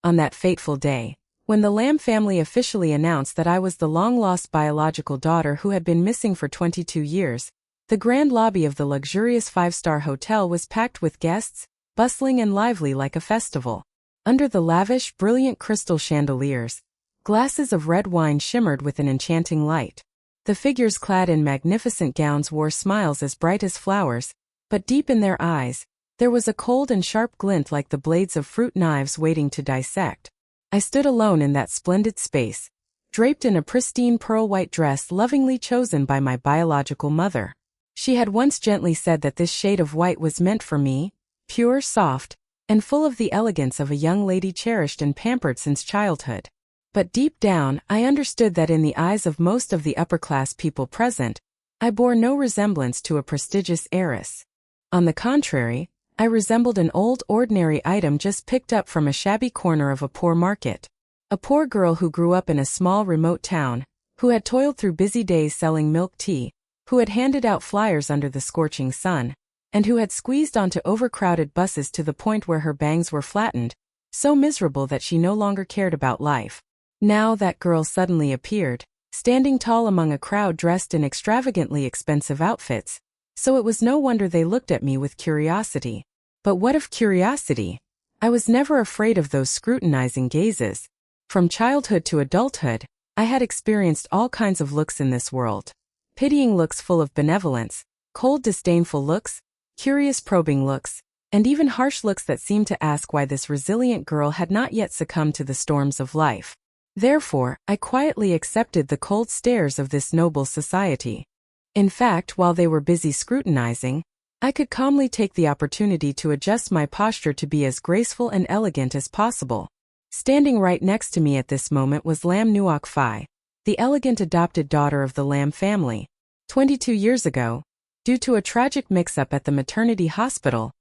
On that fateful day, when the Lamb family officially announced that I was the long-lost biological daughter who had been missing for 22 years, the grand lobby of the luxurious five-star hotel was packed with guests, bustling and lively like a festival. Under the lavish, brilliant crystal chandeliers, glasses of red wine shimmered with an enchanting light. The figures clad in magnificent gowns wore smiles as bright as flowers, but deep in their eyes, there was a cold and sharp glint like the blades of fruit knives waiting to dissect. I stood alone in that splendid space, draped in a pristine pearl-white dress lovingly chosen by my biological mother. She had once gently said that this shade of white was meant for me, pure, soft, and full of the elegance of a young lady cherished and pampered since childhood. But deep down, I understood that in the eyes of most of the upper-class people present, I bore no resemblance to a prestigious heiress. On the contrary, I resembled an old ordinary item just picked up from a shabby corner of a poor market. A poor girl who grew up in a small remote town, who had toiled through busy days selling milk tea, who had handed out flyers under the scorching sun, and who had squeezed onto overcrowded buses to the point where her bangs were flattened, so miserable that she no longer cared about life. Now that girl suddenly appeared, standing tall among a crowd dressed in extravagantly expensive outfits, so it was no wonder they looked at me with curiosity. But what of curiosity? I was never afraid of those scrutinizing gazes. From childhood to adulthood, I had experienced all kinds of looks in this world. Pitying looks full of benevolence, cold disdainful looks, curious probing looks, and even harsh looks that seemed to ask why this resilient girl had not yet succumbed to the storms of life. Therefore, I quietly accepted the cold stares of this noble society. In fact, while they were busy scrutinizing, I could calmly take the opportunity to adjust my posture to be as graceful and elegant as possible. Standing right next to me at this moment was Lam Nuoc Phi, the elegant adopted daughter of the Lam family. 22 years ago, due to a tragic mix-up at the maternity hospital,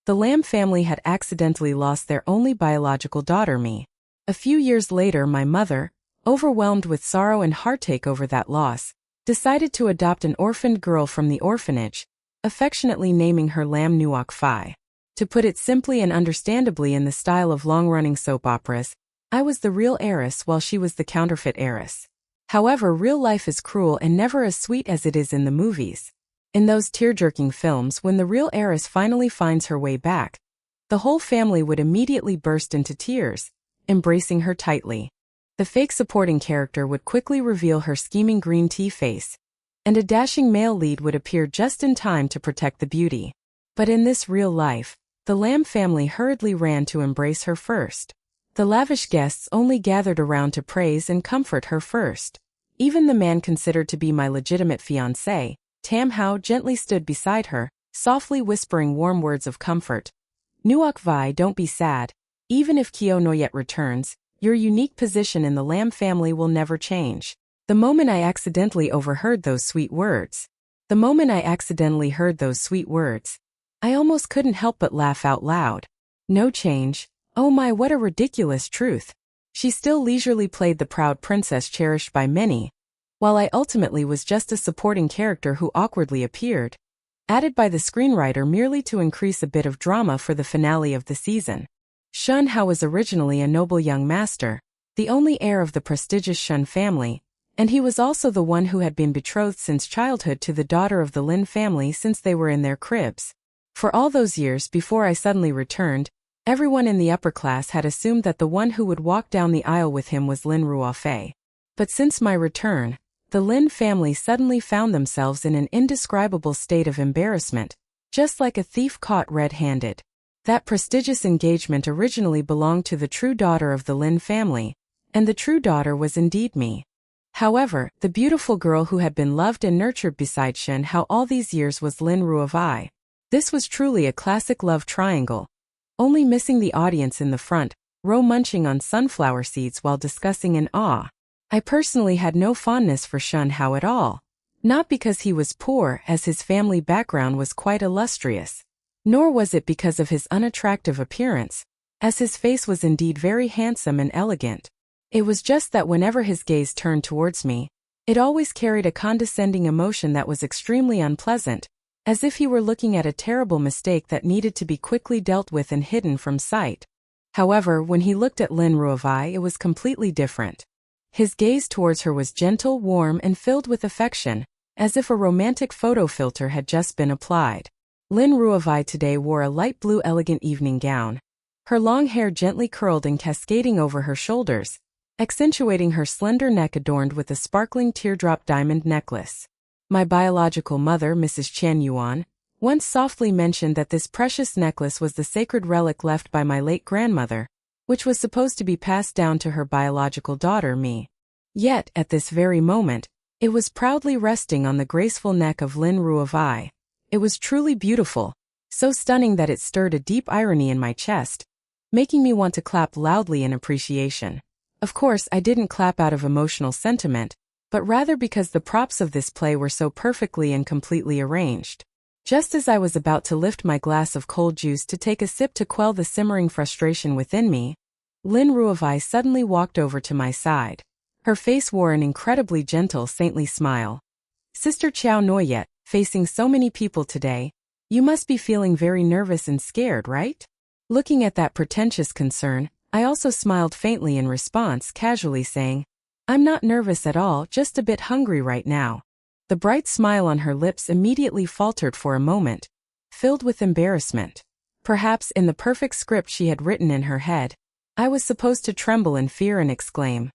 the Lam family had accidentally lost their only biological daughter, me. A few years later, my mother, overwhelmed with sorrow and heartache over that loss, decided to adopt an orphaned girl from the orphanage, affectionately naming her Lam Nuoc Phi. To put it simply and understandably in the style of long-running soap operas, I was the real heiress while she was the counterfeit heiress. However, real life is cruel and never as sweet as it is in the movies. In those tear-jerking films, when the real heiress finally finds her way back, the whole family would immediately burst into tears, embracing her tightly. The fake supporting character would quickly reveal her scheming green tea face, and a dashing male lead would appear just in time to protect the beauty. But in this real life, the Lam family hurriedly ran to embrace her first. The lavish guests only gathered around to praise and comfort her first. Even the man considered to be my legitimate fiancé, Tam Hao, gently stood beside her, softly whispering warm words of comfort. Nuoc Phi, don't be sad. Even if Kyo Noyet returns, your unique position in the Lam family will never change. The moment I accidentally heard those sweet words, I almost couldn't help but laugh out loud. No change? Oh my, what a ridiculous truth. She still leisurely played the proud princess cherished by many, while I ultimately was just a supporting character who awkwardly appeared, added by the screenwriter merely to increase a bit of drama for the finale of the season. Shun Hao was originally a noble young master, the only heir of the prestigious Shun family, and he was also the one who had been betrothed since childhood to the daughter of the Lin family since they were in their cribs. For all those years before I suddenly returned, everyone in the upper class had assumed that the one who would walk down the aisle with him was Lin Ruofei. But since my return, the Lin family suddenly found themselves in an indescribable state of embarrassment, just like a thief caught red-handed. That prestigious engagement originally belonged to the true daughter of the Lin family, and the true daughter was indeed me. However, the beautiful girl who had been loved and nurtured beside Shen Hao all these years was Lin Ruofei. This was truly a classic love triangle, only missing the audience in the front row munching on sunflower seeds while discussing in awe. I personally had no fondness for Shun Hao at all, not because he was poor, as his family background was quite illustrious, nor was it because of his unattractive appearance, as his face was indeed very handsome and elegant. It was just that whenever his gaze turned towards me, it always carried a condescending emotion that was extremely unpleasant, as if he were looking at a terrible mistake that needed to be quickly dealt with and hidden from sight. However, when he looked at Lin Ruovai, it was completely different. His gaze towards her was gentle, warm, and filled with affection, as if a romantic photo filter had just been applied. Lin Ruovai today wore a light blue elegant evening gown. Her long hair gently curled and cascading over her shoulders, accentuating her slender neck adorned with a sparkling teardrop diamond necklace. My biological mother, Mrs. Chan Yuan, once softly mentioned that this precious necklace was the sacred relic left by my late grandmother, which was supposed to be passed down to her biological daughter, me. Yet, at this very moment, it was proudly resting on the graceful neck of Lin Ruovai. It was truly beautiful, so stunning that it stirred a deep irony in my chest, making me want to clap loudly in appreciation. Of course, I didn't clap out of emotional sentiment, but rather because the props of this play were so perfectly and completely arranged. Just as I was about to lift my glass of cold juice to take a sip to quell the simmering frustration within me, Lin Ruovai suddenly walked over to my side. Her face wore an incredibly gentle, saintly smile. Sister Chow Noyet, facing so many people today, you must be feeling very nervous and scared, right? Looking at that pretentious concern, I also smiled faintly in response, casually saying, I'm not nervous at all, just a bit hungry right now. The bright smile on her lips immediately faltered for a moment, filled with embarrassment. Perhaps in the perfect script she had written in her head, I was supposed to tremble in fear and exclaim,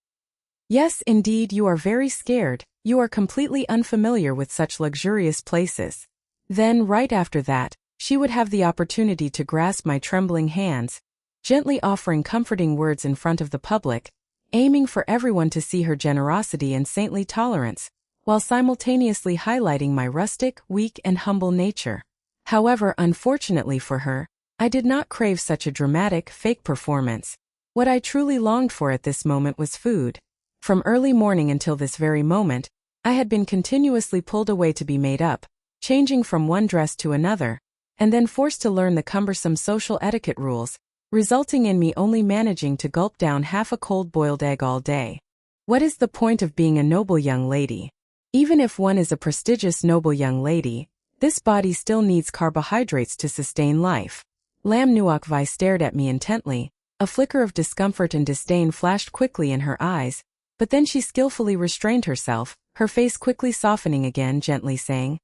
Yes, indeed, you are very scared, you are completely unfamiliar with such luxurious places. Then, right after that, she would have the opportunity to grasp my trembling hands, gently offering comforting words in front of the public, aiming for everyone to see her generosity and saintly tolerance, while simultaneously highlighting my rustic, weak, and humble nature. However, unfortunately for her, I did not crave such a dramatic, fake performance. What I truly longed for at this moment was food. From early morning until this very moment, I had been continuously pulled away to be made up, changing from one dress to another, and then forced to learn the cumbersome social etiquette rules, resulting in me only managing to gulp down half a cold-boiled egg all day. What is the point of being a noble young lady? Even if one is a prestigious noble young lady, this body still needs carbohydrates to sustain life. Lam Nuokvai stared at me intently. A flicker of discomfort and disdain flashed quickly in her eyes, but then she skillfully restrained herself, her face quickly softening again, gently saying,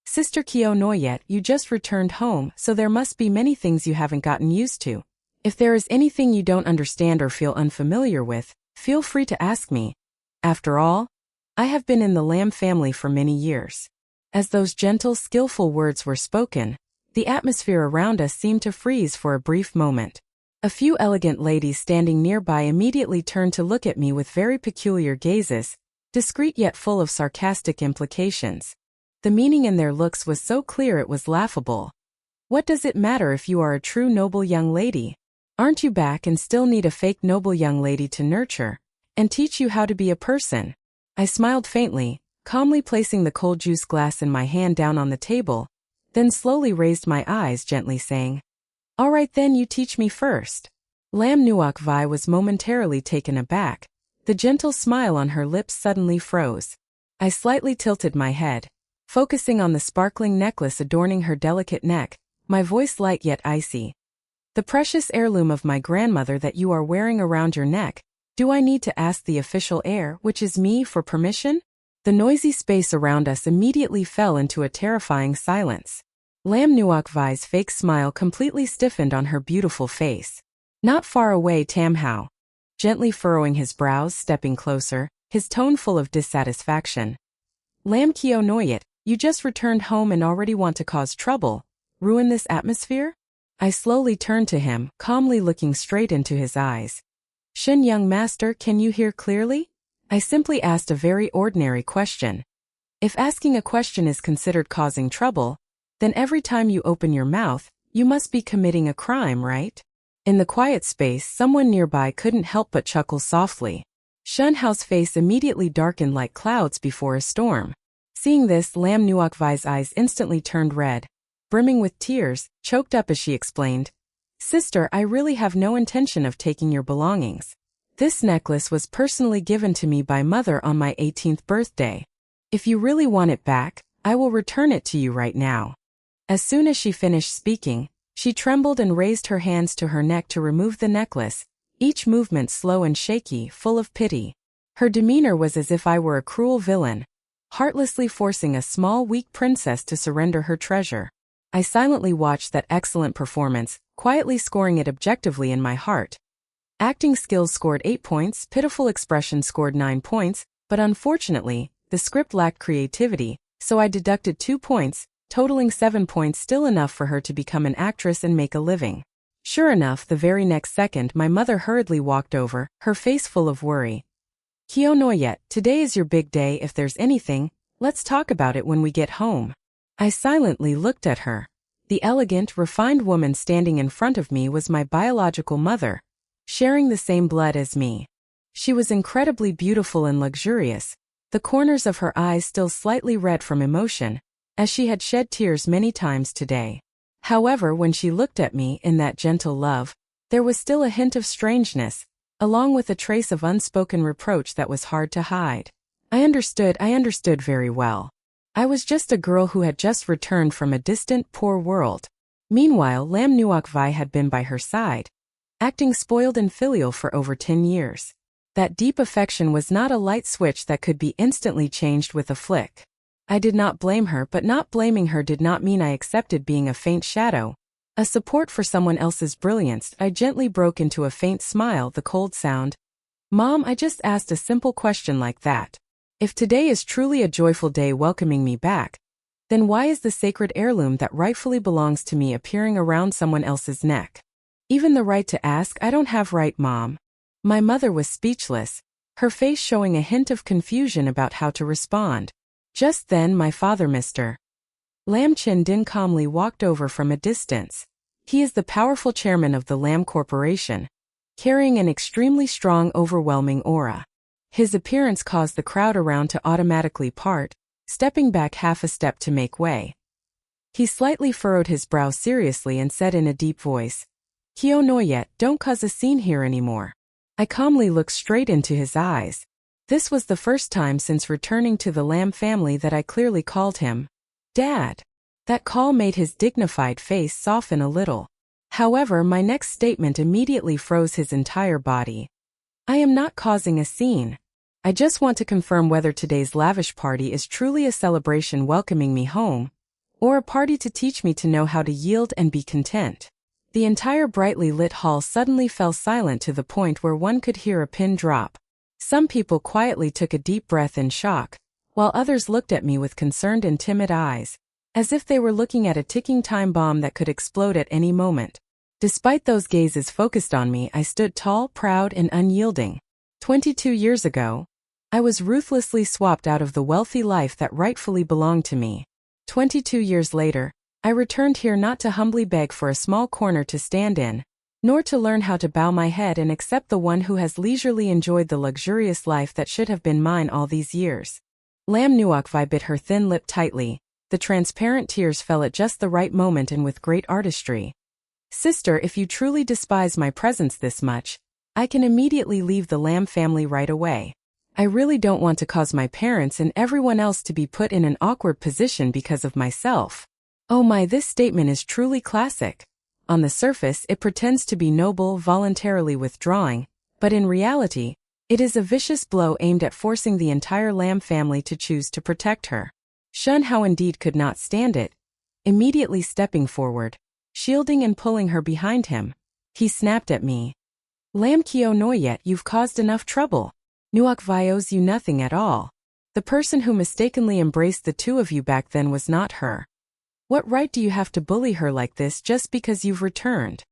Sister Kyo Noyet, you just returned home, so there must be many things you haven't gotten used to. If there is anything you don't understand or feel unfamiliar with, feel free to ask me. After all, I have been in the Lam family for many years. As those gentle, skillful words were spoken, the atmosphere around us seemed to freeze for a brief moment. A few elegant ladies standing nearby immediately turned to look at me with very peculiar gazes, discreet yet full of sarcastic implications. The meaning in their looks was so clear it was laughable. What does it matter if you are a true noble young lady? Aren't you back and still need a fake noble young lady to nurture and teach you how to be a person? I smiled faintly, calmly placing the cold juice glass in my hand down on the table, then slowly raised my eyes, gently saying, All right then, you teach me first. Lam Nuokvai was momentarily taken aback. The gentle smile on her lips suddenly froze. I slightly tilted my head, focusing on the sparkling necklace adorning her delicate neck, my voice light yet icy. The precious heirloom of my grandmother that you are wearing around your neck, do I need to ask the official heir, which is me, for permission? The noisy space around us immediately fell into a terrifying silence. Lam Nuokvai's fake smile completely stiffened on her beautiful face. Not far away, Tam Hao, gently furrowing his brows, stepping closer, his tone full of dissatisfaction. Lam Kyo Noyet, you just returned home and already want to cause trouble, ruin this atmosphere? I slowly turned to him, calmly looking straight into his eyes. Shin, young master, can you hear clearly? I simply asked a very ordinary question. If asking a question is considered causing trouble, then every time you open your mouth, you must be committing a crime, right? In the quiet space, someone nearby couldn't help but chuckle softly. Shun Hao's face immediately darkened like clouds before a storm. Seeing this, Lam Nuokvai's eyes instantly turned red, brimming with tears, choked up as she explained, Sister, I really have no intention of taking your belongings. This necklace was personally given to me by Mother on my 18th birthday. If you really want it back, I will return it to you right now. As soon as she finished speaking, She trembled and raised her hands to her neck to remove the necklace, each movement slow and shaky, full of pity. Her demeanor was as if I were a cruel villain, heartlessly forcing a small, weak princess to surrender her treasure. I silently watched that excellent performance, quietly scoring it objectively in my heart. Acting skills scored 8 points, pitiful expression scored 9 points, but unfortunately, the script lacked creativity, so I deducted 2 points, totaling 7 points, still enough for her to become an actress and make a living. Sure enough, the very next second my mother hurriedly walked over, her face full of worry. "Kyonoyet, today is your big day. If there's anything, let's talk about it when we get home." I silently looked at her. The elegant, refined woman standing in front of me was my biological mother, sharing the same blood as me. She was incredibly beautiful and luxurious, the corners of her eyes still slightly red from emotion, as she had shed tears many times today. However, when she looked at me in that gentle love, there was still a hint of strangeness, along with a trace of unspoken reproach that was hard to hide. I understood very well. I was just a girl who had just returned from a distant, poor world. Meanwhile, Lam Nuokvai had been by her side, acting spoiled and filial for over 10 years. That deep affection was not a light switch that could be instantly changed with a flick. I did not blame her, but not blaming her did not mean I accepted being a faint shadow, a support for someone else's brilliance. I gently broke into a faint smile, the cold sound. "Mom, I just asked a simple question like that. If today is truly a joyful day welcoming me back, then why is the sacred heirloom that rightfully belongs to me appearing around someone else's neck? Even the right to ask I don't have, right, Mom?" My mother was speechless, her face showing a hint of confusion about how to respond. Just then my father, Mr. Lam Chin Din, calmly walked over from a distance. He is the powerful chairman of the Lam Corporation, carrying an extremely strong, overwhelming aura. His appearance caused the crowd around to automatically part, stepping back half a step to make way. He slightly furrowed his brow seriously and said in a deep voice, "Kyonoyet, don't cause a scene here anymore." I calmly looked straight into his eyes. This was the first time since returning to the Lam family that I clearly called him Dad. That call made his dignified face soften a little. However, my next statement immediately froze his entire body. "I am not causing a scene. I just want to confirm whether today's lavish party is truly a celebration welcoming me home, or a party to teach me to know how to yield and be content." The entire brightly lit hall suddenly fell silent to the point where one could hear a pin drop. Some people quietly took a deep breath in shock, while others looked at me with concerned and timid eyes, as if they were looking at a ticking time bomb that could explode at any moment. Despite those gazes focused on me, I stood tall, proud, and unyielding. 22 years ago, I was ruthlessly swapped out of the wealthy life that rightfully belonged to me. 22 years later, I returned here not to humbly beg for a small corner to stand in, nor to learn how to bow my head and accept the one who has leisurely enjoyed the luxurious life that should have been mine all these years. Lam Nuokvai bit her thin lip tightly. The transparent tears fell at just the right moment and with great artistry. "Sister, if you truly despise my presence this much, I can immediately leave the Lam family right away. I really don't want to cause my parents and everyone else to be put in an awkward position because of myself." Oh my, this statement is truly classic. On the surface, it pretends to be noble, voluntarily withdrawing, but in reality, it is a vicious blow aimed at forcing the entire Lam family to choose to protect her. Shun Hao indeed could not stand it, immediately stepping forward, shielding and pulling her behind him. He snapped at me. "Lam Kyonoyet, you've caused enough trouble. Nuokvai owes you nothing at all. The person who mistakenly embraced the two of you back then was not her. What right do you have to bully her like this just because you've returned?"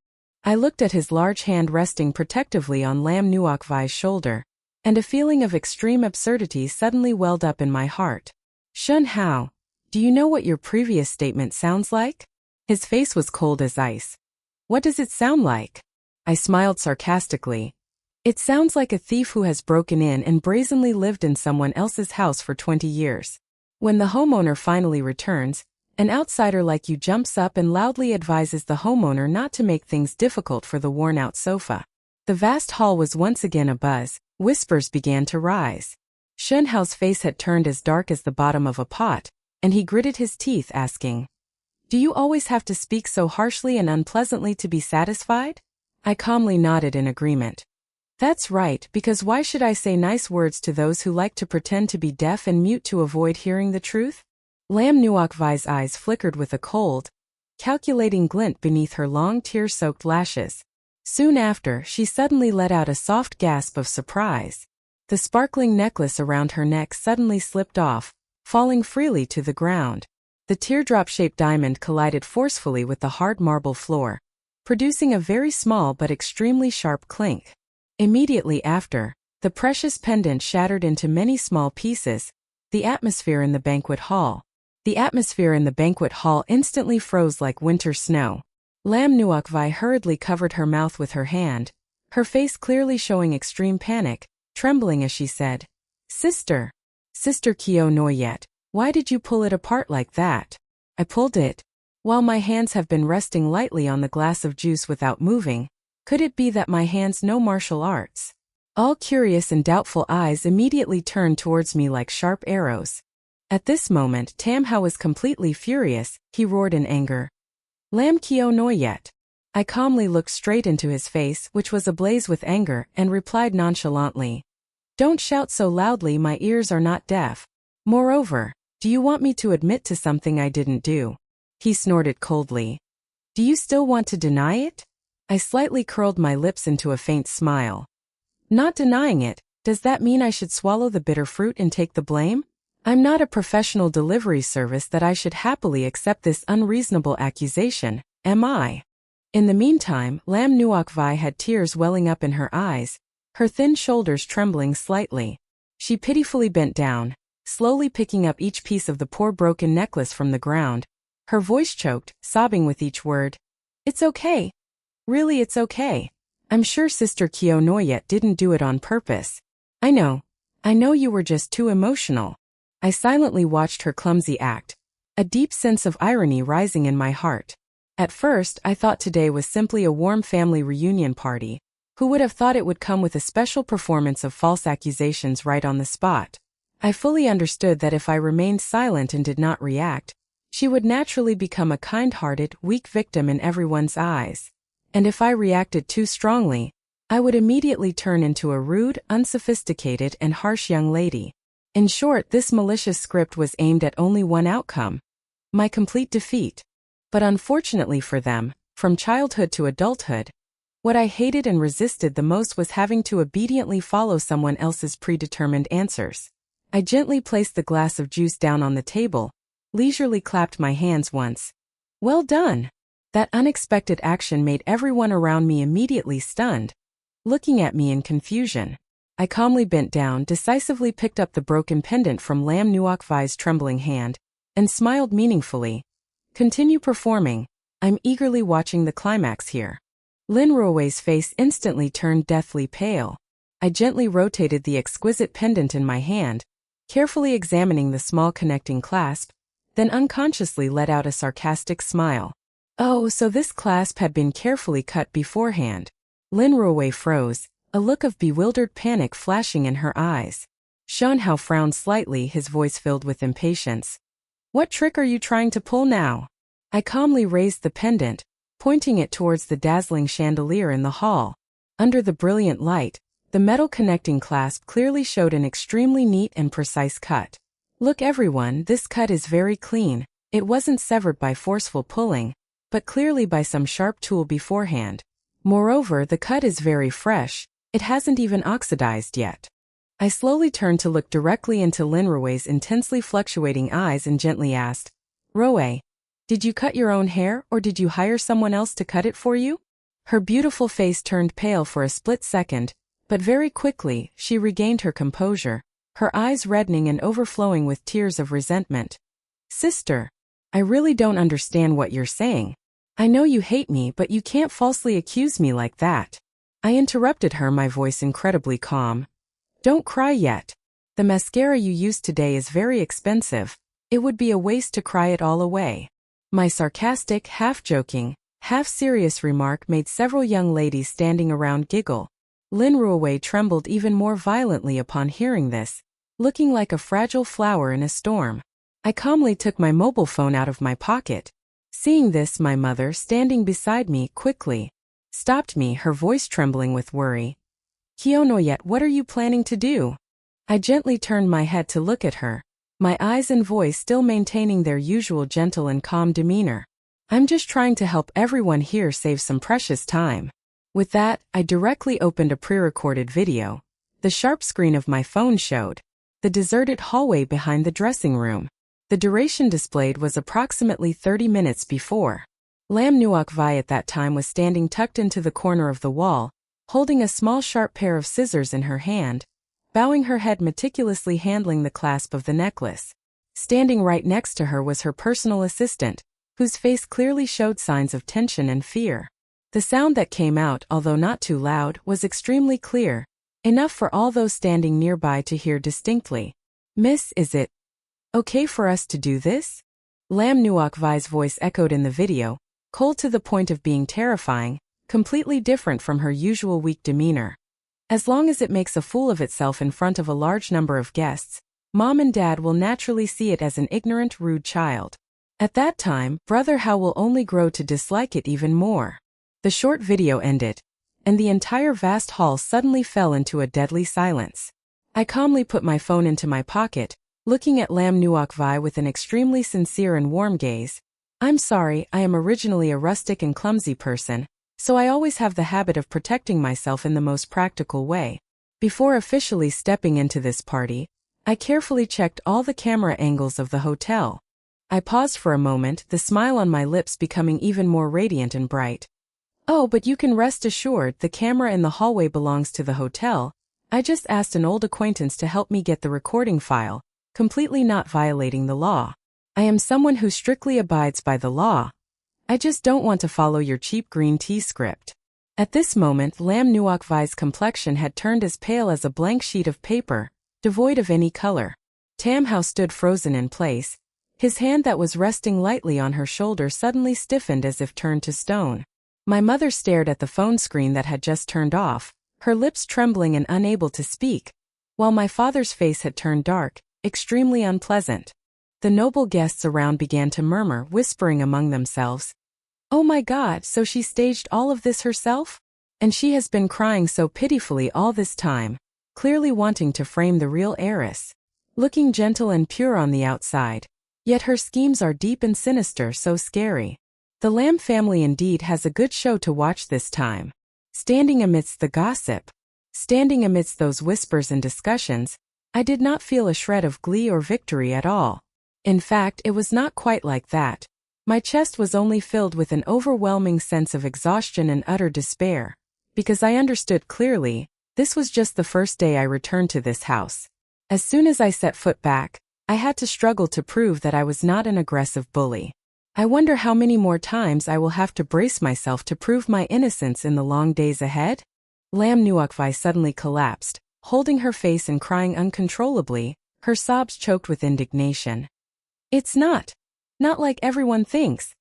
I looked at his large hand resting protectively on Lam Nuokvai's shoulder, and a feeling of extreme absurdity suddenly welled up in my heart. "Shun Hao, do you know what your previous statement sounds like?" His face was cold as ice. "What does it sound like?" I smiled sarcastically. "It sounds like a thief who has broken in and brazenly lived in someone else's house for 20 years. When the homeowner finally returns, an outsider like you jumps up and loudly advises the homeowner not to make things difficult for the worn-out sofa." The vast hall was once again abuzz. Whispers began to rise. Shun Hao's face had turned as dark as the bottom of a pot, and he gritted his teeth, asking, Do you always have to speak so harshly and unpleasantly to be satisfied? I calmly nodded in agreement. That's right, because why should I say nice words to those who like to pretend to be deaf and mute to avoid hearing the truth? Lam Nuokvai's eyes flickered with a cold, calculating glint beneath her long tear-soaked lashes. Soon after, she suddenly let out a soft gasp of surprise. The sparkling necklace around her neck suddenly slipped off, falling freely to the ground. The teardrop-shaped diamond collided forcefully with the hard marble floor, producing a very small but extremely sharp clink. Immediately after, the precious pendant shattered into many small pieces. The atmosphere in the banquet hall instantly froze like winter snow. Lam Nuokvai hurriedly covered her mouth with her hand, her face clearly showing extreme panic, trembling as she said, Sister Kyo Noyet, why did you pull it apart like that? I pulled it. While my hands have been resting lightly on the glass of juice without moving, could it be that my hands know martial arts? All curious and doubtful eyes immediately turned towards me like sharp arrows. At this moment, Tam Hao was completely furious. He roared in anger. Lam Kyo Noyet. I calmly looked straight into his face, which was ablaze with anger, and replied nonchalantly. Don't shout so loudly, my ears are not deaf. Moreover, do you want me to admit to something I didn't do? He snorted coldly. Do you still want to deny it? I slightly curled my lips into a faint smile. Not denying it, does that mean I should swallow the bitter fruit and take the blame? I'm not a professional delivery service that I should happily accept this unreasonable accusation, am I? In the meantime, Lam Nuokvai had tears welling up in her eyes, her thin shoulders trembling slightly. She pitifully bent down, slowly picking up each piece of the poor broken necklace from the ground. Her voice choked, sobbing with each word. It's okay. Really, it's okay. I'm sure Sister Kyo Noyet didn't do it on purpose. I know you were just too emotional. I silently watched her clumsy act, a deep sense of irony rising in my heart. At first, I thought today was simply a warm family reunion party. Who would have thought it would come with a special performance of false accusations right on the spot? I fully understood that if I remained silent and did not react, she would naturally become a kind-hearted, weak victim in everyone's eyes. And if I reacted too strongly, I would immediately turn into a rude, unsophisticated, and harsh young lady. In short, this malicious script was aimed at only one outcome: my complete defeat. But unfortunately for them, from childhood to adulthood, what I hated and resisted the most was having to obediently follow someone else's predetermined answers. I gently placed the glass of juice down on the table, leisurely clapped my hands once. Well done! That unexpected action made everyone around me immediately stunned, looking at me in confusion. I calmly bent down, decisively picked up the broken pendant from Lam Nuokvai's trembling hand, and smiled meaningfully. Continue performing. I'm eagerly watching the climax here. Lin Ruowei's face instantly turned deathly pale. I gently rotated the exquisite pendant in my hand, carefully examining the small connecting clasp, then unconsciously let out a sarcastic smile. Oh, so this clasp had been carefully cut beforehand. Lin Ruowei froze, a look of bewildered panic flashing in her eyes. Shan Hao frowned slightly, his voice filled with impatience. What trick are you trying to pull now? I calmly raised the pendant, pointing it towards the dazzling chandelier in the hall. Under the brilliant light, the metal connecting clasp clearly showed an extremely neat and precise cut. Look everyone, this cut is very clean. It wasn't severed by forceful pulling, but clearly by some sharp tool beforehand. Moreover, the cut is very fresh. It hasn't even oxidized yet. I slowly turned to look directly into Lin Ruowei's intensely fluctuating eyes and gently asked, Ruowei, did you cut your own hair or did you hire someone else to cut it for you? Her beautiful face turned pale for a split second, but very quickly, she regained her composure, her eyes reddening and overflowing with tears of resentment. Sister, I really don't understand what you're saying. I know you hate me, but you can't falsely accuse me like that. I interrupted her, my voice incredibly calm. Don't cry yet. The mascara you used today is very expensive. It would be a waste to cry it all away. My sarcastic, half-joking, half-serious remark made several young ladies standing around giggle. Lin Ruowei trembled even more violently upon hearing this, looking like a fragile flower in a storm. I calmly took my mobile phone out of my pocket, Seeing this, my mother, standing beside me, quickly stopped me, her voice trembling with worry. Kyonoyet, what are you planning to do? I gently turned my head to look at her, my eyes and voice still maintaining their usual gentle and calm demeanor. I'm just trying to help everyone here save some precious time. With that, I directly opened a pre-recorded video. The sharp screen of my phone showed the deserted hallway behind the dressing room. The duration displayed was approximately 30 minutes before. Lam Nuok Vi at that time was standing tucked into the corner of the wall, holding a small sharp pair of scissors in her hand, bowing her head meticulously handling the clasp of the necklace. Standing right next to her was her personal assistant, whose face clearly showed signs of tension and fear. The sound that came out, although not too loud, was extremely clear, enough for all those standing nearby to hear distinctly. Miss, is it okay for us to do this? Lam Nuok Vi's voice echoed in the video, cold to the point of being terrifying, completely different from her usual weak demeanor. As long as it makes a fool of itself in front of a large number of guests, Mom and Dad will naturally see it as an ignorant, rude child. At that time, Brother Hao will only grow to dislike it even more. The short video ended, and the entire vast hall suddenly fell into a deadly silence. I calmly put my phone into my pocket, looking at Lam Nuok Vi with an extremely sincere and warm gaze. I'm sorry, I am originally a rustic and clumsy person, so I always have the habit of protecting myself in the most practical way. Before officially stepping into this party, I carefully checked all the camera angles of the hotel. I paused for a moment, the smile on my lips becoming even more radiant and bright. Oh, but you can rest assured the camera in the hallway belongs to the hotel. I just asked an old acquaintance to help me get the recording file, completely not violating the law. I am someone who strictly abides by the law. I just don't want to follow your cheap green tea script. At this moment, Lam Nuok Vi's complexion had turned as pale as a blank sheet of paper, devoid of any color. Tam Hao stood frozen in place. His hand that was resting lightly on her shoulder suddenly stiffened as if turned to stone. My mother stared at the phone screen that had just turned off, her lips trembling and unable to speak, while my father's face had turned dark, extremely unpleasant. The noble guests around began to murmur, whispering among themselves. Oh my God, so she staged all of this herself? And she has been crying so pitifully all this time, clearly wanting to frame the real heiress. Looking gentle and pure on the outside, yet her schemes are deep and sinister, so scary. The Lam family indeed has a good show to watch this time. Standing amidst the gossip, standing amidst those whispers and discussions, I did not feel a shred of glee or victory at all. In fact, it was not quite like that. My chest was only filled with an overwhelming sense of exhaustion and utter despair, because I understood clearly, this was just the first day I returned to this house. As soon as I set foot back, I had to struggle to prove that I was not an aggressive bully. I wonder how many more times I will have to brace myself to prove my innocence in the long days ahead? Lam Nuok Vi suddenly collapsed, holding her face and crying uncontrollably, her sobs choked with indignation. It's not like everyone thinks.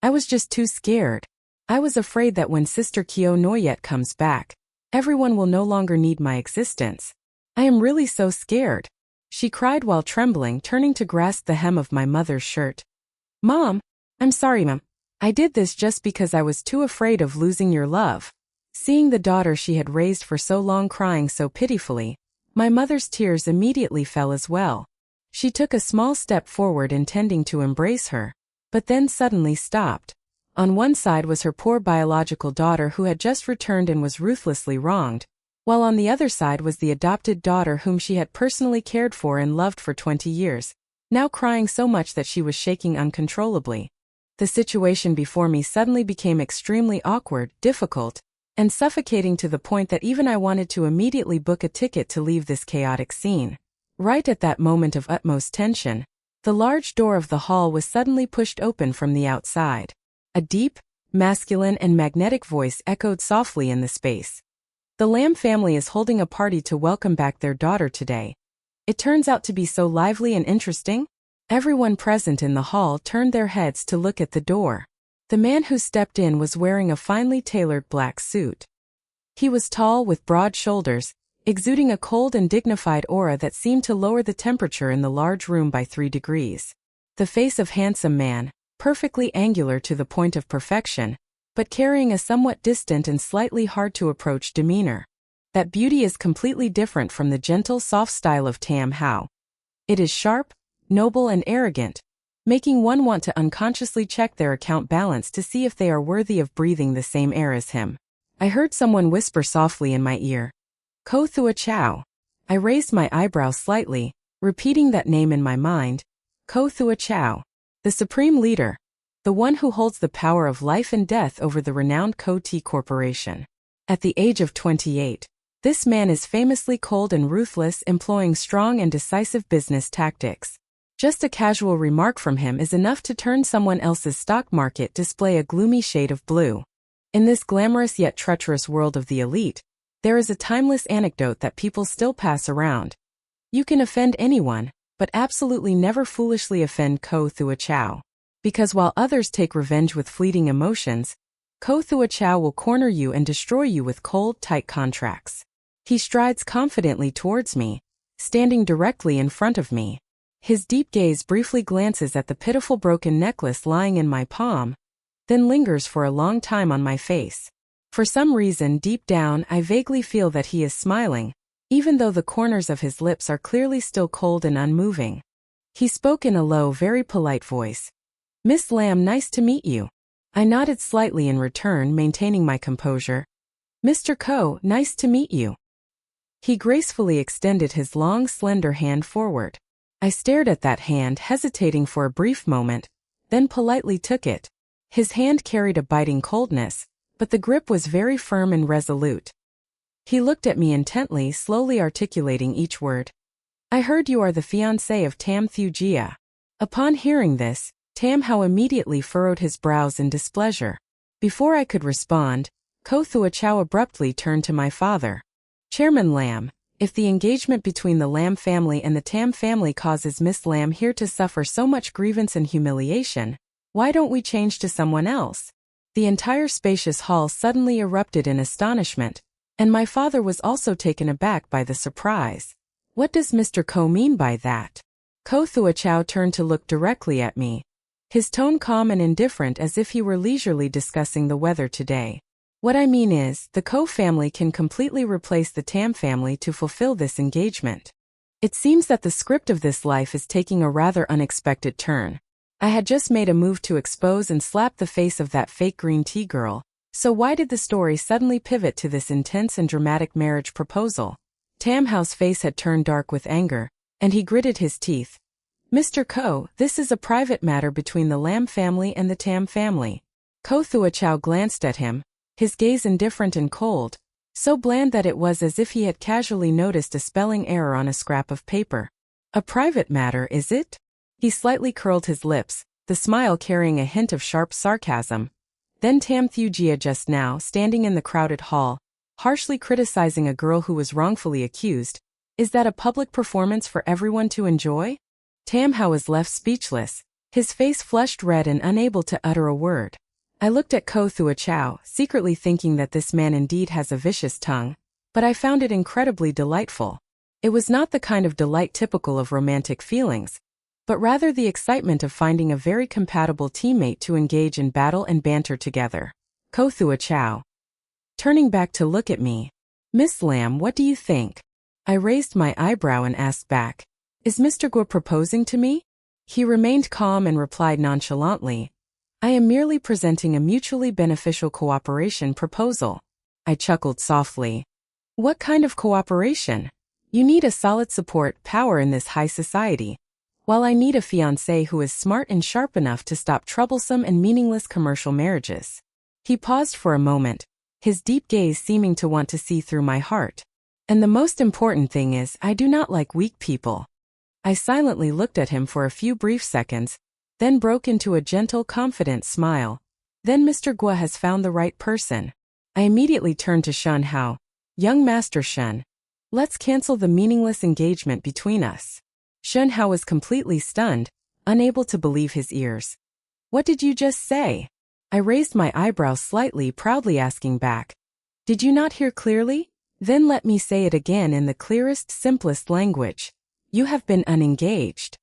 I was just too scared. I was afraid that when Sister Kyo Noyet comes back, everyone will no longer need my existence. I am really so scared. She cried while trembling, turning to grasp the hem of my mother's shirt. Mom, I'm sorry, Mom. I did this just because I was too afraid of losing your love. Seeing the daughter she had raised for so long crying so pitifully, my mother's tears immediately fell as well. She took a small step forward intending to embrace her, but then suddenly stopped. On one side was her poor biological daughter who had just returned and was ruthlessly wronged, while on the other side was the adopted daughter whom she had personally cared for and loved for 20 years. Now crying so much that she was shaking uncontrollably. The situation before me suddenly became extremely awkward, difficult, and suffocating to the point that even I wanted to immediately book a ticket to leave this chaotic scene. Right at that moment of utmost tension, the large door of the hall was suddenly pushed open from the outside. A deep, masculine and magnetic voice echoed softly in the space. The Lam family is holding a party to welcome back their daughter today. It turns out to be so lively and interesting. Everyone present in the hall turned their heads to look at the door. The man who stepped in was wearing a finely tailored black suit. He was tall with broad shoulders, exuding a cold and dignified aura that seemed to lower the temperature in the large room by 3 degrees. The face of handsome man, perfectly angular to the point of perfection, but carrying a somewhat distant and slightly hard-to-approach demeanor. That beauty is completely different from the gentle, soft style of Tam Hao. It is sharp, noble and arrogant, making one want to unconsciously check their account balance to see if they are worthy of breathing the same air as him. I heard someone whisper softly in my ear, Ko Thua Chow. I raised my eyebrows slightly, repeating that name in my mind, Ko Thua Chow. The supreme leader, the one who holds the power of life and death over the renowned Ko Tea Corporation. At the age of 28, this man is famously cold and ruthless, employing strong and decisive business tactics. Just a casual remark from him is enough to turn someone else's stock market display a gloomy shade of blue. In this glamorous yet treacherous world of the elite, there is a timeless anecdote that people still pass around. You can offend anyone, but absolutely never foolishly offend Ko Thua Chow. Because while others take revenge with fleeting emotions, Ko Thua Chow will corner you and destroy you with cold, tight contracts. He strides confidently towards me, standing directly in front of me. His deep gaze briefly glances at the pitiful broken necklace lying in my palm, then lingers for a long time on my face. For some reason deep down I vaguely feel that he is smiling, even though the corners of his lips are clearly still cold and unmoving. He spoke in a low, very polite voice. Miss Lam, nice to meet you. I nodded slightly in return, maintaining my composure. Mr. Ko, nice to meet you. He gracefully extended his long, slender hand forward. I stared at that hand, hesitating for a brief moment, then politely took it. His hand carried a biting coldness, but the grip was very firm and resolute. He looked at me intently, slowly articulating each word. I heard you are the fiancé of Tam Thu Jia. Upon hearing this, Tam Hao immediately furrowed his brows in displeasure. Before I could respond, Ko Thua Chow abruptly turned to my father. Chairman Lam, if the engagement between the Lam family and the Tam family causes Miss Lam here to suffer so much grievance and humiliation, why don't we change to someone else? The entire spacious hall suddenly erupted in astonishment, and my father was also taken aback by the surprise. What does Mr. Ko mean by that? Ko Thua Chow turned to look directly at me, his tone calm and indifferent as if he were leisurely discussing the weather today. What I mean is, the Ko family can completely replace the Tam family to fulfill this engagement. It seems that the script of this life is taking a rather unexpected turn. I had just made a move to expose and slap the face of that fake green tea girl, so why did the story suddenly pivot to this intense and dramatic marriage proposal? Tam Hao's face had turned dark with anger, and he gritted his teeth. Mr. Ko, this is a private matter between the Lam family and the Tam family. Ko Thua Chow glanced at him, his gaze indifferent and cold, so bland that it was as if he had casually noticed a spelling error on a scrap of paper. A private matter, is it? He slightly curled his lips, the smile carrying a hint of sharp sarcasm. Then Tam Thu Jia, just now standing in the crowded hall, harshly criticizing a girl who was wrongfully accused. Is that a public performance for everyone to enjoy? Tam Hao was left speechless, his face flushed red and unable to utter a word. I looked at Ko Thua Chow, secretly thinking that this man indeed has a vicious tongue, but I found it incredibly delightful. It was not the kind of delight typical of romantic feelings, but rather the excitement of finding a very compatible teammate to engage in battle and banter together. Ko Thua Chow, turning back to look at me. Miss Lam, what do you think? I raised my eyebrow and asked back. Is Mr. Guo proposing to me? He remained calm and replied nonchalantly. I am merely presenting a mutually beneficial cooperation proposal. I chuckled softly. What kind of cooperation? You need a solid support power in this high society, while I need a fiancé who is smart and sharp enough to stop troublesome and meaningless commercial marriages. He paused for a moment, his deep gaze seeming to want to see through my heart. And the most important thing is, I do not like weak people. I silently looked at him for a few brief seconds, then broke into a gentle, confident smile. Then Mr. Guo has found the right person. I immediately turned to Shen Hao. Young Master Shen, let's cancel the meaningless engagement between us. Shen Hao was completely stunned, unable to believe his ears. What did you just say? I raised my eyebrows slightly, proudly asking back. Did you not hear clearly? Then let me say it again in the clearest, simplest language. You have been unengaged.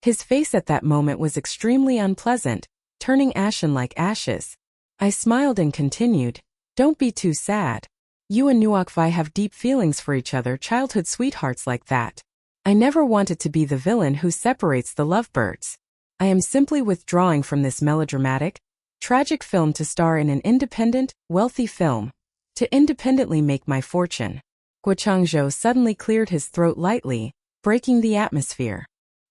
His face at that moment was extremely unpleasant, turning ashen like ashes. I smiled and continued, "Don't be too sad. You and Nuokvi have deep feelings for each other, childhood sweethearts like that. I never wanted to be the villain who separates the lovebirds. I am simply withdrawing from this melodramatic, tragic film to star in an independent, wealthy film. To independently make my fortune." Guo Changzhou suddenly cleared his throat lightly, breaking the atmosphere.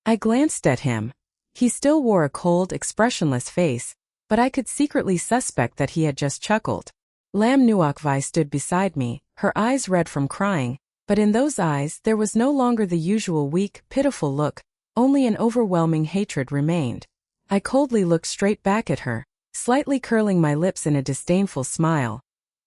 I glanced at him. He still wore a cold, expressionless face, but I could secretly suspect that he had just chuckled. Lam Nuokvi stood beside me, her eyes red from crying, but in those eyes there was no longer the usual weak, pitiful look, only an overwhelming hatred remained. I coldly looked straight back at her, slightly curling my lips in a disdainful smile.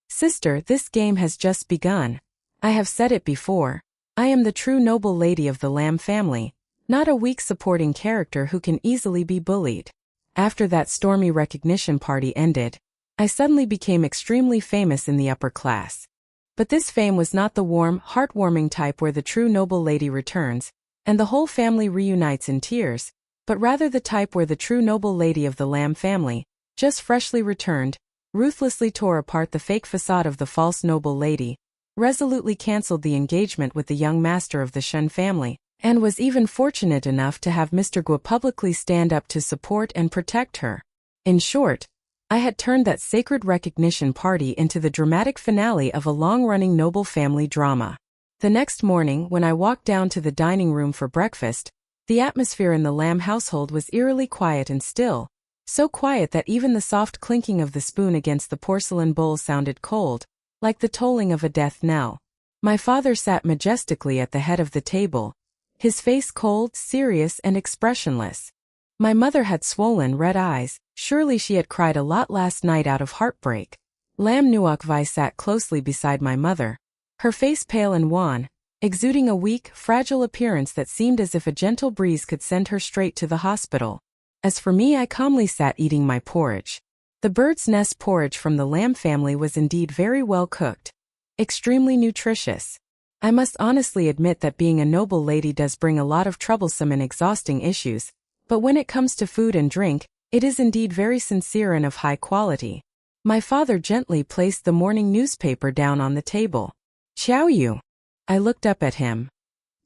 "Sister, this game has just begun. I have said it before. I am the true noble lady of the Lam family, not a weak supporting character who can easily be bullied." After that stormy recognition party ended, I suddenly became extremely famous in the upper class. But this fame was not the warm, heartwarming type where the true noble lady returns, and the whole family reunites in tears, but rather the type where the true noble lady of the Lam family, just freshly returned, ruthlessly tore apart the fake facade of the false noble lady, resolutely cancelled the engagement with the young master of the Shen family, and was even fortunate enough to have Mr. Guo publicly stand up to support and protect her. In short, I had turned that sacred recognition party into the dramatic finale of a long-running noble family drama. The next morning, when I walked down to the dining room for breakfast, the atmosphere in the Lam household was eerily quiet and still, so quiet that even the soft clinking of the spoon against the porcelain bowl sounded cold, like the tolling of a death knell. My father sat majestically at the head of the table, his face cold, serious, and expressionless. My mother had swollen, red eyes. Surely she had cried a lot last night out of heartbreak. Lam Nuokvi sat closely beside my mother, her face pale and wan, exuding a weak, fragile appearance that seemed as if a gentle breeze could send her straight to the hospital. As for me, I calmly sat eating my porridge. The bird's nest porridge from the Lam family was indeed very well cooked, extremely nutritious. I must honestly admit that being a noble lady does bring a lot of troublesome and exhausting issues, but when it comes to food and drink, it is indeed very sincere and of high quality. My father gently placed the morning newspaper down on the table. "Xiao Yu." I looked up at him.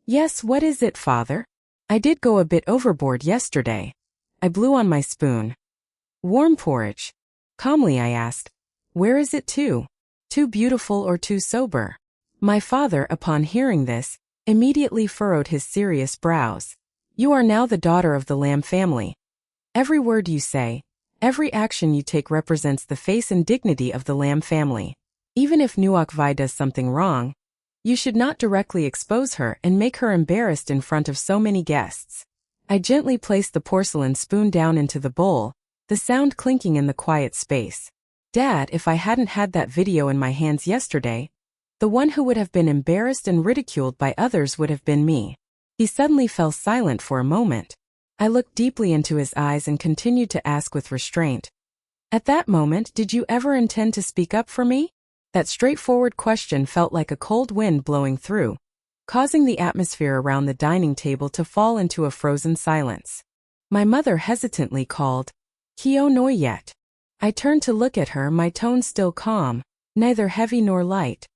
"Yes, what is it, father? I did go a bit overboard yesterday." I blew on my spoon. "Warm porridge?" Calmly I asked. "Where is it to? Too beautiful or too sober?" My father, upon hearing this, immediately furrowed his serious brows. "You are now the daughter of the Lam family. Every word you say, every action you take represents the face and dignity of the Lam family. Even if Nuokvi does something wrong, you should not directly expose her and make her embarrassed in front of so many guests." I gently placed the porcelain spoon down into the bowl, the sound clinking in the quiet space. "Dad, if I hadn't had that video in my hands yesterday, the one who would have been embarrassed and ridiculed by others would have been me." He suddenly fell silent for a moment. I looked deeply into his eyes and continued to ask with restraint, "At that moment, did you ever intend to speak up for me?" That straightforward question felt like a cold wind blowing through, causing the atmosphere around the dining table to fall into a frozen silence. My mother hesitantly called, "Kyo no yet." I turned to look at her, my tone still calm, neither heavy nor light.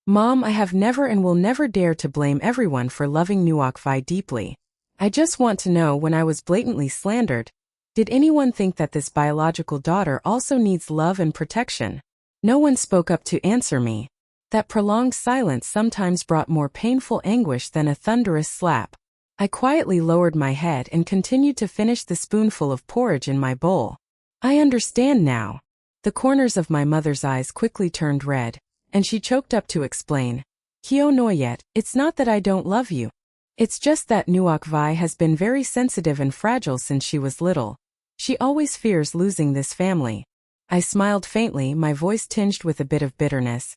"Mom, I have never and will never dare to blame everyone for loving Nuokvi deeply. I just want to know, when I was blatantly slandered, did anyone think that this biological daughter also needs love and protection?" No one spoke up to answer me. That prolonged silence sometimes brought more painful anguish than a thunderous slap. I quietly lowered my head and continued to finish the spoonful of porridge in my bowl. "I understand now." The corners of my mother's eyes quickly turned red, and she choked up to explain, "Kyo no yet, it's not that I don't love you. It's just that Nuokvi has been very sensitive and fragile since she was little. She always fears losing this family." I smiled faintly, my voice tinged with a bit of bitterness.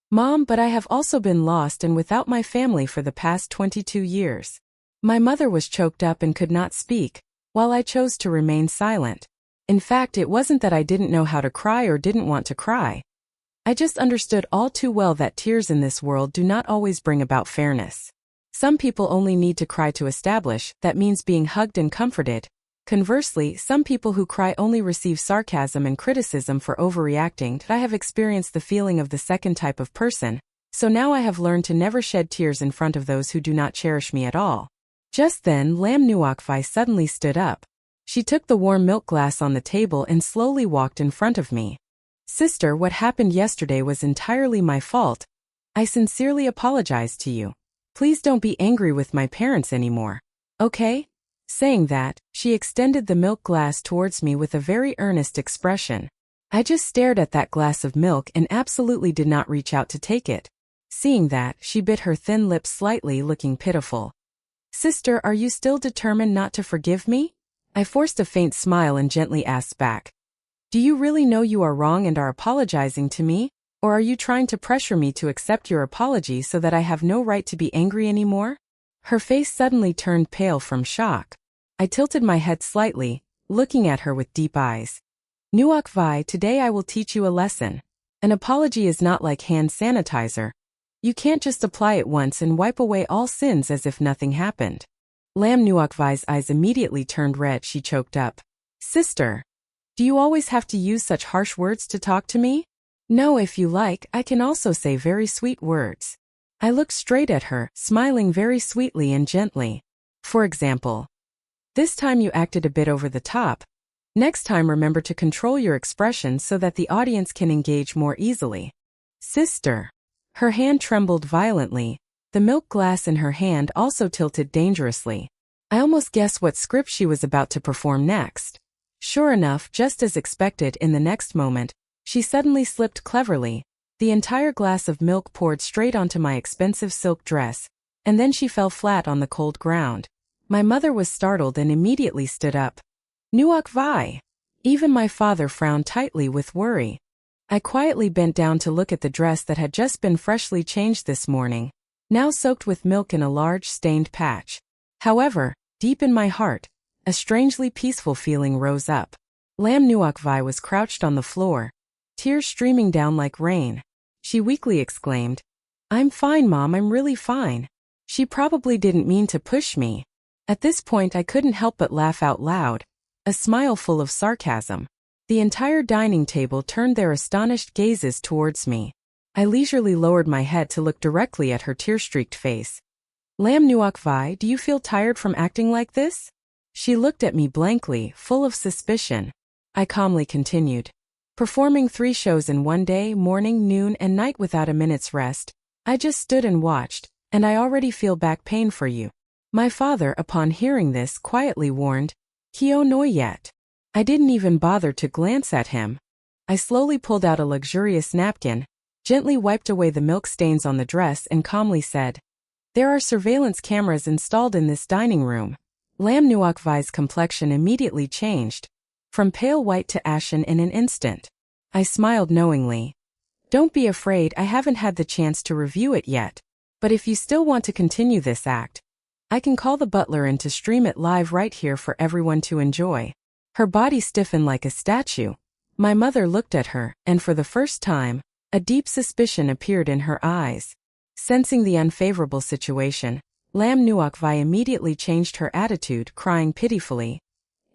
"Mom, but I have also been lost and without my family for the past 22 years. My mother was choked up and could not speak, while I chose to remain silent. In fact, it wasn't that I didn't know how to cry or didn't want to cry. I just understood all too well that tears in this world do not always bring about fairness. Some people only need to cry to establish, that means being hugged and comforted, Conversely, some people who cry only receive sarcasm and criticism for overreacting. I have experienced the feeling of the second type of person, so now I have learned to never shed tears in front of those who do not cherish me at all. Just then, Lam Nuokvi suddenly stood up. She took the warm milk glass on the table and slowly walked in front of me. Sister, what happened yesterday was entirely my fault. I sincerely apologize to you. Please don't be angry with my parents anymore. Okay? Saying that, she extended the milk glass towards me with a very earnest expression. I just stared at that glass of milk and absolutely did not reach out to take it. Seeing that, she bit her thin lips slightly, looking pitiful. Sister, are you still determined not to forgive me? I forced a faint smile and gently asked back. Do you really know you are wrong and are apologizing to me? Or are you trying to pressure me to accept your apology so that I have no right to be angry anymore? Her face suddenly turned pale from shock. I tilted my head slightly, looking at her with deep eyes. Nuokvi, today I will teach you a lesson. An apology is not like hand sanitizer. You can't just apply it once and wipe away all sins as if nothing happened. Lam Nuokvi's eyes immediately turned red. She choked up. Sister, do you always have to use such harsh words to talk to me? No, if you like, I can also say very sweet words. I looked straight at her, smiling very sweetly and gently. For example, this time you acted a bit over the top. Next time remember to control your expressions so that the audience can engage more easily. Sister. Her hand trembled violently. The milk glass in her hand also tilted dangerously. I almost guessed what script she was about to perform next. Sure enough, just as expected, in the next moment, she suddenly slipped cleverly. The entire glass of milk poured straight onto my expensive silk dress, and then she fell flat on the cold ground. My mother was startled and immediately stood up. Nuokvi. Even my father frowned tightly with worry. I quietly bent down to look at the dress that had just been freshly changed this morning, now soaked with milk in a large stained patch. However, deep in my heart, a strangely peaceful feeling rose up. Lam Nuokvi was crouched on the floor, tears streaming down like rain. She weakly exclaimed, I'm fine, Mom, I'm really fine. She probably didn't mean to push me. At this point I couldn't help but laugh out loud, a smile full of sarcasm. The entire dining table turned their astonished gazes towards me. I leisurely lowered my head to look directly at her tear-streaked face. Lam Nuokvi, do you feel tired from acting like this? She looked at me blankly, full of suspicion. I calmly continued. Performing 3 shows in one day, morning, noon, and night without a minute's rest, I just stood and watched, and I already feel back pain for you. My father, upon hearing this, quietly warned, Kyo no yet. I didn't even bother to glance at him. I slowly pulled out a luxurious napkin, gently wiped away the milk stains on the dress and calmly said, There are surveillance cameras installed in this dining room. Lam Nuokvi's complexion immediately changed, from pale white to ashen in an instant. I smiled knowingly. Don't be afraid, I haven't had the chance to review it yet, but if you still want to continue this act, I can call the butler in to stream it live right here for everyone to enjoy. Her body stiffened like a statue. My mother looked at her, and for the first time, a deep suspicion appeared in her eyes. Sensing the unfavorable situation, Lam Nuokvi immediately changed her attitude, crying pitifully.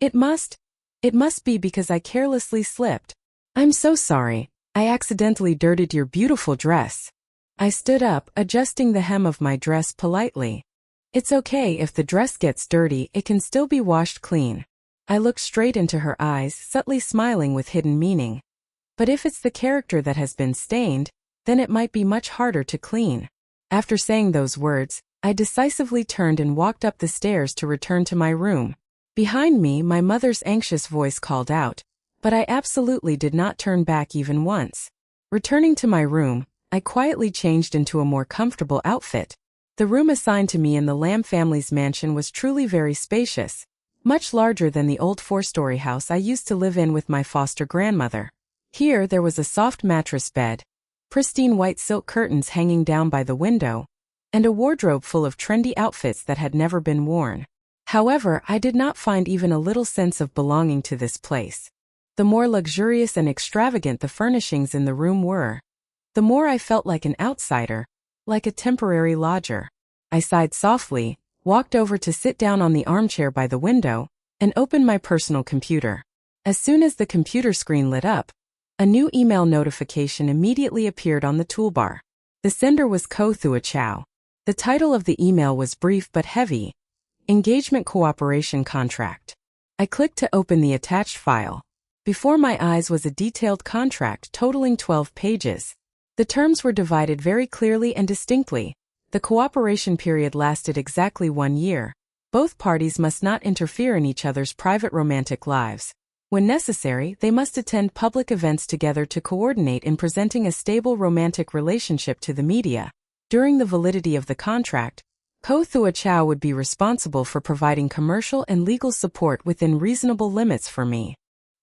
It must be because I carelessly slipped. I'm so sorry, I accidentally dirtied your beautiful dress. I stood up, adjusting the hem of my dress politely. It's okay if the dress gets dirty, it can still be washed clean. I looked straight into her eyes, subtly smiling with hidden meaning. But if it's the character that has been stained, then it might be much harder to clean. After saying those words, I decisively turned and walked up the stairs to return to my room. Behind me, my mother's anxious voice called out, but I absolutely did not turn back even once. Returning to my room, I quietly changed into a more comfortable outfit. The room assigned to me in the Lam family's mansion was truly very spacious, much larger than the old 4-story house I used to live in with my foster grandmother. Here there was a soft mattress bed, pristine white silk curtains hanging down by the window, and a wardrobe full of trendy outfits that had never been worn. However, I did not find even a little sense of belonging to this place. The more luxurious and extravagant the furnishings in the room were, the more I felt like an outsider, like a temporary lodger. I sighed softly, walked over to sit down on the armchair by the window, and opened my personal computer. As soon as the computer screen lit up, a new email notification immediately appeared on the toolbar. The sender was Ko Thua Chow. The title of the email was brief but heavy: Engagement Cooperation Contract. I clicked to open the attached file. Before my eyes was a detailed contract totaling 12 pages. The terms were divided very clearly and distinctly. The cooperation period lasted exactly 1 year. Both parties must not interfere in each other's private romantic lives. When necessary, they must attend public events together to coordinate in presenting a stable romantic relationship to the media. During the validity of the contract, Ko Thua Chow would be responsible for providing commercial and legal support within reasonable limits for me.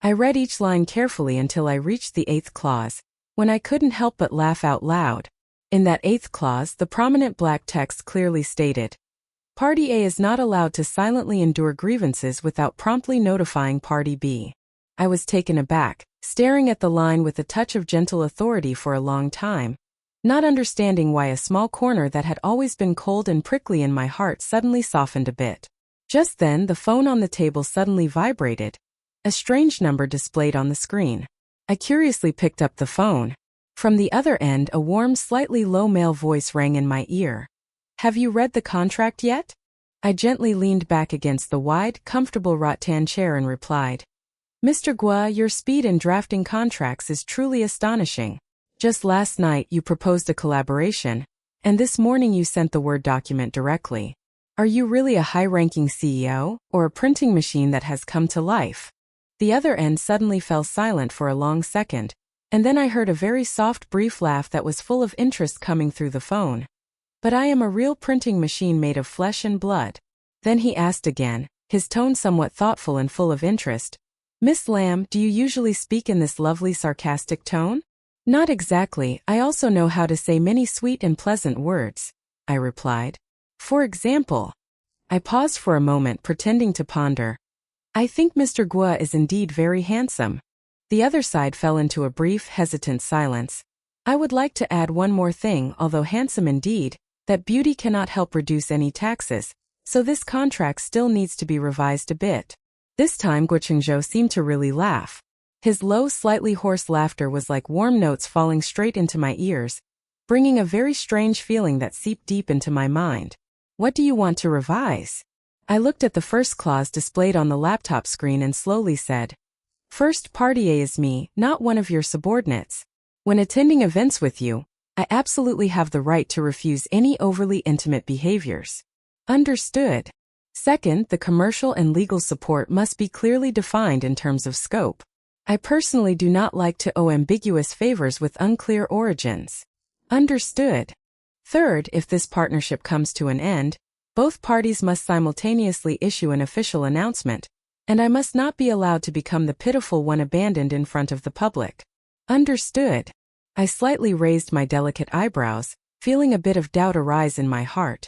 I read each line carefully until I reached the 8th clause, when I couldn't help but laugh out loud. In that 8th clause, the prominent black text clearly stated, Party A is not allowed to silently endure grievances without promptly notifying Party B. I was taken aback, staring at the line with a touch of gentle authority for a long time, not understanding why a small corner that had always been cold and prickly in my heart suddenly softened a bit. Just then, the phone on the table suddenly vibrated. A strange number displayed on the screen. I curiously picked up the phone. From the other end, a warm, slightly low male voice rang in my ear. Have you read the contract yet? I gently leaned back against the wide, comfortable rattan chair and replied, Mr. Gua, your speed in drafting contracts is truly astonishing. Just last night you proposed a collaboration, and this morning you sent the Word document directly. Are you really a high-ranking CEO, or a printing machine that has come to life? The other end suddenly fell silent for a long second, and then I heard a very soft, brief laugh that was full of interest coming through the phone. But I am a real printing machine made of flesh and blood. Then he asked again, his tone somewhat thoughtful and full of interest. Miss Lamb, do you usually speak in this lovely sarcastic tone? Not exactly. I also know how to say many sweet and pleasant words, I replied. For example. I paused for a moment, pretending to ponder. I think Mr. Gua is indeed very handsome. The other side fell into a brief, hesitant silence. I would like to add one more thing, although handsome indeed, that beauty cannot help reduce any taxes, so this contract still needs to be revised a bit. This time Guo Chengzhou seemed to really laugh. His low, slightly hoarse laughter was like warm notes falling straight into my ears, bringing a very strange feeling that seeped deep into my mind. What do you want to revise? I looked at the first clause displayed on the laptop screen and slowly said, First, Party A is me, not one of your subordinates. When attending events with you, I absolutely have the right to refuse any overly intimate behaviors. Understood. Second, the commercial and legal support must be clearly defined in terms of scope. I personally do not like to owe ambiguous favors with unclear origins. Understood. Third, if this partnership comes to an end, both parties must simultaneously issue an official announcement, and I must not be allowed to become the pitiful one abandoned in front of the public. Understood. I slightly raised my delicate eyebrows, feeling a bit of doubt arise in my heart.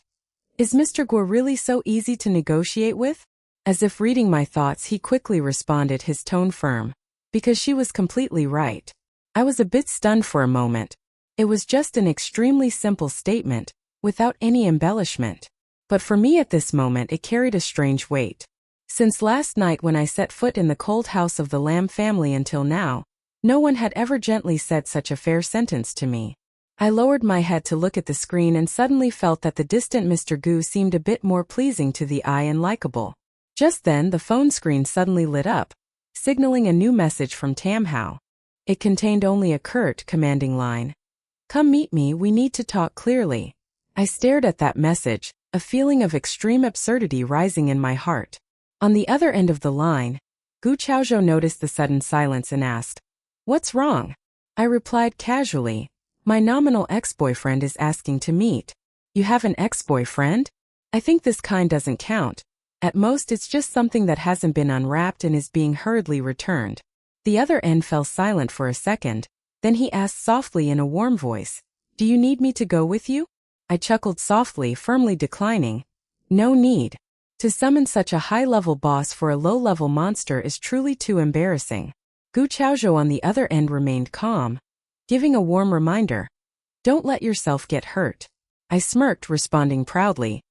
Is Mr. Guo really so easy to negotiate with? As if reading my thoughts, he quickly responded, his tone firm. Because she was completely right. I was a bit stunned for a moment. It was just an extremely simple statement, without any embellishment. But for me at this moment it carried a strange weight. Since last night when I set foot in the cold house of the Lam family until now, no one had ever gently said such a fair sentence to me. I lowered my head to look at the screen and suddenly felt that the distant Mr. Gu seemed a bit more pleasing to the eye and likable. Just then the phone screen suddenly lit up, signaling a new message from Tam Hao. It contained only a curt, commanding line. Come meet me, we need to talk clearly. I stared at that message, a feeling of extreme absurdity rising in my heart. On the other end of the line, Gu Chaozhou noticed the sudden silence and asked, What's wrong? I replied casually, My nominal ex-boyfriend is asking to meet. You have an ex-boyfriend? I think this kind doesn't count. At most it's just something that hasn't been unwrapped and is being hurriedly returned. The other end fell silent for a second, then he asked softly in a warm voice, Do you need me to go with you? I chuckled softly, firmly declining. No need. To summon such a high-level boss for a low-level monster is truly too embarrassing. Gu Chaozhou on the other end remained calm, giving a warm reminder. Don't let yourself get hurt. I smirked, responding proudly.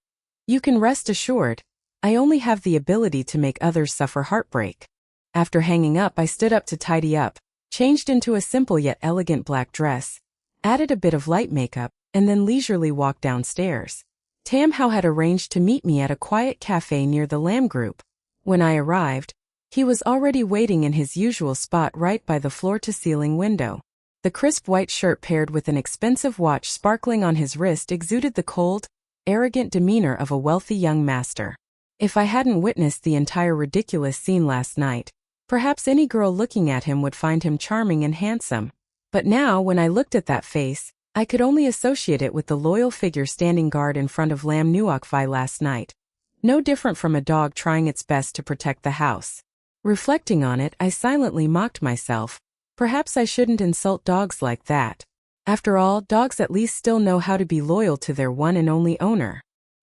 You can rest assured. I only have the ability to make others suffer heartbreak. After hanging up, I stood up to tidy up, changed into a simple yet elegant black dress, added a bit of light makeup, and then leisurely walked downstairs. Tam Hao had arranged to meet me at a quiet cafe near the Lam Group. When I arrived, he was already waiting in his usual spot right by the floor-to-ceiling window. The crisp white shirt paired with an expensive watch sparkling on his wrist exuded the cold, arrogant demeanor of a wealthy young master. If I hadn't witnessed the entire ridiculous scene last night, perhaps any girl looking at him would find him charming and handsome. But now, when I looked at that face, I could only associate it with the loyal figure standing guard in front of Lam Nuok Vai last night. No different from a dog trying its best to protect the house. Reflecting on it, I silently mocked myself. Perhaps I shouldn't insult dogs like that. After all, dogs at least still know how to be loyal to their one and only owner.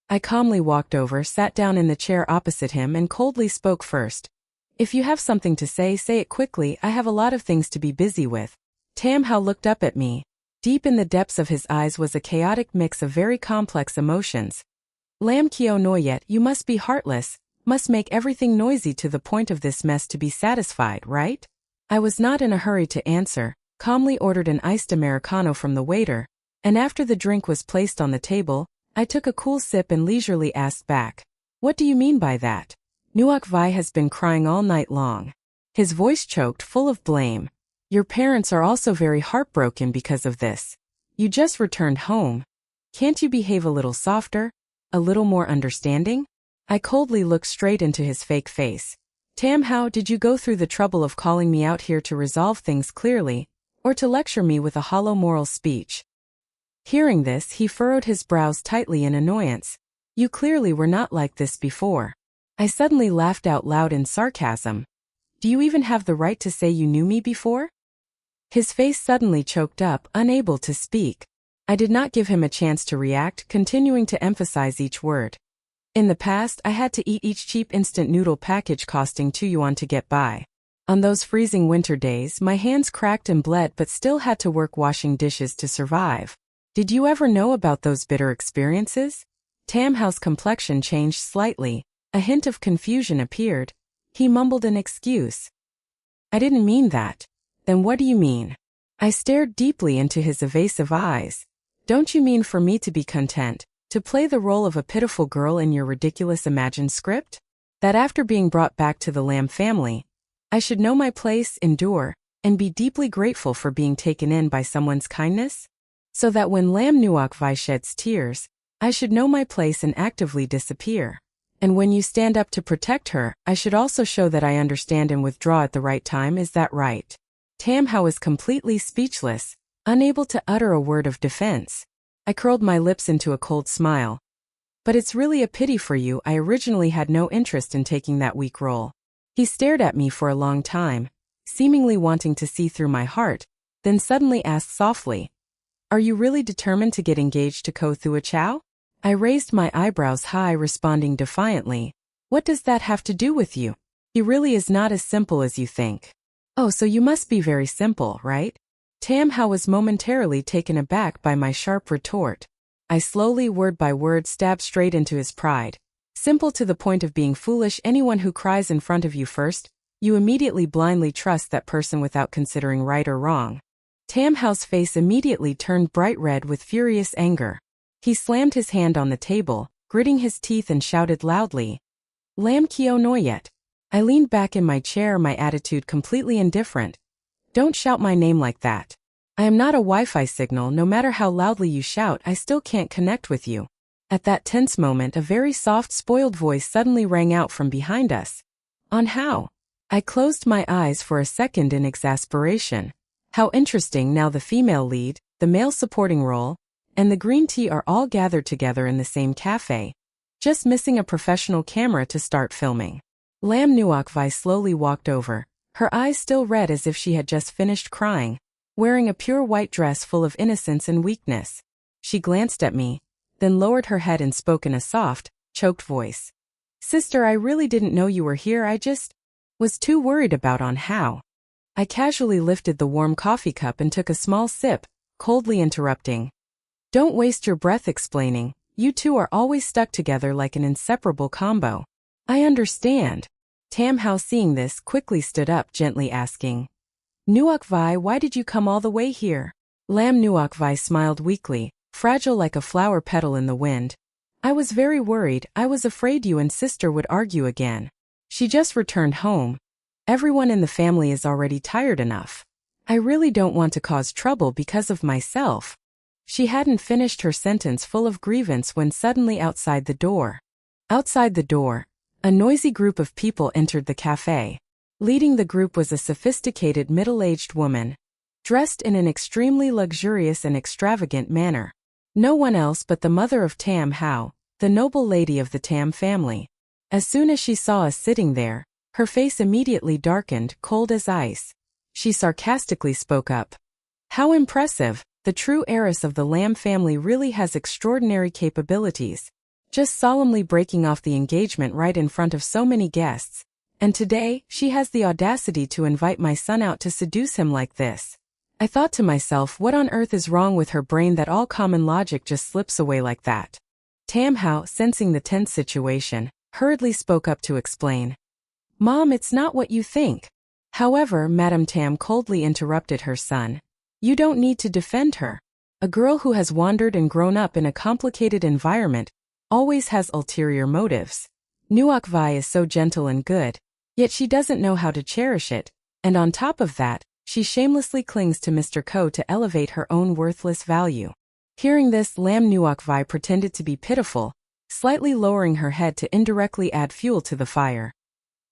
I calmly walked over, sat down in the chair opposite him and coldly spoke first. If you have something to say it quickly. I have a lot of things to be busy with. Tam Hao looked up at me. Deep in the depths of his eyes was a chaotic mix of very complex emotions. Lam Kio Noyet, you must be heartless, must make everything noisy to the point of this mess to be satisfied, right? I was not in a hurry to answer, calmly ordered an iced Americano from the waiter, and after the drink was placed on the table, I took a cool sip and leisurely asked back. What do you mean by that? Nuok Vai has been crying all night long. His voice choked, full of blame. Your parents are also very heartbroken because of this. You just returned home. Can't you behave a little softer? A little more understanding? I coldly looked straight into his fake face. Tam Hao, did you go through the trouble of calling me out here to resolve things clearly, or to lecture me with a hollow moral speech? Hearing this, he furrowed his brows tightly in annoyance. You clearly were not like this before. I suddenly laughed out loud in sarcasm. Do you even have the right to say you knew me before? His face suddenly choked up, unable to speak. I did not give him a chance to react, continuing to emphasize each word. In the past, I had to eat each cheap instant noodle package costing 2 yuan to get by. On those freezing winter days, my hands cracked and bled but still had to work washing dishes to survive. Did you ever know about those bitter experiences? Tam Hao's complexion changed slightly. A hint of confusion appeared. He mumbled an excuse. I didn't mean that. Then what do you mean? I stared deeply into his evasive eyes. Don't you mean for me to be content, to play the role of a pitiful girl in your ridiculous imagined script? That after being brought back to the Lam family, I should know my place, endure, and be deeply grateful for being taken in by someone's kindness? So that when Lam Nuok Vai sheds tears, I should know my place and actively disappear. And when you stand up to protect her, I should also show that I understand and withdraw at the right time. Is that right? Tam Hao was completely speechless, unable to utter a word of defense. I curled my lips into a cold smile. But it's really a pity for you. I originally had no interest in taking that weak role. He stared at me for a long time, seemingly wanting to see through my heart, then suddenly asked softly, Are you really determined to get engaged to Ko Thua Chow? I raised my eyebrows high, responding defiantly, What does that have to do with you? He really is not as simple as you think. Oh, so you must be very simple, right? Tam Hao was momentarily taken aback by my sharp retort. I slowly, word by word, stabbed straight into his pride. Simple to the point of being foolish. Anyone who cries in front of you first, you immediately blindly trust that person without considering right or wrong. Tam Hao's face immediately turned bright red with furious anger. He slammed his hand on the table, gritting his teeth, and shouted loudly, Lam Kio Noyet. I leaned back in my chair, my attitude completely indifferent. Don't shout my name like that. I am not a Wi-Fi signal. No matter how loudly you shout, I still can't connect with you. At that tense moment, a very soft, spoiled voice suddenly rang out from behind us. On how? I closed my eyes for a second in exasperation. How interesting. Now the female lead, the male supporting role, and the green tea are all gathered together in the same cafe. Just missing a professional camera to start filming. Lam Nuok Vai slowly walked over, her eyes still red as if she had just finished crying, wearing a pure white dress full of innocence and weakness. She glanced at me, then lowered her head and spoke in a soft, choked voice. Sister, I really didn't know you were here. I just was too worried about on how. I casually lifted the warm coffee cup and took a small sip, coldly interrupting. Don't waste your breath explaining. You two are always stuck together like an inseparable combo. I understand. Tam Hao, seeing this, quickly stood up, gently asking, Nuoc Vi, why did you come all the way here? Lam Nuoc Vi smiled weakly, fragile like a flower petal in the wind. I was very worried. I was afraid you and sister would argue again. She just returned home. Everyone in the family is already tired enough. I really don't want to cause trouble because of myself. She hadn't finished her sentence full of grievance when suddenly outside the door, a noisy group of people entered the cafe. Leading the group was a sophisticated middle-aged woman, dressed in an extremely luxurious and extravagant manner. No one else but the mother of Tam Hao, the noble lady of the Tam family. As soon as she saw us sitting there, her face immediately darkened, cold as ice. She sarcastically spoke up. How impressive! The true heiress of the Lam family really has extraordinary capabilities. Just solemnly breaking off the engagement right in front of so many guests. And today, she has the audacity to invite my son out to seduce him like this. I thought to myself, what on earth is wrong with her brain that all common logic just slips away like that? Tam Hao, sensing the tense situation, hurriedly spoke up to explain. Mom, it's not what you think. However, Madame Tam coldly interrupted her son. You don't need to defend her. A girl who has wandered and grown up in a complicated environment always has ulterior motives. Nuoc Vi is so gentle and good, yet she doesn't know how to cherish it, and on top of that, she shamelessly clings to Mr. Ko to elevate her own worthless value. Hearing this, Lam Nuoc Vi pretended to be pitiful, slightly lowering her head to indirectly add fuel to the fire.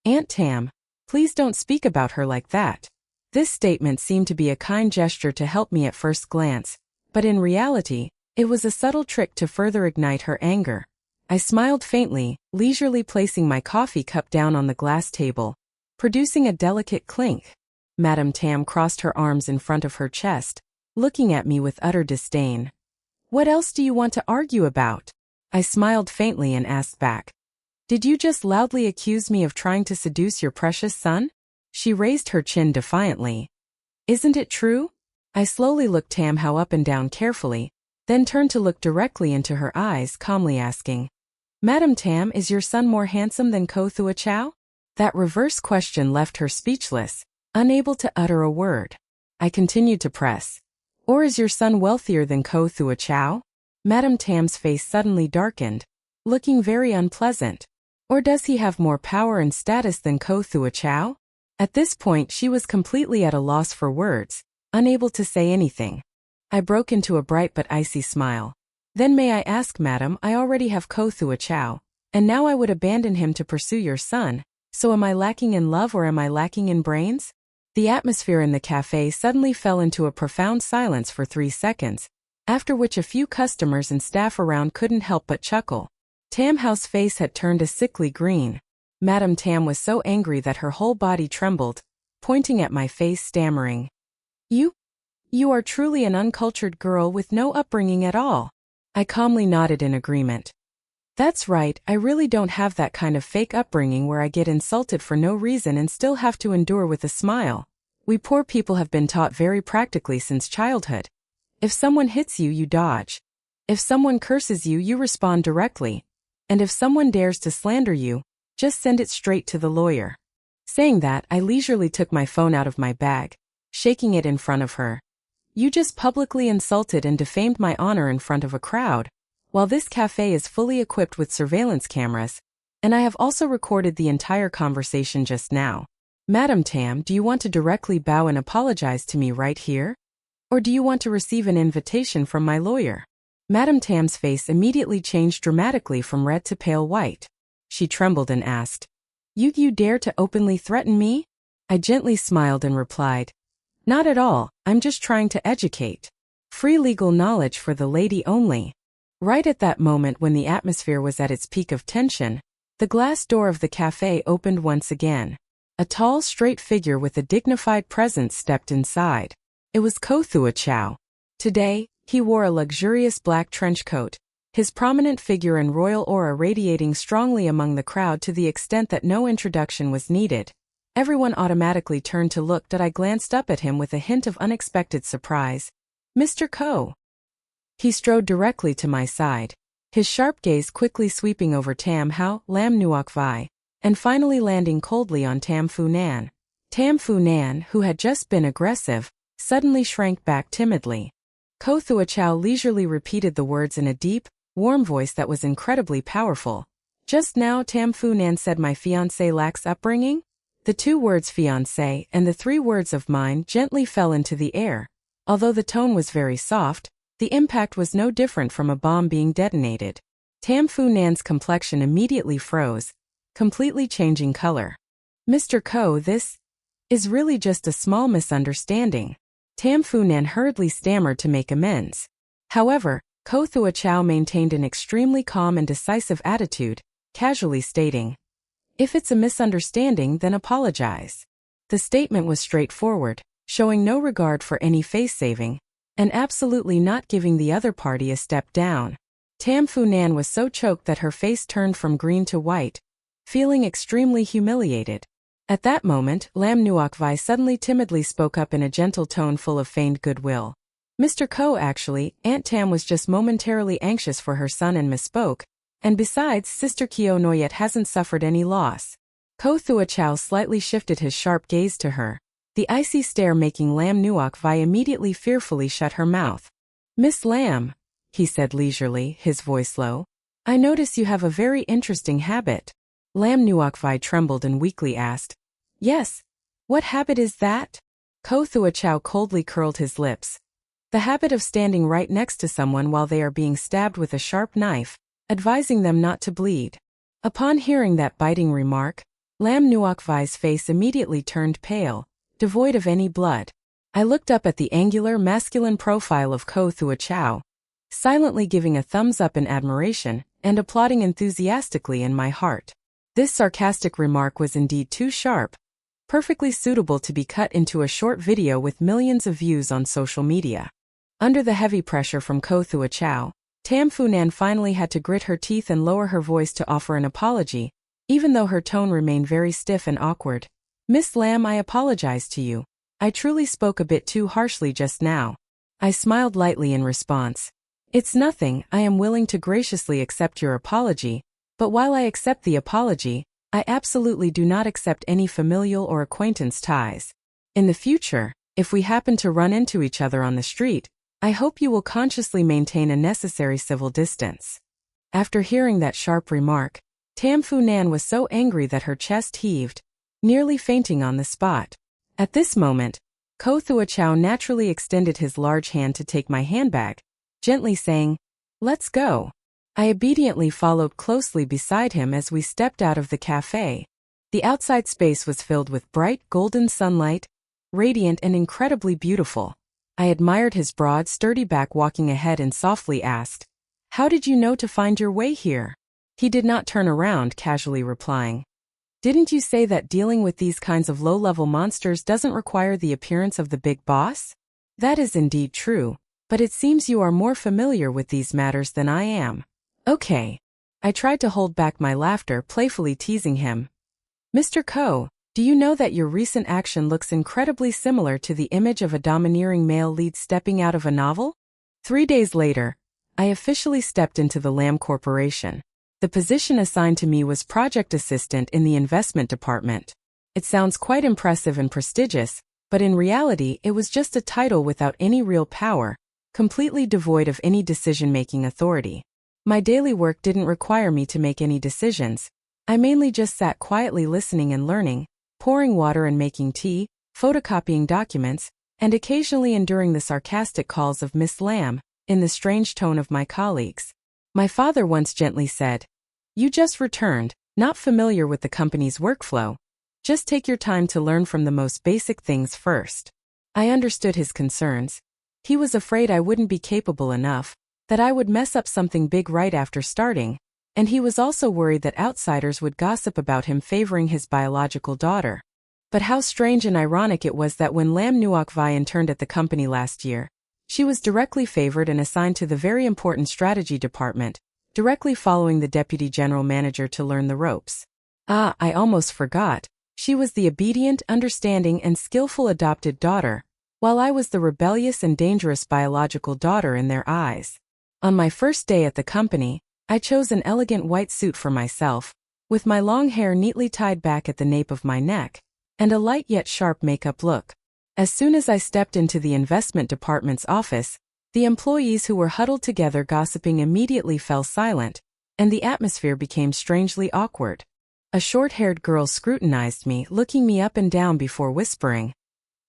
Aunt Tam, please don't speak about her like that. This statement seemed to be a kind gesture to help me at first glance, but in reality, it was a subtle trick to further ignite her anger. I smiled faintly, leisurely placing my coffee cup down on the glass table, producing a delicate clink. Madame Tam crossed her arms in front of her chest, looking at me with utter disdain. What else do you want to argue about? I smiled faintly and asked back. Did you just loudly accuse me of trying to seduce your precious son? She raised her chin defiantly. Isn't it true? I slowly looked Tam Hao up and down carefully, then turned to look directly into her eyes, calmly asking, Madame Tam, is your son more handsome than Ko Thua Chow? That reverse question left her speechless, unable to utter a word. I continued to press. Or is your son wealthier than Ko Thua Chow? Madame Tam's face suddenly darkened, looking very unpleasant. Or does he have more power and status than Ko Thua Chow? At this point she was completely at a loss for words, unable to say anything. I broke into a bright but icy smile. Then may I ask, madam, I already have Ko Thua Chow, and now I would abandon him to pursue your son, so am I lacking in love or am I lacking in brains? The atmosphere in the cafe suddenly fell into a profound silence for 3 seconds, after which a few customers and staff around couldn't help but chuckle. Tam Hao's face had turned a sickly green. Madame Tam was so angry that her whole body trembled, pointing at my face, stammering. You are truly an uncultured girl with no upbringing at all. I calmly nodded in agreement. That's right, I really don't have that kind of fake upbringing where I get insulted for no reason and still have to endure with a smile. We poor people have been taught very practically since childhood. If someone hits you, you dodge. If someone curses you, you respond directly. And if someone dares to slander you, just send it straight to the lawyer. Saying that, I leisurely took my phone out of my bag, shaking it in front of her. You just publicly insulted and defamed my honor in front of a crowd, while this cafe is fully equipped with surveillance cameras, and I have also recorded the entire conversation just now. Madam Tam, do you want to directly bow and apologize to me right here? Or do you want to receive an invitation from my lawyer? Madam Tam's face immediately changed dramatically from red to pale white. She trembled and asked, You dare to openly threaten me? I gently smiled and replied, Not at all, I'm just trying to educate. Free legal knowledge for the lady only. Right at that moment when the atmosphere was at its peak of tension, the glass door of the cafe opened once again. A tall, straight figure with a dignified presence stepped inside. It was Ko Thua Chow. Today, he wore a luxurious black trench coat, his prominent figure and royal aura radiating strongly among the crowd to the extent that no introduction was needed. Everyone automatically turned to look, but I glanced up at him with a hint of unexpected surprise. Mr. Ko. He strode directly to my side, his sharp gaze quickly sweeping over Tam Hao, Lam Nuoc Vi, and finally landing coldly on Tam Fu Nan. Tam Fu Nan, who had just been aggressive, suddenly shrank back timidly. Ko Thua Chow leisurely repeated the words in a deep, warm voice that was incredibly powerful. Just now Tam Fu Nan said my fiancé lacks upbringing? The 2 words fiancé and the 3 words of mine gently fell into the air. Although the tone was very soft, the impact was no different from a bomb being detonated. Tam Fu Nan's complexion immediately froze, completely changing color. Mr. Ko, this is really just a small misunderstanding. Tam Fu Nan hurriedly stammered to make amends. However, Ko Thua Chow maintained an extremely calm and decisive attitude, casually stating, "If it's a misunderstanding, then apologize." The statement was straightforward, showing no regard for any face-saving, and absolutely not giving the other party a step down. Tam Fu Nan was so choked that her face turned from green to white, feeling extremely humiliated. At that moment, Lam Nuoc Vai suddenly timidly spoke up in a gentle tone full of feigned goodwill. "Mr. Ko, actually, Aunt Tam was just momentarily anxious for her son and misspoke, and besides, Sister Kyo no yet hasn't suffered any loss." Ko Thua Chow slightly shifted his sharp gaze to her, the icy stare making Lam Nuoc Vai immediately fearfully shut her mouth. "Miss Lam," he said leisurely, his voice low, "I notice you have a very interesting habit." Lam Nuoc Vai trembled and weakly asked, "Yes, what habit is that?" Ko Thua Chow coldly curled his lips. "The habit of standing right next to someone while they are being stabbed with a sharp knife, advising them not to bleed." Upon hearing that biting remark, Lam Nuoc Vai's face immediately turned pale, devoid of any blood. I looked up at the angular, masculine profile of Ko Thua Chow, silently giving a thumbs up in admiration and applauding enthusiastically in my heart. This sarcastic remark was indeed too sharp, perfectly suitable to be cut into a short video with millions of views on social media. Under the heavy pressure from Ko Thua Chow, Tam Fu Nan finally had to grit her teeth and lower her voice to offer an apology, even though her tone remained very stiff and awkward. "Miss Lam, I apologize to you. I truly spoke a bit too harshly just now." I smiled lightly in response. "It's nothing, I am willing to graciously accept your apology, but while I accept the apology, I absolutely do not accept any familial or acquaintance ties. In the future, if we happen to run into each other on the street, I hope you will consciously maintain a necessary civil distance." After hearing that sharp remark, Tam Fu Nan was so angry that her chest heaved, nearly fainting on the spot. At this moment, Ko Thua Chow naturally extended his large hand to take my handbag, gently saying, "Let's go." I obediently followed closely beside him as we stepped out of the cafe. The outside space was filled with bright golden sunlight, radiant and incredibly beautiful. I admired his broad, sturdy back walking ahead and softly asked, "How did you know to find your way here?" He did not turn around, casually replying, "Didn't you say that dealing with these kinds of low-level monsters doesn't require the appearance of the big boss?" "That is indeed true, but it seems you are more familiar with these matters than I am." "Okay." I tried to hold back my laughter, playfully teasing him. "Mr. Ko, do you know that your recent action looks incredibly similar to the image of a domineering male lead stepping out of a novel?" 3 days later, I officially stepped into the Lam Corporation. The position assigned to me was project assistant in the investment department. It sounds quite impressive and prestigious, but in reality it was just a title without any real power, completely devoid of any decision-making authority. My daily work didn't require me to make any decisions. I mainly just sat quietly listening and learning, pouring water and making tea, photocopying documents, and occasionally enduring the sarcastic calls of Miss Lam, in the strange tone of my colleagues. My father once gently said, "You just returned, not familiar with the company's workflow. Just take your time to learn from the most basic things first." I understood his concerns. He was afraid I wouldn't be capable enough, that I would mess up something big right after starting, and he was also worried that outsiders would gossip about him favoring his biological daughter. But how strange and ironic it was that when Lam Nuoc Vai interned at the company last year, she was directly favored and assigned to the very important strategy department, directly following the deputy general manager to learn the ropes. Ah, I almost forgot. She was the obedient, understanding, and skillful adopted daughter, while I was the rebellious and dangerous biological daughter in their eyes. On my first day at the company, I chose an elegant white suit for myself, with my long hair neatly tied back at the nape of my neck, and a light yet sharp makeup look. As soon as I stepped into the investment department's office, the employees who were huddled together gossiping immediately fell silent, and the atmosphere became strangely awkward. A short-haired girl scrutinized me, looking me up and down before whispering,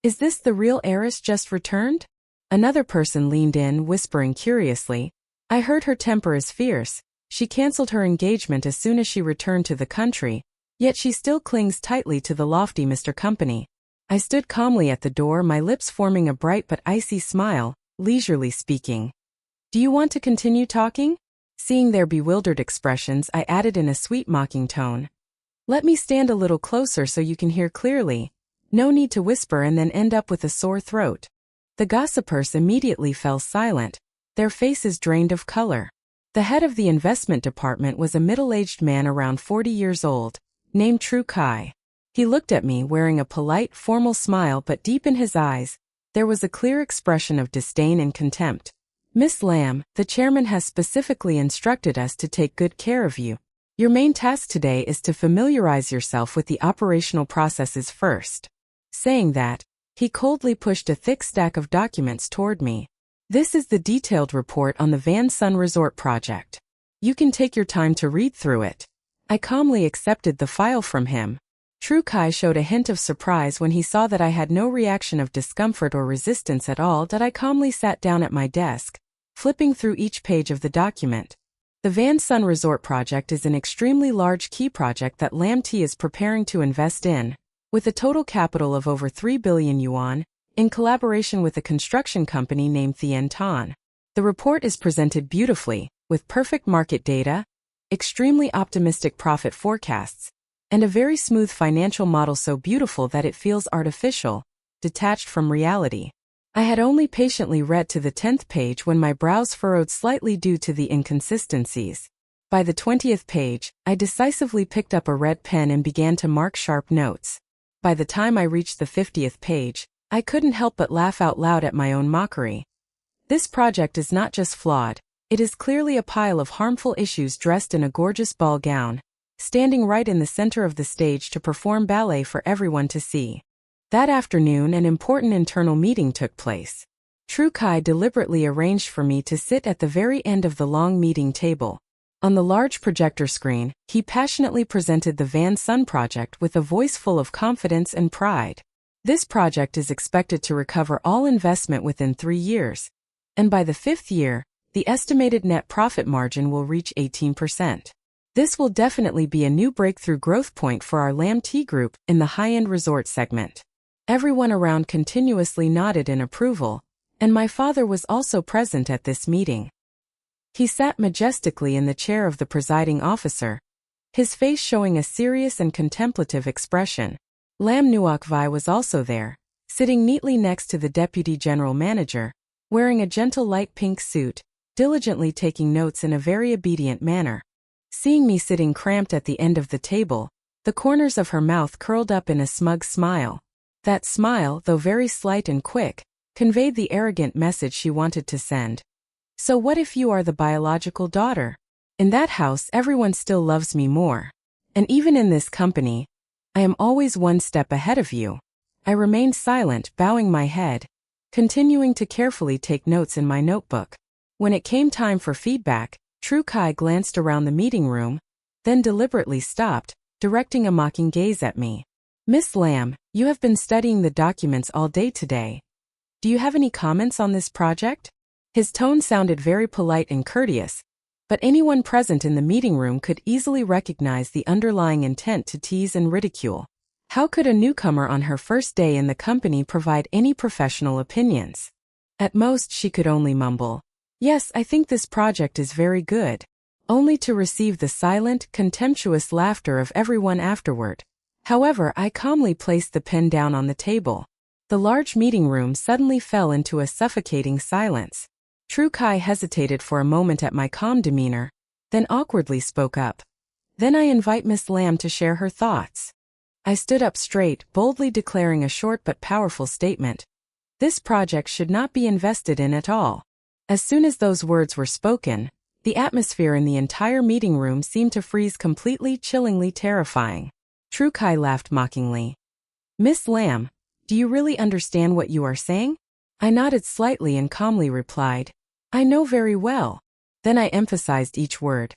"Is this the real heiress just returned?" Another person leaned in, whispering curiously, "I heard her temper is fierce. She canceled her engagement as soon as she returned to the country, yet she still clings tightly to the lofty Mr. Company." I stood calmly at the door, my lips forming a bright but icy smile, leisurely speaking. "Do you want to continue talking?" Seeing their bewildered expressions, I added in a sweet mocking tone, "Let me stand a little closer so you can hear clearly. No need to whisper and then end up with a sore throat." The gossipers immediately fell silent, their faces drained of color. The head of the investment department was a middle-aged man around 40 years old, named True Kai. He looked at me wearing a polite, formal smile, but deep in his eyes, there was a clear expression of disdain and contempt. "Miss Lamb, the chairman has specifically instructed us to take good care of you. Your main task today is to familiarize yourself with the operational processes first." Saying that, he coldly pushed a thick stack of documents toward me. "This is the detailed report on the Van Sun Resort project. You can take your time to read through it." I calmly accepted the file from him. True Kai showed a hint of surprise when he saw that I had no reaction of discomfort or resistance at all. That I calmly sat down at my desk, flipping through each page of the document. The Van Sun Resort project is an extremely large key project that Lam T is preparing to invest in, with a total capital of over 3 billion yuan, in collaboration with a construction company named Thien Tan. The report is presented beautifully, with perfect market data, extremely optimistic profit forecasts, and a very smooth financial model, so beautiful that it feels artificial, detached from reality. I had only patiently read to the 10th page when my brows furrowed slightly due to the inconsistencies. By the 20th page, I decisively picked up a red pen and began to mark sharp notes. By the time I reached the 50th page, I couldn't help but laugh out loud at my own mockery. This project is not just flawed, it is clearly a pile of harmful issues dressed in a gorgeous ball gown, standing right in the center of the stage to perform ballet for everyone to see. That afternoon, an important internal meeting took place. True Kai deliberately arranged for me to sit at the very end of the long meeting table. On the large projector screen, he passionately presented the Van Sun project with a voice full of confidence and pride. This project is expected to recover all investment within 3 years, and by the 5th year, the estimated net profit margin will reach 18%. This will definitely be a new breakthrough growth point for our Lam T Group in the high-end resort segment. Everyone around continuously nodded in approval, and my father was also present at this meeting. He sat majestically in the chair of the presiding officer, his face showing a serious and contemplative expression. Lam Nuok Vai was also there, sitting neatly next to the deputy general manager, wearing a gentle light pink suit, diligently taking notes in a very obedient manner. Seeing me sitting cramped at the end of the table, the corners of her mouth curled up in a smug smile. That smile, though very slight and quick, conveyed the arrogant message she wanted to send. "So what if you are the biological daughter? In that house everyone still loves me more. And even in this company, I am always one step ahead of you." I remained silent, bowing my head, continuing to carefully take notes in my notebook. When it came time for feedback, True Kai glanced around the meeting room, then deliberately stopped, directing a mocking gaze at me. "Miss Lam, you have been studying the documents all day today. Do you have any comments on this project?" His tone sounded very polite and courteous, but anyone present in the meeting room could easily recognize the underlying intent to tease and ridicule. How could a newcomer on her first day in the company provide any professional opinions? At most, she could only mumble, "Yes, I think this project is very good," only to receive the silent, contemptuous laughter of everyone afterward. However, I calmly placed the pen down on the table. The large meeting room suddenly fell into a suffocating silence. True Kai hesitated for a moment at my calm demeanor, then awkwardly spoke up. "Then I invite Miss Lam to share her thoughts." I stood up straight, boldly declaring a short but powerful statement. This project should not be invested in at all. As soon as those words were spoken, The atmosphere in the entire meeting room seemed to freeze completely, chillingly terrifying. True Kai laughed mockingly. Miss Lam, do you really understand what you are saying? I nodded slightly and calmly replied, I know very well. Then I emphasized each word.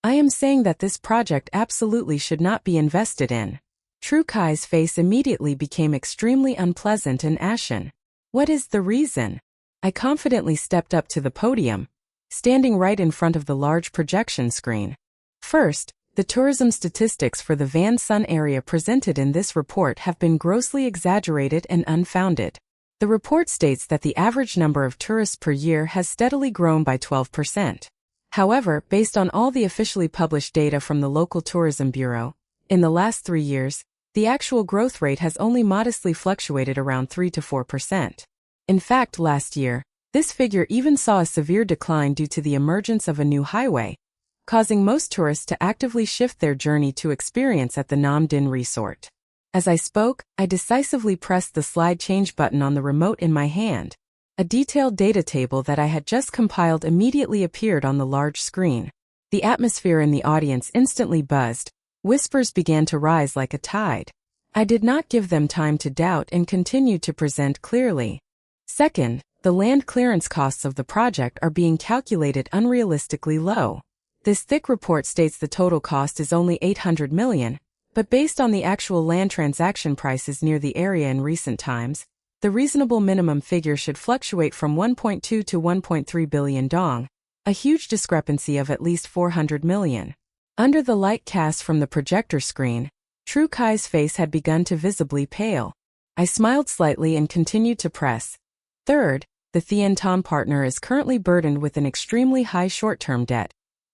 I am saying that this project absolutely should not be invested in. True Kai's face immediately became extremely unpleasant and ashen. What is the reason? I confidently stepped up to the podium, standing right in front of the large projection screen. First, the tourism statistics for the Van Son area presented in this report have been grossly exaggerated and unfounded. The report states that the average number of tourists per year has steadily grown by 12%. However, based on all the officially published data from the local tourism bureau, in the last 3 years, the actual growth rate has only modestly fluctuated around 3 to 4%. In fact, last year, this figure even saw a severe decline due to the emergence of a new highway, causing most tourists to actively shift their journey to experience at the Nam Dinh resort. As I spoke, I decisively pressed the slide change button on the remote in my hand. A detailed data table that I had just compiled immediately appeared on the large screen. The atmosphere in the audience instantly buzzed. Whispers began to rise like a tide. I did not give them time to doubt and continued to present clearly. Second, the land clearance costs of the project are being calculated unrealistically low. This thick report states the total cost is only 800 million, but based on the actual land transaction prices near the area in recent times, the reasonable minimum figure should fluctuate from 1.2 to 1.3 billion dong, a huge discrepancy of at least 400 million. Under the light cast from the projector screen, True Kai's face had begun to visibly pale. I smiled slightly and continued to press. Third, the Thien Ton partner is currently burdened with an extremely high short-term debt,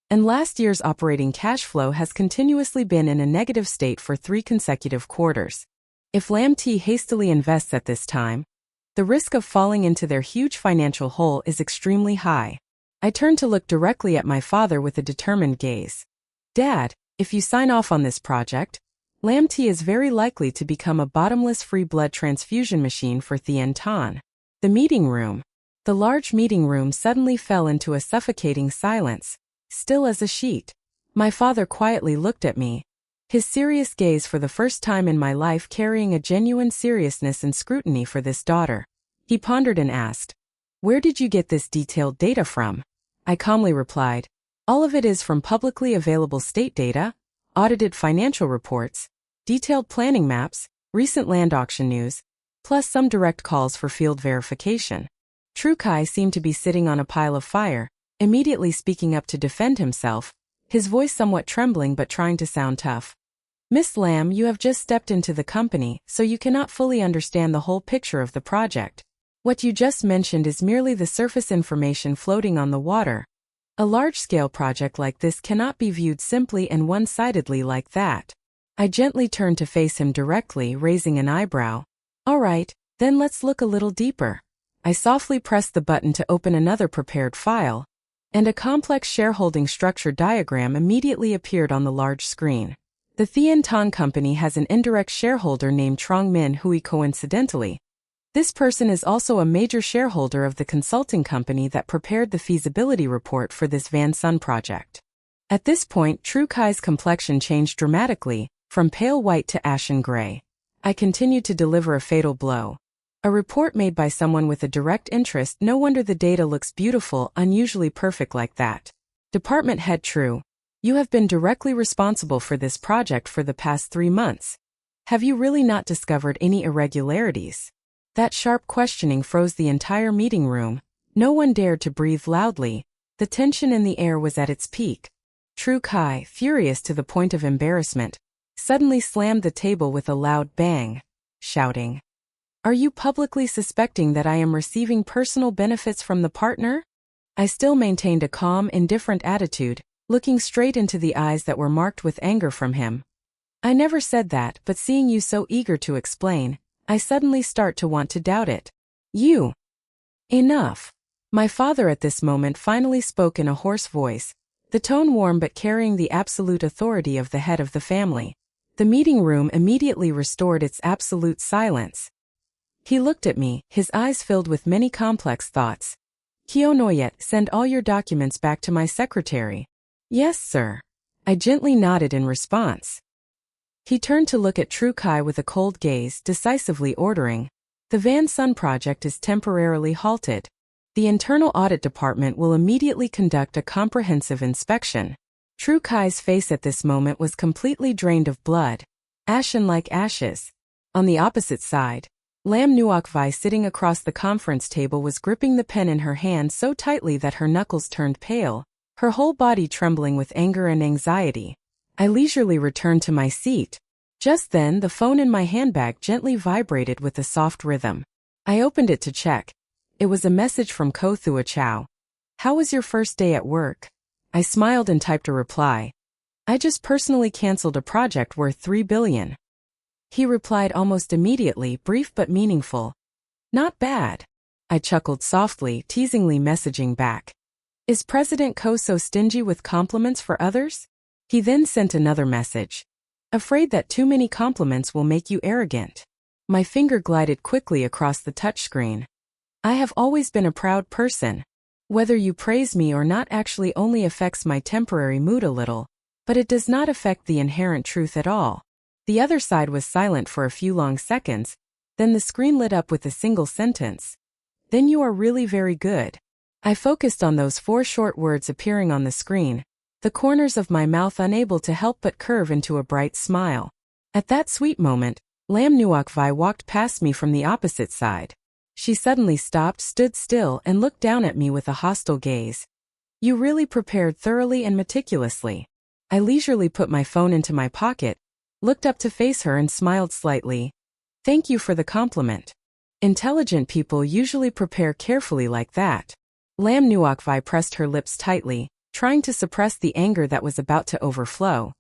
and last year's operating cash flow has continuously been in a negative state for 3 consecutive quarters. If Lam T hastily invests at this time, the risk of falling into their huge financial hole is extremely high. I turned to look directly at my father with a determined gaze. Dad, if you sign off on this project, Lam T is very likely to become a bottomless free blood transfusion machine for Thien Ton. The meeting room. The large meeting room suddenly fell into a suffocating silence, still as a sheet. My father quietly looked at me, his serious gaze for the first time in my life carrying a genuine seriousness and scrutiny for this daughter. He pondered and asked, Where did you get this detailed data from? I calmly replied, All of it is from publicly available state data, audited financial reports, detailed planning maps, recent land auction news, plus some direct calls for field verification. True Kai seemed to be sitting on a pile of fire, immediately speaking up to defend himself, his voice somewhat trembling but trying to sound tough. Miss Lam, you have just stepped into the company, so you cannot fully understand the whole picture of the project. What you just mentioned is merely the surface information floating on the water. A large-scale project like this cannot be viewed simply and one-sidedly like that. I gently turned to face him directly, raising an eyebrow. All right, then let's look a little deeper. I softly pressed the button to open another prepared file, and a complex shareholding structure diagram immediately appeared on the large screen. The Thien Ton company has an indirect shareholder named Trong Min Hui coincidentally. This person is also a major shareholder of the consulting company that prepared the feasibility report for this Van Son project. At this point, True Kai's complexion changed dramatically, from pale white to ashen gray. I continued to deliver a fatal blow. A report made by someone with a direct interest. No wonder the data looks beautiful, unusually perfect like that. Department head True, you have been directly responsible for this project for the past 3 months. Have you really not discovered any irregularities? That sharp questioning froze the entire meeting room. No one dared to breathe loudly. The tension in the air was at its peak. True Kai, furious to the point of embarrassment, suddenly slammed the table with a loud bang, shouting, Are you publicly suspecting that I am receiving personal benefits from the partner? I still maintained a calm, indifferent attitude, looking straight into the eyes that were marked with anger from him. I never said that, but seeing you so eager to explain, I suddenly start to want to doubt it. You. Enough. My father at this moment finally spoke in a hoarse voice, the tone warm but carrying the absolute authority of the head of the family. The meeting room immediately restored its absolute silence. He looked at me, his eyes filled with many complex thoughts. Kyo no yet, send all your documents back to my secretary. Yes, sir. I gently nodded in response. He turned to look at True Kai with a cold gaze, decisively ordering, the Van Sun project is temporarily halted. The internal audit department will immediately conduct a comprehensive inspection. True Kai's face at this moment was completely drained of blood, ashen like ashes. On the opposite side, Lam Nuok Vi sitting across the conference table was gripping the pen in her hand so tightly that her knuckles turned pale, her whole body trembling with anger and anxiety. I leisurely returned to my seat. Just then the phone in my handbag gently vibrated with a soft rhythm. I opened it to check. It was a message from Ko Thua Chow. How was your first day at work? I smiled and typed a reply. I just personally canceled a project worth 3 billion. He replied almost immediately, brief but meaningful. Not bad. I chuckled softly, teasingly messaging back. Is President Ko so stingy with compliments for others? He then sent another message. Afraid that too many compliments will make you arrogant. My finger glided quickly across the touchscreen. I have always been a proud person. Whether you praise me or not actually only affects my temporary mood a little, but it does not affect the inherent truth at all. The other side was silent for a few long seconds, then the screen lit up with a single sentence. Then you are really very good. I focused on those 4 short words appearing on the screen, the corners of my mouth unable to help but curve into a bright smile. At that sweet moment, Lam Nuok Vi walked past me from the opposite side. She suddenly stopped, stood still, and looked down at me with a hostile gaze. You really prepared thoroughly and meticulously. I leisurely put my phone into my pocket, looked up to face her and smiled slightly. Thank you for the compliment. Intelligent people usually prepare carefully like that. Lam Nuok Vi pressed her lips tightly, trying to suppress the anger that was about to overflow.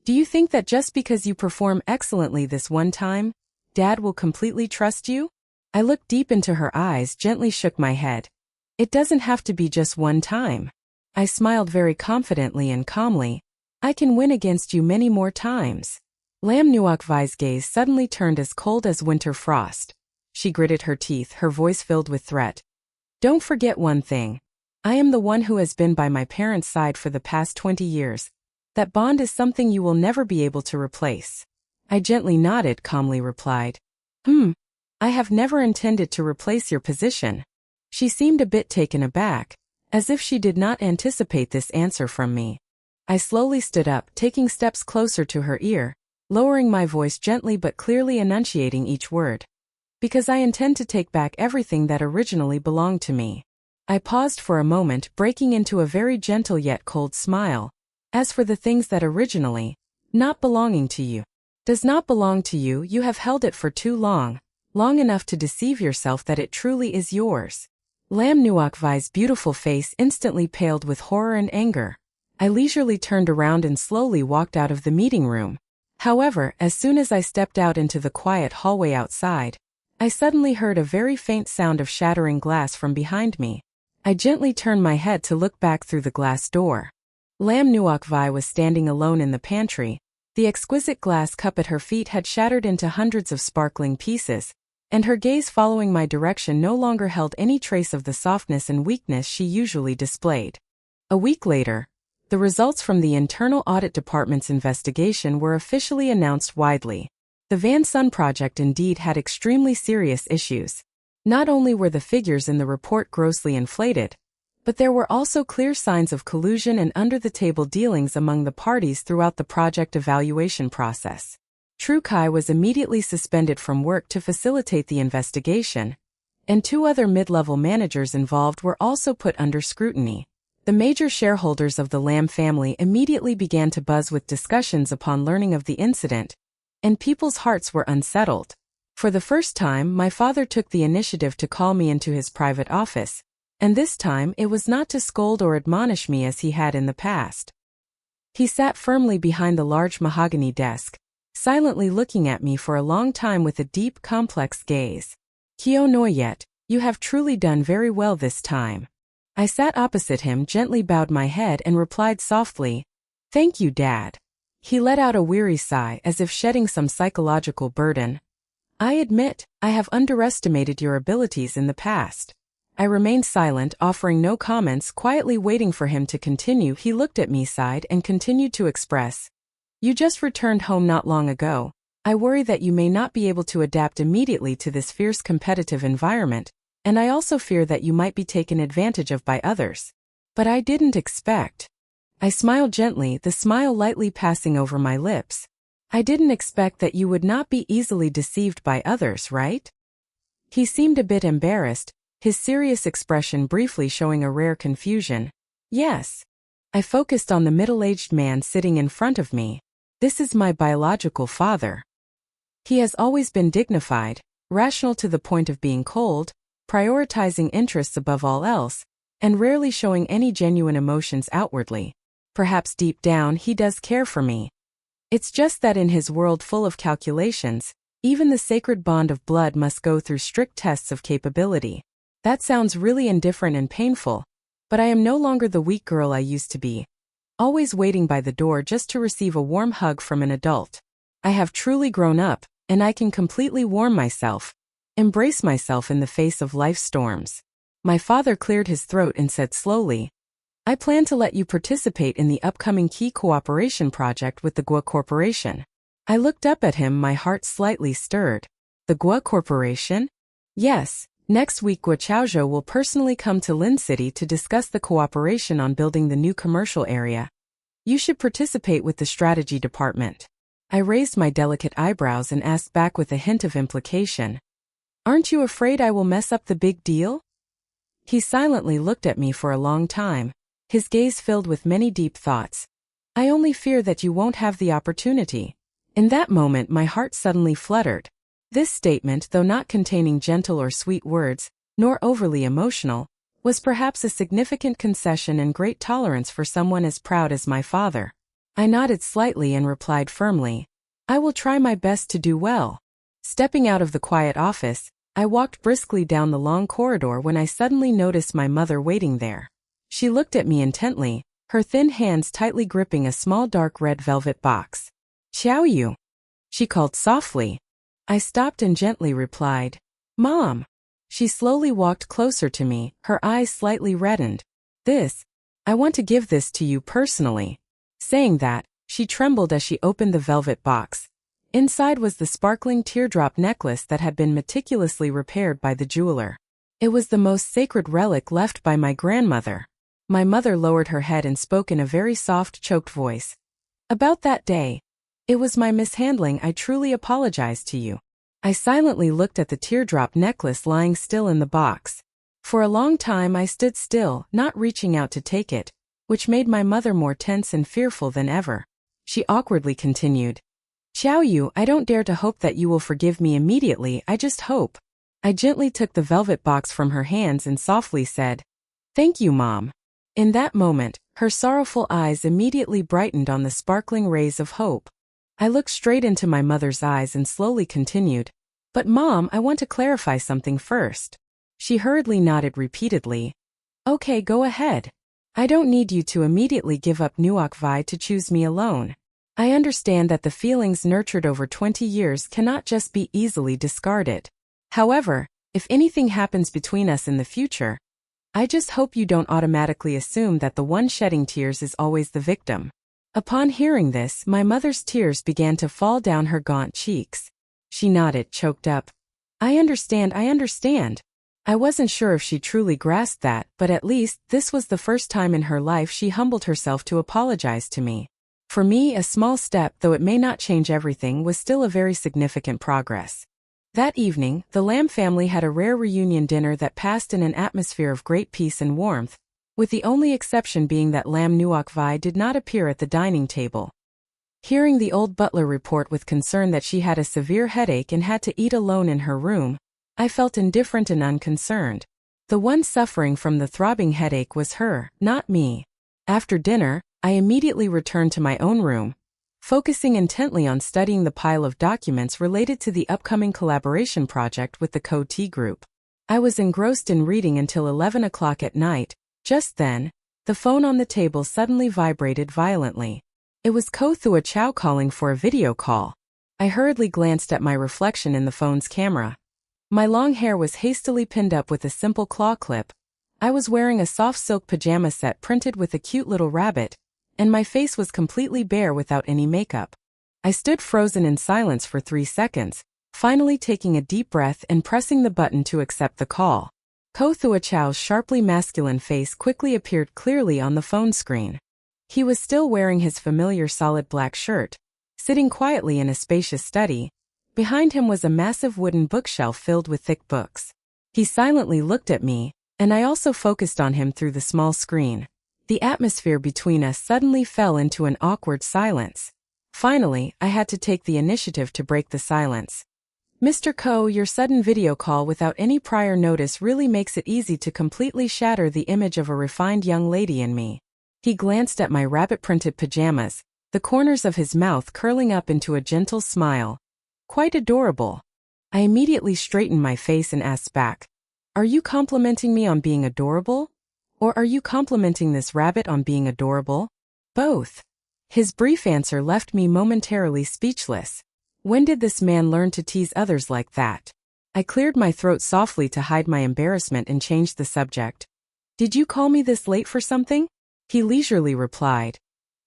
Do you think that just because you perform excellently this one time, Dad will completely trust you? I looked deep into her eyes, gently shook my head. It doesn't have to be just one time. I smiled very confidently and calmly. I can win against you many more times. Lam Nuok Vi's gaze suddenly turned as cold as winter frost. She gritted her teeth, her voice filled with threat. Don't forget one thing. I am the one who has been by my parents' side for the past 20 years. That bond is something you will never be able to replace. I gently nodded, calmly replied. I have never intended to replace your position. She seemed a bit taken aback, as if she did not anticipate this answer from me. I slowly stood up, taking steps closer to her ear, lowering my voice gently but clearly enunciating each word. Because I intend to take back everything that originally belonged to me. I paused for a moment, breaking into a very gentle yet cold smile. As for the things that originally, not belonging to you, does not belong to you, you have held it for too long. Long enough to deceive yourself that it truly is yours. Lam Nuok Vi's beautiful face instantly paled with horror and anger. I leisurely turned around and slowly walked out of the meeting room. However, as soon as I stepped out into the quiet hallway outside, I suddenly heard a very faint sound of shattering glass from behind me. I gently turned my head to look back through the glass door. Lam Nuok Vi was standing alone in the pantry. The exquisite glass cup at her feet had shattered into hundreds of sparkling pieces, and her gaze following my direction no longer held any trace of the softness and weakness she usually displayed. A week later, the results from the Internal Audit Department's investigation were officially announced widely. The Van Sun project indeed had extremely serious issues. Not only were the figures in the report grossly inflated, but there were also clear signs of collusion and under-the-table dealings among the parties throughout the project evaluation process. True Kai was immediately suspended from work to facilitate the investigation, and 2 other mid-level managers involved were also put under scrutiny. The major shareholders of the Lam family immediately began to buzz with discussions upon learning of the incident, and people's hearts were unsettled. For the first time, my father took the initiative to call me into his private office, and this time it was not to scold or admonish me as he had in the past. He sat firmly behind the large mahogany desk, silently looking at me for a long time with a deep, complex gaze. Kyo no yet, you have truly done very well this time. I sat opposite him, gently bowed my head and replied softly, Thank you, Dad. He let out a weary sigh as if shedding some psychological burden. I admit, I have underestimated your abilities in the past. I remained silent, offering no comments, quietly waiting for him to continue. He looked at me, sighed, and continued to express. You just returned home not long ago. I worry that you may not be able to adapt immediately to this fierce competitive environment, and I also fear that you might be taken advantage of by others. But I didn't expect. I smiled gently, the smile lightly passing over my lips. I didn't expect that you would not be easily deceived by others, right? He seemed a bit embarrassed, his serious expression briefly showing a rare confusion. Yes. I focused on the middle-aged man sitting in front of me. This is my biological father. He has always been dignified, rational to the point of being cold, prioritizing interests above all else, and rarely showing any genuine emotions outwardly. Perhaps deep down he does care for me. It's just that in his world full of calculations, even the sacred bond of blood must go through strict tests of capability. That sounds really indifferent and painful, but I am no longer the weak girl I used to be, always waiting by the door just to receive a warm hug from an adult. I have truly grown up, and I can completely warm myself, embrace myself in the face of life's storms. My father cleared his throat and said slowly, I plan to let you participate in the upcoming key cooperation project with the GUA Corporation. I looked up at him, my heart slightly stirred. The GUA Corporation? Yes, next week GUA Chaozhou will personally come to Lin City to discuss the cooperation on building the new commercial area. You should participate with the strategy department. I raised my delicate eyebrows and asked back with a hint of implication. Aren't you afraid I will mess up the big deal? He silently looked at me for a long time, his gaze filled with many deep thoughts. I only fear that you won't have the opportunity. In that moment my heart suddenly fluttered. This statement, though not containing gentle or sweet words, nor overly emotional, was perhaps a significant concession and great tolerance for someone as proud as my father. I nodded slightly and replied firmly, I will try my best to do well. Stepping out of the quiet office, I walked briskly down the long corridor when I suddenly noticed my mother waiting there. She looked at me intently, her thin hands tightly gripping a small dark red velvet box. Xiao Yu, she called softly. I stopped and gently replied, Mom. She slowly walked closer to me, her eyes slightly reddened. I want to give this to you personally. Saying that, she trembled as she opened the velvet box. Inside was the sparkling teardrop necklace that had been meticulously repaired by the jeweler. It was the most sacred relic left by my grandmother. My mother lowered her head and spoke in a very soft, choked voice. About that day. It was my mishandling. I truly apologize to you. I silently looked at the teardrop necklace lying still in the box. For a long time I stood still, not reaching out to take it, which made my mother more tense and fearful than ever. She awkwardly continued. Xiao Yu, I don't dare to hope that you will forgive me immediately, I just hope. I gently took the velvet box from her hands and softly said, Thank you, Mom. In that moment, her sorrowful eyes immediately brightened on the sparkling rays of hope. I looked straight into my mother's eyes and slowly continued, But Mom, I want to clarify something first. She hurriedly nodded repeatedly. Okay, go ahead. I don't need you to immediately give up Nuoc Vi to choose me alone. I understand that the feelings nurtured over 20 years cannot just be easily discarded. However, if anything happens between us in the future, I just hope you don't automatically assume that the one shedding tears is always the victim. Upon hearing this, my mother's tears began to fall down her gaunt cheeks. She nodded, choked up. I understand. I wasn't sure if she truly grasped that, but at least, this was the first time in her life she humbled herself to apologize to me. For me, a small step, though it may not change everything, was still a very significant progress. That evening, the Lam family had a rare reunion dinner that passed in an atmosphere of great peace and warmth, with the only exception being that Lam Nuoc Vi did not appear at the dining table. Hearing the old butler report with concern that she had a severe headache and had to eat alone in her room, I felt indifferent and unconcerned. The one suffering from the throbbing headache was her, not me. After dinner, I immediately returned to my own room, focusing intently on studying the pile of documents related to the upcoming collaboration project with the Co-T Group. I was engrossed in reading until 11 o'clock at night. Just then, the phone on the table suddenly vibrated violently. It was Ko Thua Chow calling for a video call. I hurriedly glanced at my reflection in the phone's camera. My long hair was hastily pinned up with a simple claw clip. I was wearing a soft silk pajama set printed with a cute little rabbit, and my face was completely bare without any makeup. I stood frozen in silence for 3 seconds, finally taking a deep breath and pressing the button to accept the call. Ko Thua Chow's sharply masculine face quickly appeared clearly on the phone screen. He was still wearing his familiar solid black shirt, sitting quietly in a spacious study. Behind him was a massive wooden bookshelf filled with thick books. He silently looked at me, and I also focused on him through the small screen. The atmosphere between us suddenly fell into an awkward silence. Finally, I had to take the initiative to break the silence. Mr. Ko, your sudden video call without any prior notice really makes it easy to completely shatter the image of a refined young lady in me. He glanced at my rabbit-printed pajamas, the corners of his mouth curling up into a gentle smile. Quite adorable. I immediately straightened my face and asked back, "Are you complimenting me on being adorable? Or are you complimenting this rabbit on being adorable?" "Both." His brief answer left me momentarily speechless. When did this man learn to tease others like that? I cleared my throat softly to hide my embarrassment and changed the subject. "Did you call me this late for something?" He leisurely replied,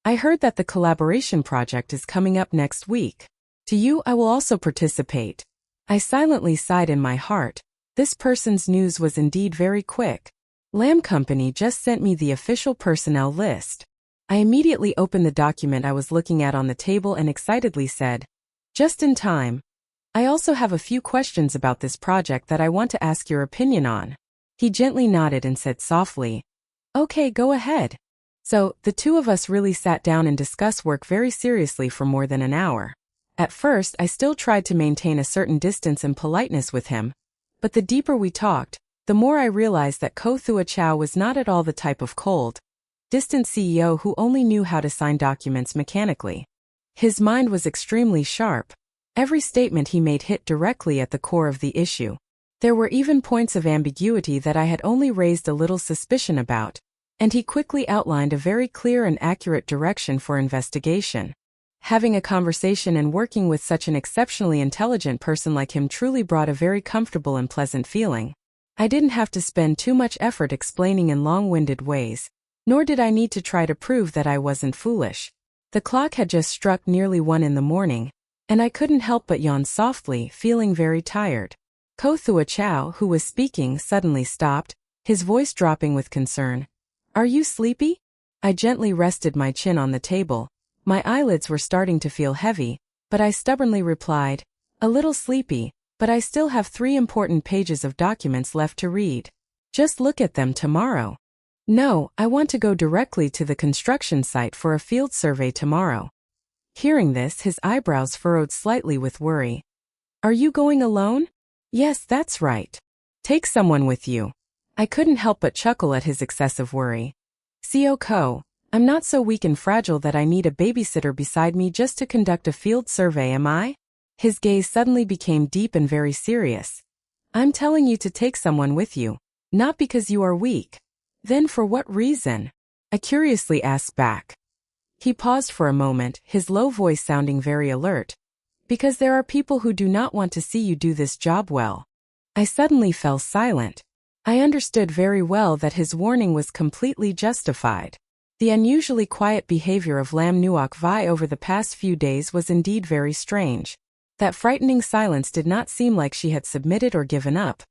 "I heard that the collaboration project is coming up next week. To you, I will also participate." I silently sighed in my heart. This person's news was indeed very quick. Lamb Company just sent me the official personnel list. I immediately opened the document I was looking at on the table and excitedly said, "Just in time. I also have a few questions about this project that I want to ask your opinion on." He gently nodded and said softly, "Okay, go ahead." So, the two of us really sat down and discussed work very seriously for more than an hour. At first, I still tried to maintain a certain distance and politeness with him, but the deeper we talked, the more I realized that Ko Thua Chow was not at all the type of cold, distant CEO who only knew how to sign documents mechanically. His mind was extremely sharp. Every statement he made hit directly at the core of the issue. There were even points of ambiguity that I had only raised a little suspicion about, and he quickly outlined a very clear and accurate direction for investigation. Having a conversation and working with such an exceptionally intelligent person like him truly brought a very comfortable and pleasant feeling. I didn't have to spend too much effort explaining in long-winded ways, nor did I need to try to prove that I wasn't foolish. The clock had just struck nearly 1 in the morning, and I couldn't help but yawn softly, feeling very tired. Ko Thua Chow, who was speaking, suddenly stopped, his voice dropping with concern. "Are you sleepy?" I gently rested my chin on the table. My eyelids were starting to feel heavy, but I stubbornly replied, "A little sleepy, but I still have 3 important pages of documents left to read. Just look at them tomorrow." "No, I want to go directly to the construction site for a field survey tomorrow." Hearing this, his eyebrows furrowed slightly with worry. "Are you going alone?" "Yes, that's right. Take someone with you." I couldn't help but chuckle at his excessive worry. "CEO Ko, I'm not so weak and fragile that I need a babysitter beside me just to conduct a field survey, am I?" His gaze suddenly became deep and very serious. "I'm telling you to take someone with you, not because you are weak." "Then for what reason?" I curiously asked back. He paused for a moment, his low voice sounding very alert. "Because there are people who do not want to see you do this job well." I suddenly fell silent. I understood very well that his warning was completely justified. The unusually quiet behavior of Lam Nuok Vi over the past few days was indeed very strange. That frightening silence did not seem like she had submitted or given up.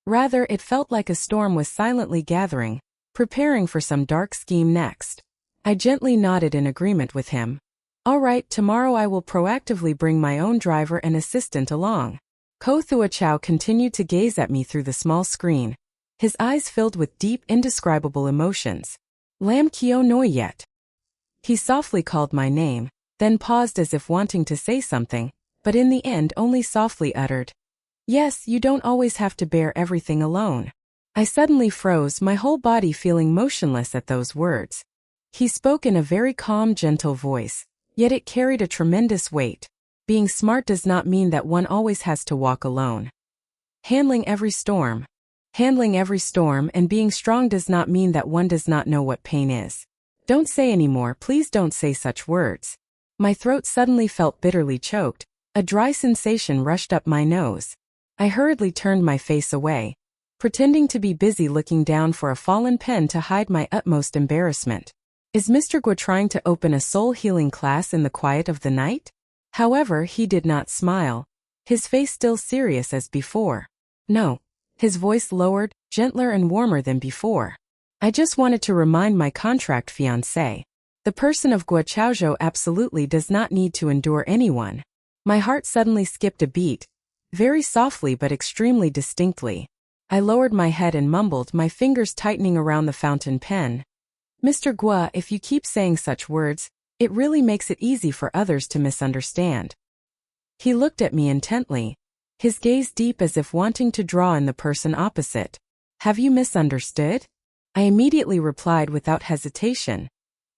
Rather, it felt like a storm was silently gathering, preparing for some dark scheme next. I gently nodded in agreement with him. "All right, tomorrow I will proactively bring my own driver and assistant along." Ko Thua Chow continued to gaze at me through the small screen, his eyes filled with deep, indescribable emotions. "Lam Kyo Noi yet?" He softly called my name, then paused as if wanting to say something, but in the end only softly uttered, "Yes, you don't always have to bear everything alone." I suddenly froze, my whole body feeling motionless at those words. He spoke in a very calm, gentle voice, yet it carried a tremendous weight. Being smart does not mean that one always has to walk alone. Handling every storm and being strong does not mean that one does not know what pain is. Don't say anymore, please don't say such words. My throat suddenly felt bitterly choked, a dry sensation rushed up my nose. I hurriedly turned my face away, pretending to be busy looking down for a fallen pen to hide my utmost embarrassment. Is Mr. Gua trying to open a soul-healing class in the quiet of the night? However, he did not smile, his face still serious as before. No. His voice lowered, gentler and warmer than before. I just wanted to remind my contract fiancé. The person of Gua Chaozhou absolutely does not need to endure anyone. My heart suddenly skipped a beat, very softly but extremely distinctly. I lowered my head and mumbled, my fingers tightening around the fountain pen. Mr. Gua, if you keep saying such words, it really makes it easy for others to misunderstand. He looked at me intently, his gaze deep as if wanting to draw in the person opposite. Have you misunderstood? I immediately replied without hesitation.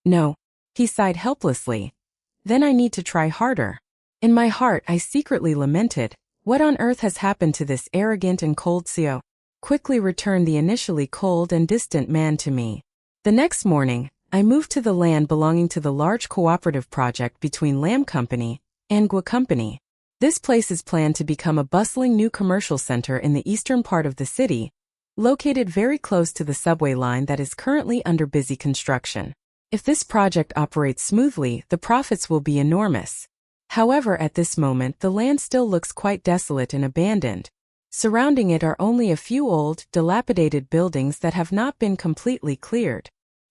No. He sighed helplessly. Then I need to try harder. In my heart I secretly lamented, what on earth has happened to this arrogant and cold CEO? Quickly returned the initially cold and distant man to me. The next morning, I moved to the land belonging to the large cooperative project between Lam Company and Gua Company. This place is planned to become a bustling new commercial center in the eastern part of the city, located very close to the subway line that is currently under busy construction. If this project operates smoothly, the profits will be enormous. However, at this moment the land still looks quite desolate and abandoned. Surrounding it are only a few old, dilapidated buildings that have not been completely cleared.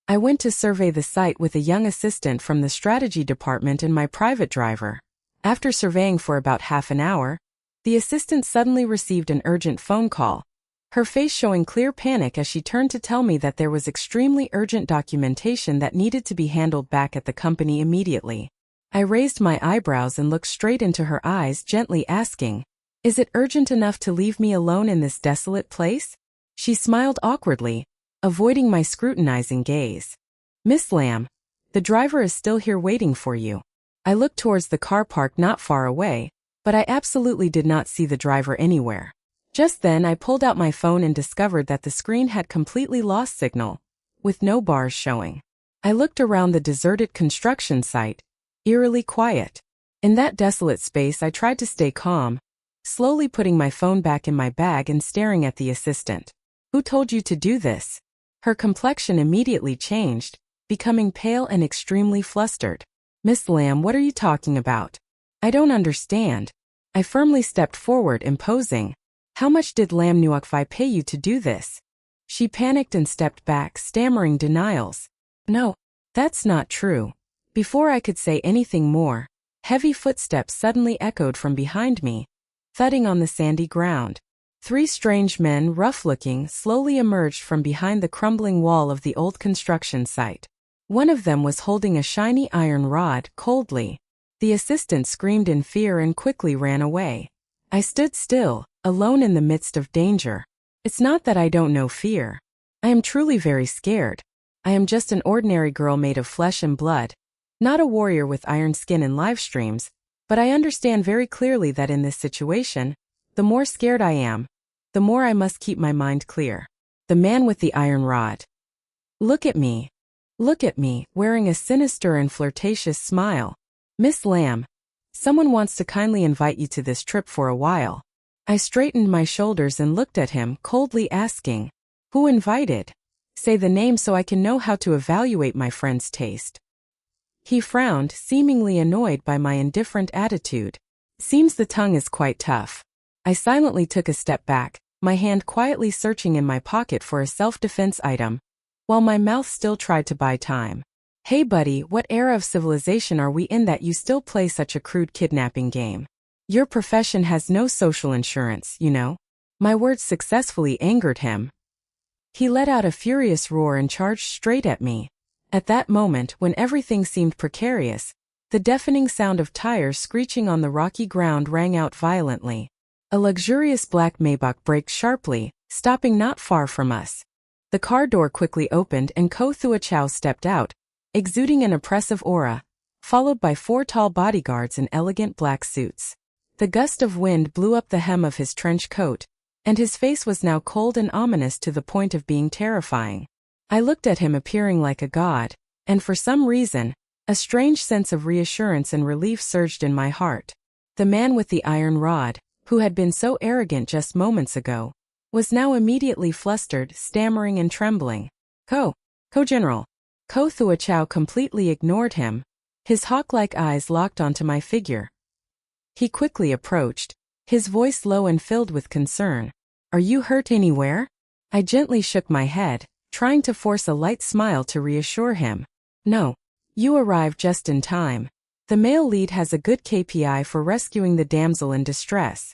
I went to survey the site with a young assistant from the strategy department and my private driver. After surveying for about half an hour, the assistant suddenly received an urgent phone call, her face showing clear panic as she turned to tell me that there was extremely urgent documentation that needed to be handled back at the company immediately. I raised my eyebrows and looked straight into her eyes, gently asking, "Is it urgent enough to leave me alone in this desolate place?" She smiled awkwardly, avoiding my scrutinizing gaze. "Miss Lam, the driver is still here waiting for you." I looked towards the car park not far away, but I absolutely did not see the driver anywhere. Just then I pulled out my phone and discovered that the screen had completely lost signal, with no bars showing. I looked around the deserted construction site, eerily quiet. In that desolate space I tried to stay calm, slowly putting my phone back in my bag and staring at the assistant. "Who told you to do this?" Her complexion immediately changed, becoming pale and extremely flustered. "Miss Lam, what are you talking about? I don't understand." I firmly stepped forward, imposing, "How much did Lam Nuokfai pay you to do this?" She panicked and stepped back, stammering denials. "No, that's not true." Before I could say anything more, heavy footsteps suddenly echoed from behind me, thudding on the sandy ground. 3 strange men, rough-looking, slowly emerged from behind the crumbling wall of the old construction site. One of them was holding a shiny iron rod, coldly. The assistant screamed in fear and quickly ran away. I stood still, alone in the midst of danger. It's not that I don't know fear. I am truly very scared. I am just an ordinary girl made of flesh and blood, not a warrior with iron skin and live streams, but I understand very clearly that in this situation, the more scared I am, the more I must keep my mind clear. The man with the iron rod. Look at me. Look at me, wearing a sinister and flirtatious smile. "Miss Lam, someone wants to kindly invite you to this trip for a while." I straightened my shoulders and looked at him, coldly asking, "Who invited? Say the name so I can know how to evaluate my friend's taste." He frowned, seemingly annoyed by my indifferent attitude. "Seems the tongue is quite tough." I silently took a step back, my hand quietly searching in my pocket for a self-defense item, while my mouth still tried to buy time. "Hey buddy, what era of civilization are we in that you still play such a crude kidnapping game? Your profession has no social insurance, you know." My words successfully angered him. He let out a furious roar and charged straight at me. At that moment, when everything seemed precarious, the deafening sound of tires screeching on the rocky ground rang out violently. A luxurious black Maybach braked sharply, stopping not far from us. The car door quickly opened and Ko Thuachao stepped out, exuding an oppressive aura, followed by 4 tall bodyguards in elegant black suits. The gust of wind blew up the hem of his trench coat, and his face was now cold and ominous to the point of being terrifying. I looked at him appearing like a god, and for some reason, a strange sense of reassurance and relief surged in my heart. The man with the iron rod, who had been so arrogant just moments ago, was now immediately flustered, stammering and trembling. Co-General. Ko Thua Chow completely ignored him. His hawk-like eyes locked onto my figure. He quickly approached, his voice low and filled with concern. Are you hurt anywhere? I gently shook my head, trying to force a light smile to reassure him. No. You arrived just in time. The male lead has a good KPI for rescuing the damsel in distress.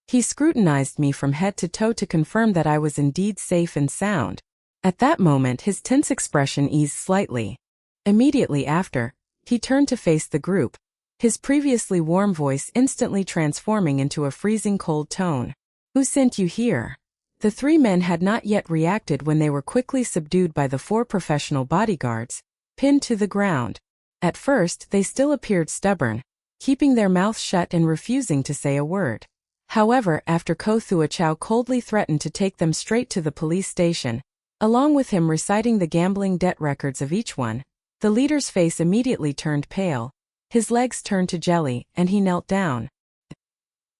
He scrutinized me from head to toe to confirm that I was indeed safe and sound. At that moment his tense expression eased slightly. Immediately after, he turned to face the group, his previously warm voice instantly transforming into a freezing cold tone. Who sent you here? The three men had not yet reacted when they were quickly subdued by the 4 professional bodyguards, pinned to the ground. At first they still appeared stubborn, keeping their mouths shut and refusing to say a word. However, after Ko Thua Chow coldly threatened to take them straight to the police station, along with him reciting the gambling debt records of each one, the leader's face immediately turned pale, his legs turned to jelly, and he knelt down.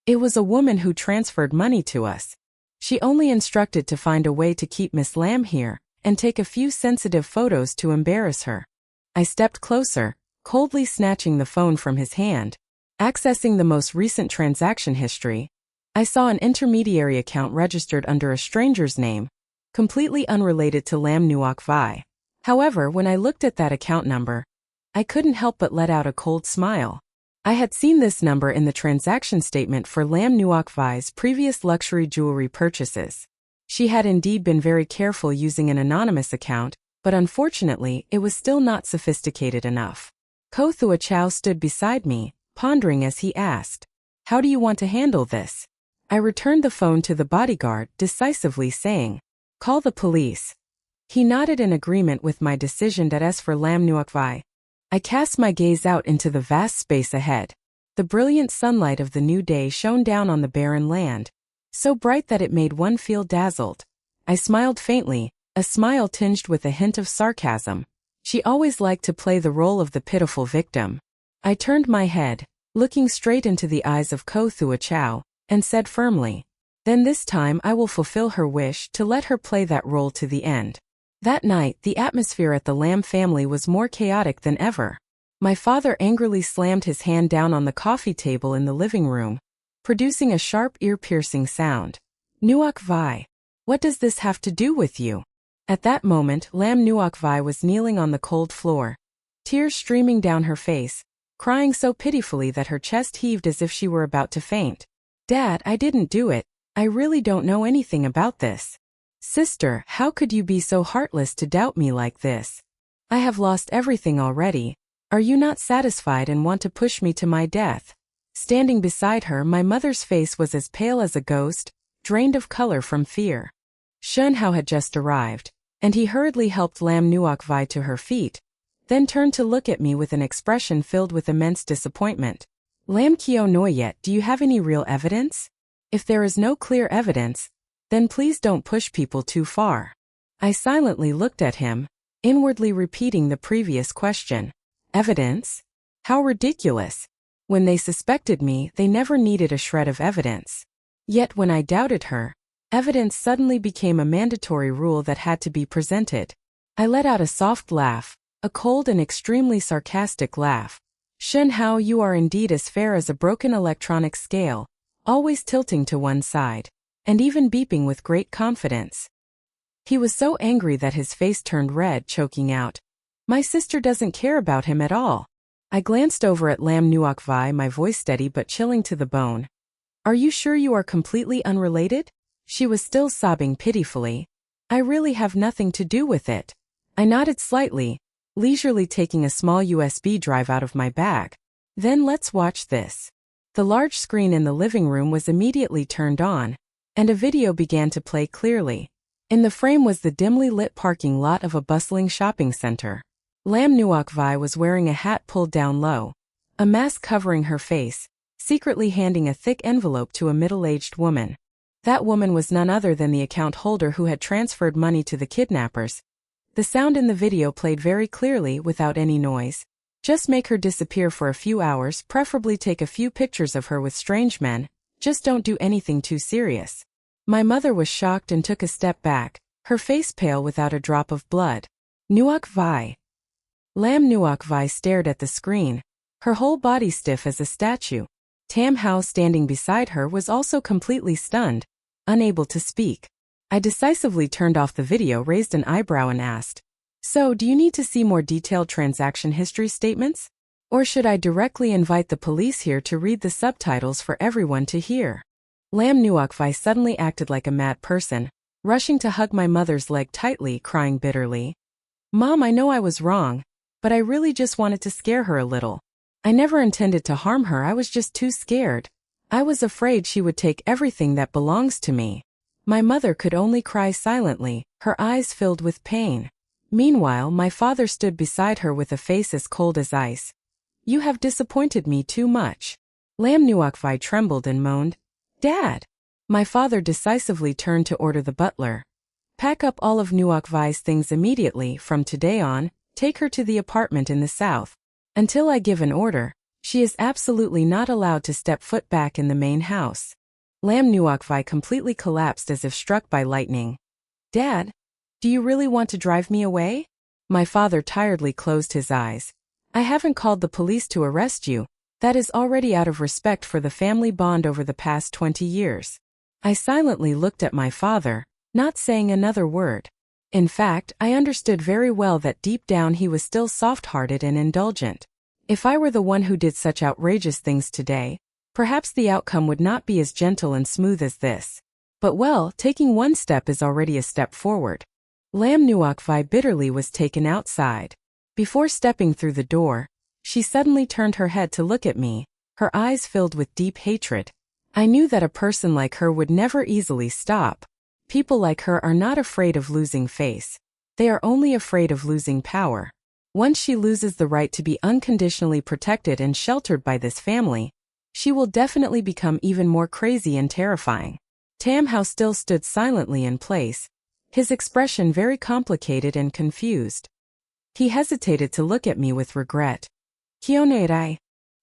It was a woman who transferred money to us. She only instructed to find a way to keep Miss Lam here, and take a few sensitive photos to embarrass her. I stepped closer, coldly snatching the phone from his hand. Accessing the most recent transaction history, I saw an intermediary account registered under a stranger's name, completely unrelated to Lam Nuoc Vi. However, when I looked at that account number, I couldn't help but let out a cold smile. I had seen this number in the transaction statement for Lam Nuoc Vi's previous luxury jewelry purchases. She had indeed been very careful using an anonymous account, but unfortunately it was still not sophisticated enough. Ko Thua Chow stood beside me, pondering as he asked, "How do you want to handle this?" I returned the phone to the bodyguard, decisively saying, "Call the police." He nodded in agreement with my decision. As for Lam Nuoc Vi, I cast my gaze out into the vast space ahead. The brilliant sunlight of the new day shone down on the barren land, so bright that it made one feel dazzled. I smiled faintly, a smile tinged with a hint of sarcasm. She always liked to play the role of the pitiful victim. I turned my head, looking straight into the eyes of Ko Thua Chow, and said firmly, "Then this time I will fulfill her wish to let her play that role to the end." That night, the atmosphere at the Lam family was more chaotic than ever. My father angrily slammed his hand down on the coffee table in the living room, producing a sharp ear-piercing sound. "Nuoc Vi, what does this have to do with you?" At that moment, Lam Nuoc Vi was kneeling on the cold floor, tears streaming down her face, crying so pitifully that her chest heaved as if she were about to faint. "Dad, I didn't do it. I really don't know anything about this." "Sister, how could you be so heartless to doubt me like this? I have lost everything already. Are you not satisfied and want to push me to my death?" Standing beside her, my mother's face was as pale as a ghost, drained of color from fear. Shun Hao had just arrived, and he hurriedly helped Lam Nuoc Vi to her feet, then turned to look at me with an expression filled with immense disappointment. "Lam Kio Noyet, do you have any real evidence? If there is no clear evidence, then please don't push people too far." I silently looked at him, inwardly repeating the previous question. Evidence? How ridiculous. When they suspected me, they never needed a shred of evidence. Yet when I doubted her, evidence suddenly became a mandatory rule that had to be presented. I let out a soft laugh, a cold and extremely sarcastic laugh. "Shun Hao, you are indeed as fair as a broken electronic scale, always tilting to one side, and even beeping with great confidence." He was so angry that his face turned red, choking out, "My sister doesn't care about him at all." I glanced over at Lam Nuoc Vi, my voice steady but chilling to the bone. "Are you sure you are completely unrelated?" She was still sobbing pitifully. "I really have nothing to do with it." I nodded slightly, leisurely taking a small USB drive out of my bag. "Then let's watch this." The large screen in the living room was immediately turned on, and a video began to play clearly. In the frame was the dimly lit parking lot of a bustling shopping center. Lam Nuoc Vi was wearing a hat pulled down low, a mask covering her face, secretly handing a thick envelope to a middle-aged woman. That woman was none other than the account holder who had transferred money to the kidnappers. The sound in the video played very clearly without any noise. "Just make her disappear for a few hours, preferably take a few pictures of her with strange men," Just don't do anything too serious. My mother was shocked and took a step back, her face pale without a drop of blood. Nuok Vi. Lam Nuok Vi stared at the screen, her whole body stiff as a statue. Tam Hao standing beside her was also completely stunned, unable to speak. I decisively turned off the video, raised an eyebrow and asked, "So, do you need to see more detailed transaction history statements? Or should I directly invite the police here to read the subtitles for everyone to hear?" Lam Nuok Vi suddenly acted like a mad person, rushing to hug my mother's leg tightly, crying bitterly. "Mom, I know I was wrong, but I really just wanted to scare her a little. I never intended to harm her, I was just too scared. I was afraid she would take everything that belongs to me." My mother could only cry silently, her eyes filled with pain. Meanwhile, my father stood beside her with a face as cold as ice. "You have disappointed me too much." Lam Nuok Vi trembled and moaned, "Dad!" My father decisively turned to order the butler. "Pack up all of Nuok Vi's things immediately. From today on, take her to the apartment in the south. Until I give an order, she is absolutely not allowed to step foot back in the main house." Lam Nuok Vi completely collapsed as if struck by lightning. "Dad, do you really want to drive me away?" My father tiredly closed his eyes. "I haven't called the police to arrest you. That is already out of respect for the family bond over the past 20 years. I silently looked at my father, not saying another word. In fact, I understood very well that deep down he was still soft-hearted and indulgent. If I were the one who did such outrageous things today, perhaps the outcome would not be as gentle and smooth as this. But well, taking one step is already a step forward. Lam Nuok Vi bitterly was taken outside. Before stepping through the door, she suddenly turned her head to look at me, her eyes filled with deep hatred. I knew that a person like her would never easily stop. People like her are not afraid of losing face. They are only afraid of losing power. Once she loses the right to be unconditionally protected and sheltered by this family, she will definitely become even more crazy and terrifying. Tam Hao still stood silently in place, his expression very complicated and confused. He hesitated to look at me with regret. "Kyonerai."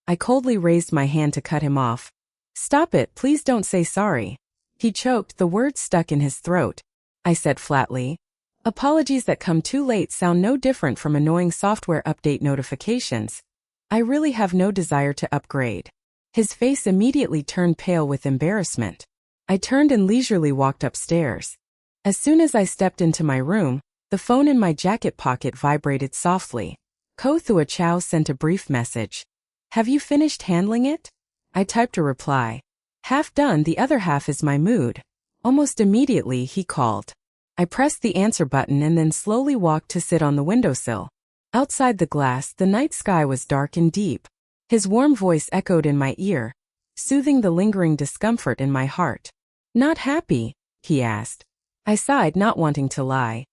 I coldly raised my hand to cut him off. "Stop it, please don't say sorry." He choked, the words stuck in his throat. I said flatly, "Apologies that come too late sound no different from annoying software update notifications. I really have no desire to upgrade." His face immediately turned pale with embarrassment. I turned and leisurely walked upstairs. As soon as I stepped into my room, the phone in my jacket pocket vibrated softly. Ko Thua Chow sent a brief message. "Have you finished handling it?" I typed a reply. "Half done, the other half is my mood." Almost immediately, he called. I pressed the answer button and then slowly walked to sit on the windowsill. Outside the glass, the night sky was dark and deep. His warm voice echoed in my ear, soothing the lingering discomfort in my heart. "Not happy?" he asked. I sighed, not wanting to lie.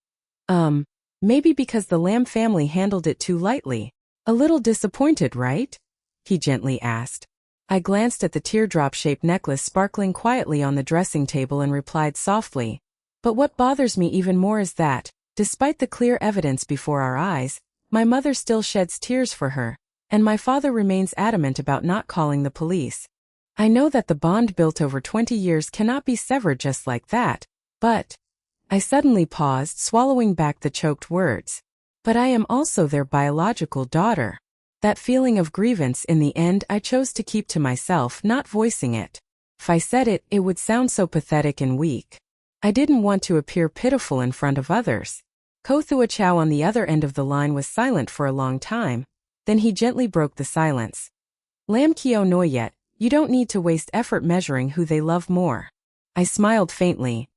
Maybe because the Lam family handled it too lightly. A little disappointed, right?" he gently asked. I glanced at the teardrop-shaped necklace sparkling quietly on the dressing table and replied softly, "But what bothers me even more is that, despite the clear evidence before our eyes, my mother still sheds tears for her, and my father remains adamant about not calling the police. I know that the bond built over 20 years cannot be severed just like that, but—" I suddenly paused, swallowing back the choked words. "But I am also their biological daughter." That feeling of grievance in the end I chose to keep to myself, not voicing it. If I said it, it would sound so pathetic and weak. I didn't want to appear pitiful in front of others. Ko Thua Chow on the other end of the line was silent for a long time. Then he gently broke the silence. "Lam Kyo no yet, you don't need to waste effort measuring who they love more." I smiled faintly.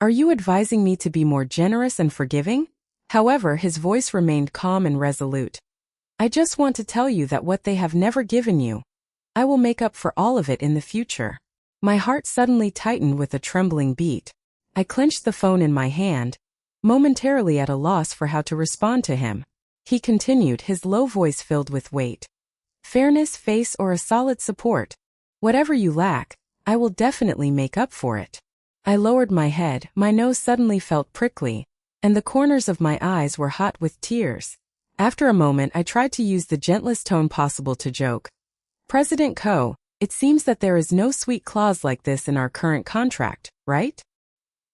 "Are you advising me to be more generous and forgiving?" However, his voice remained calm and resolute. "I just want to tell you that what they have never given you, I will make up for all of it in the future." My heart suddenly tightened with a trembling beat. I clenched the phone in my hand, momentarily at a loss for how to respond to him. He continued, his low voice filled with weight. "Fairness, face, or a solid support. Whatever you lack, I will definitely make up for it." I lowered my head, my nose suddenly felt prickly, and the corners of my eyes were hot with tears. After a moment I tried to use the gentlest tone possible to joke. "President Ko, It seems that there is no sweet clause like this in our current contract, right?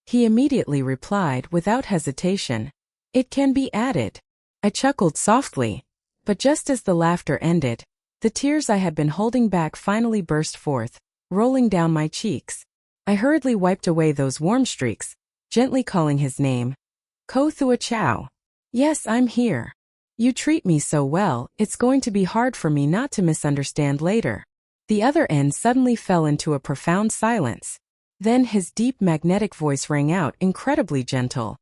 He immediately replied without hesitation. It can be added. I chuckled softly. But just as the laughter ended, the tears I had been holding back finally burst forth, rolling down my cheeks. I hurriedly wiped away those warm streaks, gently calling his name. Ko Thua Chow. Yes, I'm here. You treat me so well, it's going to be hard for me not to misunderstand later. The other end suddenly fell into a profound silence. Then his deep magnetic voice rang out, incredibly gentle.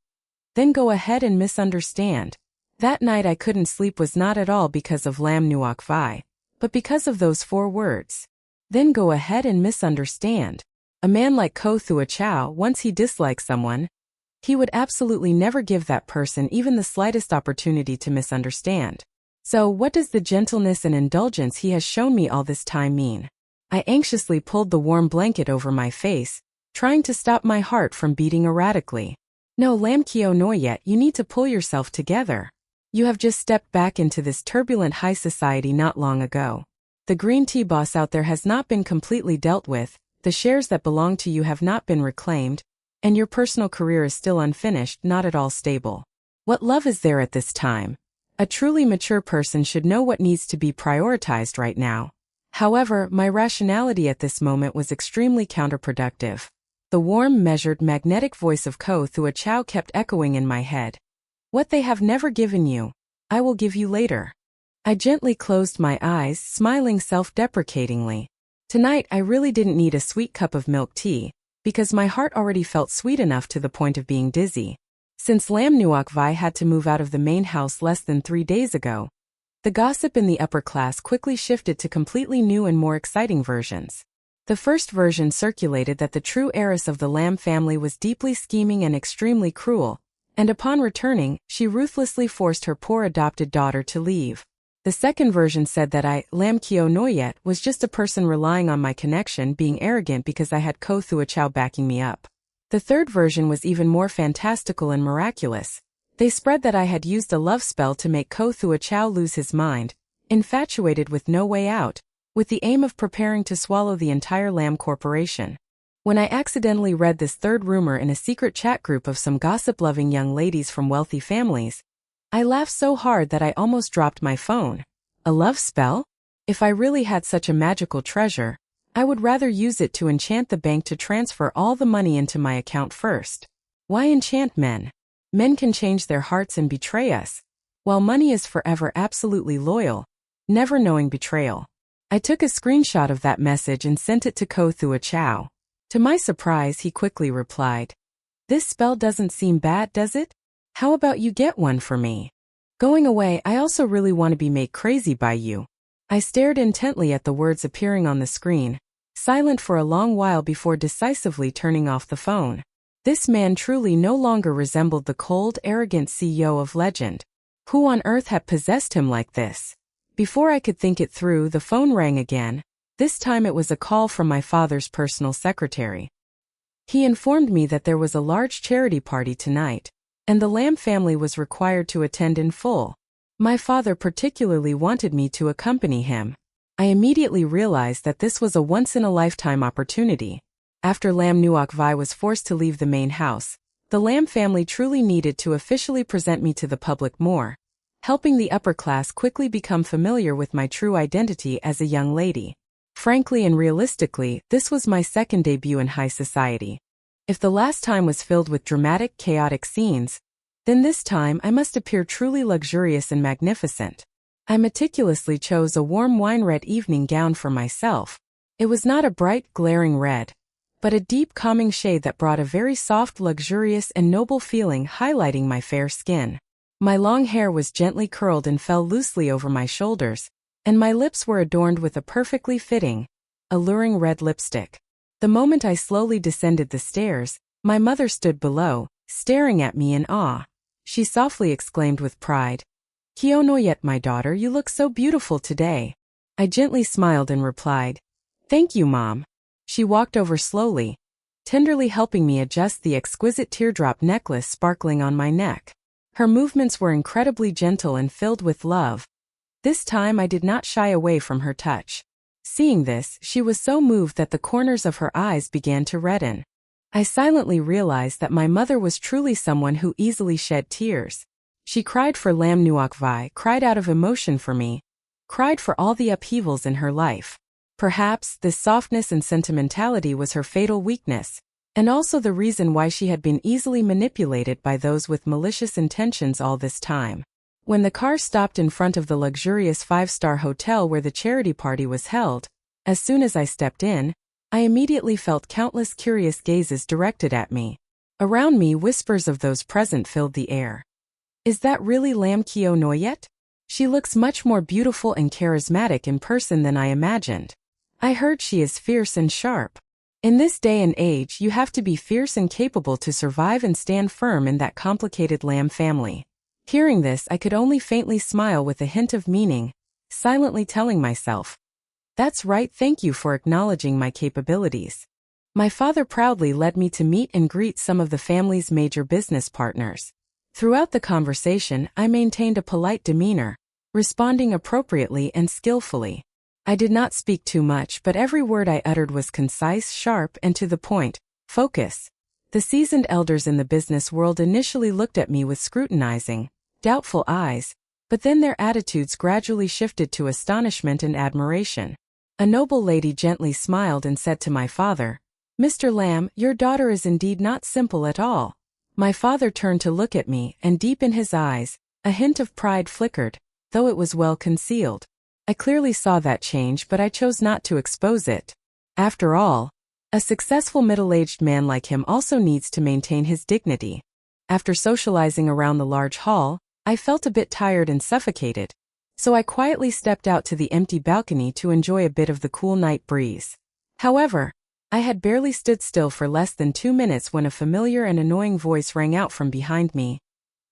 Then go ahead and misunderstand. That night I couldn't sleep was not at all because of Lam Nuok Vai, but because of those 4 words. Then go ahead and misunderstand. A man like Ko Thua Chow, once he dislikes someone, he would absolutely never give that person even the slightest opportunity to misunderstand. So what does the gentleness and indulgence he has shown me all this time mean? I anxiously pulled the warm blanket over my face, trying to stop my heart from beating erratically. No, Lam Kio Noyet, you need to pull yourself together. You have just stepped back into this turbulent high society not long ago. The green tea boss out there has not been completely dealt with, the shares that belong to you have not been reclaimed, and your personal career is still unfinished, not at all stable. What love is there at this time? A truly mature person should know what needs to be prioritized right now. However, my rationality at this moment was extremely counterproductive. The warm, measured, magnetic voice of Ko Thua Chow kept echoing in my head. What they have never given you, I will give you later. I gently closed my eyes, smiling self-deprecatingly. Tonight I really didn't need a sweet cup of milk tea, because my heart already felt sweet enough to the point of being dizzy. Since Lam Nuok Vai had to move out of the main house less than 3 days ago, the gossip in the upper class quickly shifted to completely new and more exciting versions. The first version circulated that the true heiress of the Lam family was deeply scheming and extremely cruel, and upon returning, she ruthlessly forced her poor adopted daughter to leave. The second version said that I, Lam Kio Noyet, was just a person relying on my connection, being arrogant because I had Ko Thua Chow backing me up. The third version was even more fantastical and miraculous. They spread that I had used a love spell to make Ko Thua Chow lose his mind, infatuated with no way out, with the aim of preparing to swallow the entire Lam Corporation. When I accidentally read this third rumor in a secret chat group of some gossip-loving young ladies from wealthy families, I laughed so hard that I almost dropped my phone. A love spell? If I really had such a magical treasure, I would rather use it to enchant the bank to transfer all the money into my account first. Why enchant men? Men can change their hearts and betray us, while money is forever absolutely loyal, never knowing betrayal. I took a screenshot of that message and sent it to Ko Thua Chow. To my surprise, he quickly replied, "This spell doesn't seem bad, does it? How about you get one for me? Going away, I also really want to be made crazy by you." I stared intently at the words appearing on the screen, silent for a long while before decisively turning off the phone. This man truly no longer resembled the cold, arrogant CEO of legend. Who on earth had possessed him like this? Before I could think it through, the phone rang again. This time it was a call from my father's personal secretary. He informed me that there was a large charity party tonight, and the Lam family was required to attend in full. My father particularly wanted me to accompany him. I immediately realized that this was a once-in-a-lifetime opportunity. After Lam Nuok Vai was forced to leave the main house, the Lam family truly needed to officially present me to the public more, helping the upper class quickly become familiar with my true identity as a young lady. Frankly and realistically, this was my second debut in high society. If the last time was filled with dramatic, chaotic scenes, then this time I must appear truly luxurious and magnificent. I meticulously chose a warm wine-red evening gown for myself. It was not a bright, glaring red, but a deep, calming shade that brought a very soft, luxurious, and noble feeling, highlighting my fair skin. My long hair was gently curled and fell loosely over my shoulders, and my lips were adorned with a perfectly fitting, alluring red lipstick. The moment I slowly descended the stairs, my mother stood below, staring at me in awe. She softly exclaimed with pride, "Kio Noyet, my daughter, you look so beautiful today." I gently smiled and replied, "Thank you, Mom." She walked over slowly, tenderly helping me adjust the exquisite teardrop necklace sparkling on my neck. Her movements were incredibly gentle and filled with love. This time I did not shy away from her touch. Seeing this, she was so moved that the corners of her eyes began to redden. I silently realized that my mother was truly someone who easily shed tears. She cried for Lam Nuok Vai, cried out of emotion for me, cried for all the upheavals in her life. Perhaps this softness and sentimentality was her fatal weakness, and also the reason why she had been easily manipulated by those with malicious intentions all this time. When the car stopped in front of the luxurious 5-star hotel where the charity party was held, as soon as I stepped in, I immediately felt countless curious gazes directed at me. Around me, whispers of those present filled the air. Is that really Lam Kio Noyet? She looks much more beautiful and charismatic in person than I imagined. I heard she is fierce and sharp. In this day and age, you have to be fierce and capable to survive and stand firm in that complicated Lam family. Hearing this, I could only faintly smile with a hint of meaning, silently telling myself, "That's right, thank you for acknowledging my capabilities." My father proudly led me to meet and greet some of the family's major business partners. Throughout the conversation, I maintained a polite demeanor, responding appropriately and skillfully. I did not speak too much, but every word I uttered was concise, sharp, and to the point. Focus. The seasoned elders in the business world initially looked at me with scrutinizing, doubtful eyes, but then their attitudes gradually shifted to astonishment and admiration. A noble lady gently smiled and said to my father, "Mr. Lam, your daughter is indeed not simple at all." My father turned to look at me, and deep in his eyes, a hint of pride flickered, though it was well concealed. I clearly saw that change, but I chose not to expose it. After all, a successful middle-aged man like him also needs to maintain his dignity. After socializing around the large hall, I felt a bit tired and suffocated, so I quietly stepped out to the empty balcony to enjoy a bit of the cool night breeze. However, I had barely stood still for less than 2 minutes when a familiar and annoying voice rang out from behind me.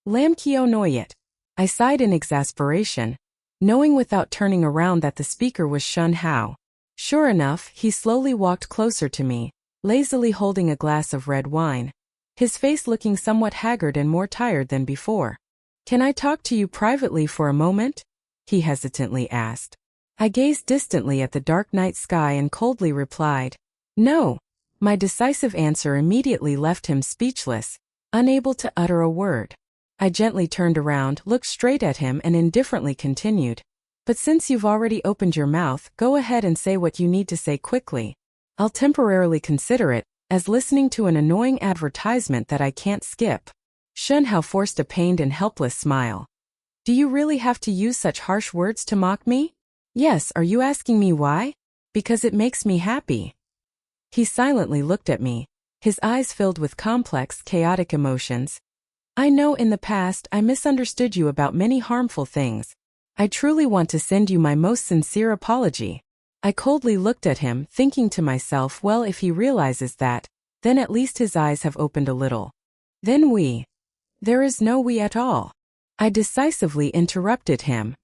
"Lam Kio Noyet." I sighed in exasperation, knowing without turning around that the speaker was Shun Hao. Sure enough, he slowly walked closer to me, lazily holding a glass of red wine, his face looking somewhat haggard and more tired than before. "Can I talk to you privately for a moment?" he hesitantly asked. I gazed distantly at the dark night sky and coldly replied, "No." My decisive answer immediately left him speechless, unable to utter a word. I gently turned around, looked straight at him and indifferently continued, "But since you've already opened your mouth, go ahead and say what you need to say quickly. I'll temporarily consider it as listening to an annoying advertisement that I can't skip." Shun Hao forced a pained and helpless smile. "Do you really have to use such harsh words to mock me?" "Yes, are you asking me why?" "Because it makes me happy." He silently looked at me, his eyes filled with complex, chaotic emotions. "I know in the past I misunderstood you about many harmful things. I truly want to send you my most sincere apology." I coldly looked at him, thinking to myself, well, if he realizes that, then at least his eyes have opened a little. "Then There is no we at all." I decisively interrupted him.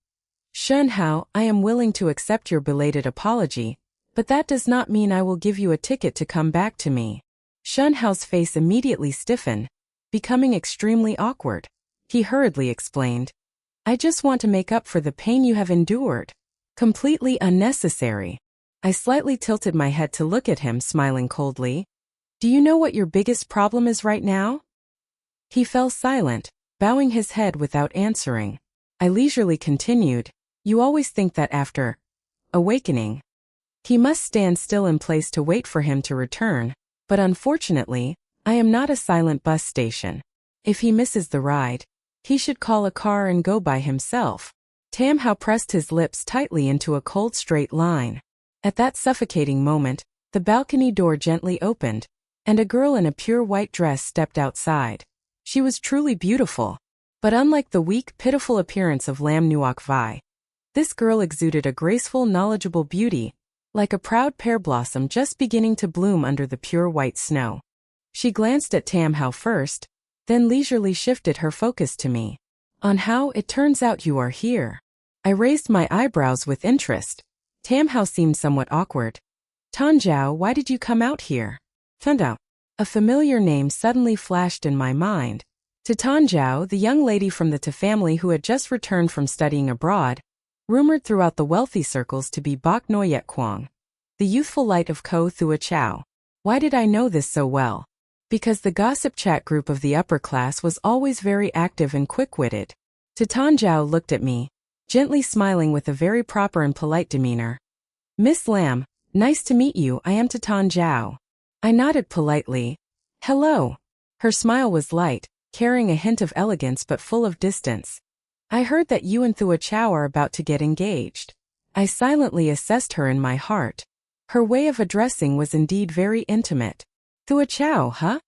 "Shun Hao, I am willing to accept your belated apology, but that does not mean I will give you a ticket to come back to me." Shun Hao's face immediately stiffened, becoming extremely awkward. He hurriedly explained, "I just want to make up for the pain you have endured." Completely unnecessary. I slightly tilted my head to look at him, smiling coldly. "Do you know what your biggest problem is right now?" He fell silent, bowing his head without answering. I leisurely continued, "You always think that after awakening, he must stand still in place to wait for him to return, but unfortunately, I am not a silent bus station. If he misses the ride, he should call a car and go by himself." Tam Hao pressed his lips tightly into a cold straight line. At that suffocating moment, the balcony door gently opened, and a girl in a pure white dress stepped outside. She was truly beautiful, but unlike the weak, pitiful appearance of Lam Nuok Vai, this girl exuded a graceful, knowledgeable beauty, like a proud pear blossom just beginning to bloom under the pure white snow. She glanced at Tam Hao first, then leisurely shifted her focus to me. "On how it turns out you are here." I raised my eyebrows with interest. Tam Hao seemed somewhat awkward. "Tanjiao, why did you come out here?" "Tandao." A familiar name suddenly flashed in my mind. To Tanjiao, the young lady from the Ta family who had just returned from studying abroad, rumored throughout the wealthy circles to be Bok Noyet Kwang, the youthful light of Ko Thua Chow. Why did I know this so well? Because the gossip chat group of the upper class was always very active and quick-witted. Tan Zhao looked at me, gently smiling with a very proper and polite demeanor. Miss Lam, nice to meet you. I am Tan Zhao. I nodded politely. Hello. Her smile was light, carrying a hint of elegance but full of distance. I heard that you and Thua Chow are about to get engaged. I silently assessed her in my heart. Her way of addressing was indeed very intimate. Thua Chow, huh?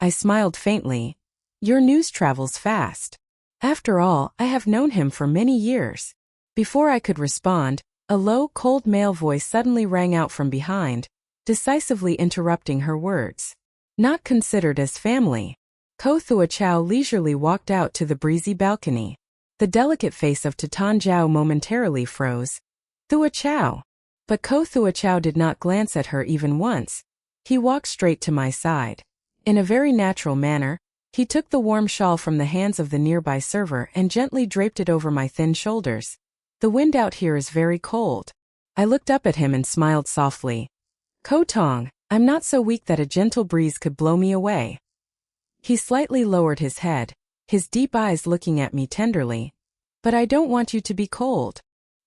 I smiled faintly. Your news travels fast. After all, I have known him for many years. Before I could respond, a low, cold male voice suddenly rang out from behind, decisively interrupting her words. Not considered as family. Ko Thua Chow leisurely walked out to the breezy balcony. The delicate face of Tan Zhao momentarily froze. Thua Chow. But Ko Thua Chow did not glance at her even once. He walked straight to my side. In a very natural manner, he took the warm shawl from the hands of the nearby server and gently draped it over my thin shoulders. The wind out here is very cold. I looked up at him and smiled softly. Ko Tong, I'm not so weak that a gentle breeze could blow me away. He slightly lowered his head, his deep eyes looking at me tenderly. But I don't want you to be cold.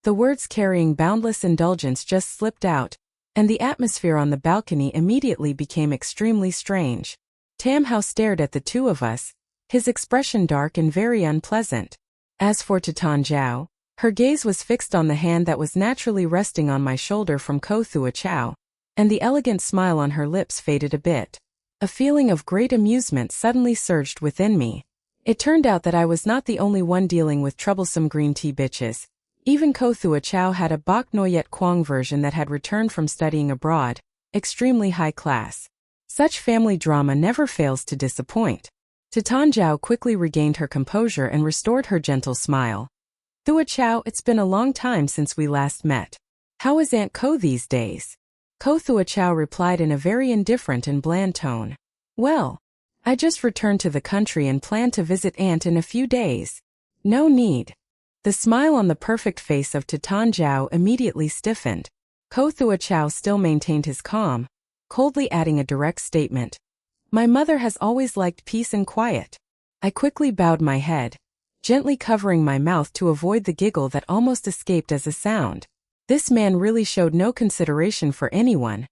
The words carrying boundless indulgence just slipped out, and the atmosphere on the balcony immediately became extremely strange. Tam Hao stared at the two of us, his expression dark and very unpleasant. As for Tan Zhao, her gaze was fixed on the hand that was naturally resting on my shoulder from Ko Thua Chow, and the elegant smile on her lips faded a bit. A feeling of great amusement suddenly surged within me. It turned out that I was not the only one dealing with troublesome green tea bitches. Even Ko Thua Chow had a Bok Noyet Kwang version that had returned from studying abroad, extremely high class. Such family drama never fails to disappoint. Tan Zhao quickly regained her composure and restored her gentle smile. Thua Chow, it's been a long time since we last met. How is Aunt Ko these days? Ko Thua Chow replied in a very indifferent and bland tone. Well, I just returned to the country and plan to visit Aunt in a few days. No need. The smile on the perfect face of Tan Zhao immediately stiffened. Ko Thua Chow still maintained his calm, coldly adding a direct statement. My mother has always liked peace and quiet. I quickly bowed my head, gently covering my mouth to avoid the giggle that almost escaped as a sound. This man really showed no consideration for anyone,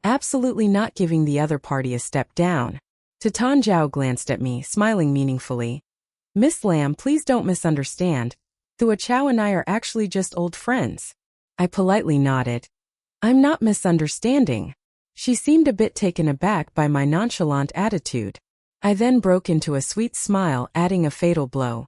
absolutely not giving the other party a step down. Tan Zhao glanced at me, smiling meaningfully. Miss Lam, please don't misunderstand. Thua Chow and I are actually just old friends. I politely nodded. I'm not misunderstanding. She seemed a bit taken aback by my nonchalant attitude. I then broke into a sweet smile, adding a fatal blow.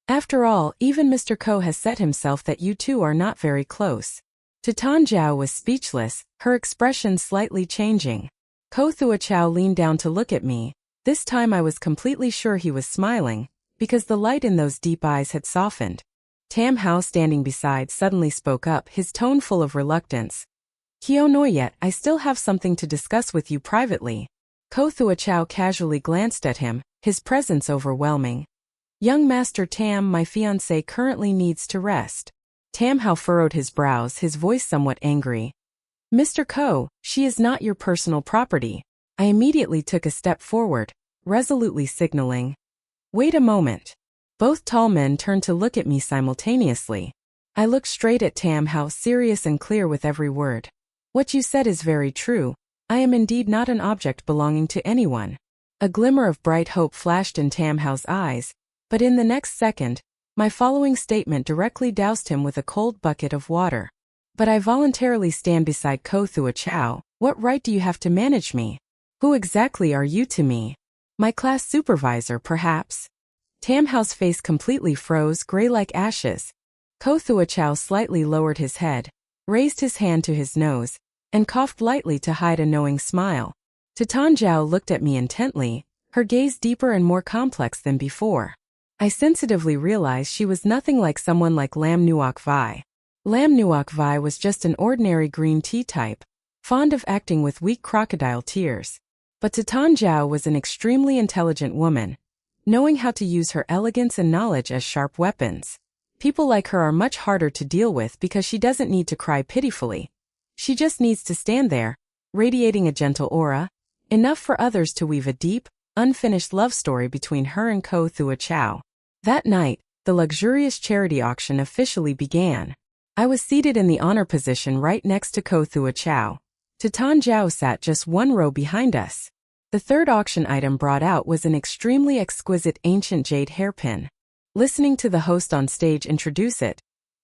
After all, even Mr. Ko has said himself that you two are not very close. Tan Zhao was speechless, her expression slightly changing. Ko Thua Chow leaned down to look at me. This time I was completely sure he was smiling, because the light in those deep eyes had softened. Tam Hao, standing beside, suddenly spoke up, his tone full of reluctance. Kyo Noyet, I still have something to discuss with you privately. Ko Thua Chow casually glanced at him, his presence overwhelming. Young Master Tam, my fiancé currently needs to rest. Tam Hao furrowed his brows, his voice somewhat angry. Mr. Ko, she is not your personal property. I immediately took a step forward, resolutely signaling. Wait a moment. Both tall men turned to look at me simultaneously. I looked straight at Tam Hao, serious and clear with every word. What you said is very true. I am indeed not an object belonging to anyone. A glimmer of bright hope flashed in Tam Hao's eyes, but in the next second, my following statement directly doused him with a cold bucket of water. But I voluntarily stand beside Ko Thua Chow. What right do you have to manage me? Who exactly are you to me? My class supervisor, perhaps? Tam Hao's face completely froze, gray like ashes. Ko Thua Chow slightly lowered his head, raised his hand to his nose, and coughed lightly to hide a knowing smile. Tan Zhao looked at me intently, her gaze deeper and more complex than before. I sensitively realized she was nothing like someone like Lam Nuoc Vai. Lam Nuoc Vai was just an ordinary green tea type, fond of acting with weak crocodile tears. But Tan Zhao was an extremely intelligent woman, knowing how to use her elegance and knowledge as sharp weapons. People like her are much harder to deal with because she doesn't need to cry pitifully. She just needs to stand there, radiating a gentle aura, enough for others to weave a deep, unfinished love story between her and Ko Thua Chow. That night, the luxurious charity auction officially began. I was seated in the honor position right next to Ko Thua Chow. Titan Zhao sat just one row behind us. The third auction item brought out was an extremely exquisite ancient jade hairpin. Listening to the host on stage introduce it,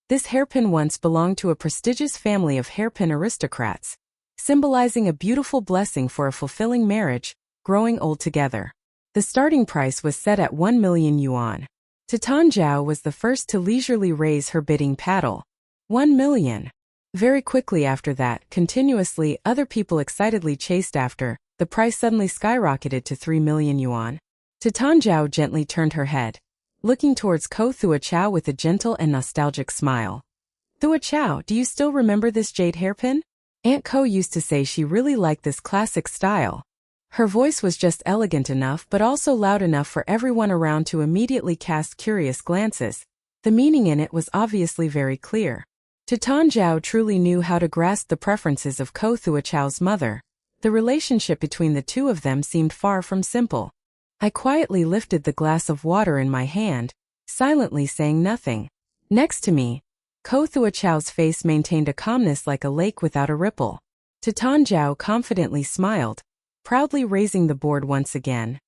this hairpin once belonged to a prestigious family of hairpin aristocrats, symbolizing a beautiful blessing for a fulfilling marriage, growing old together. The starting price was set at 1 million yuan. Titan Zhao was the first to leisurely raise her bidding paddle. 1 million. Very quickly after that, continuously, other people excitedly chased after. The price suddenly skyrocketed to 3 million yuan. Titan Zhao gently turned her head, looking towards Ko Thua Chow with a gentle and nostalgic smile. Thua Chow, do you still remember this jade hairpin? Aunt Ko used to say she really liked this classic style. Her voice was just elegant enough but also loud enough for everyone around to immediately cast curious glances. The meaning in it was obviously very clear. Titan Zhao truly knew how to grasp the preferences of Ko Thua Chow's mother. The relationship between the two of them seemed far from simple. I quietly lifted the glass of water in my hand, silently saying nothing. Next to me, Ko Thua Chow's face maintained a calmness like a lake without a ripple. Titan Zhao confidently smiled, proudly raising the board once again.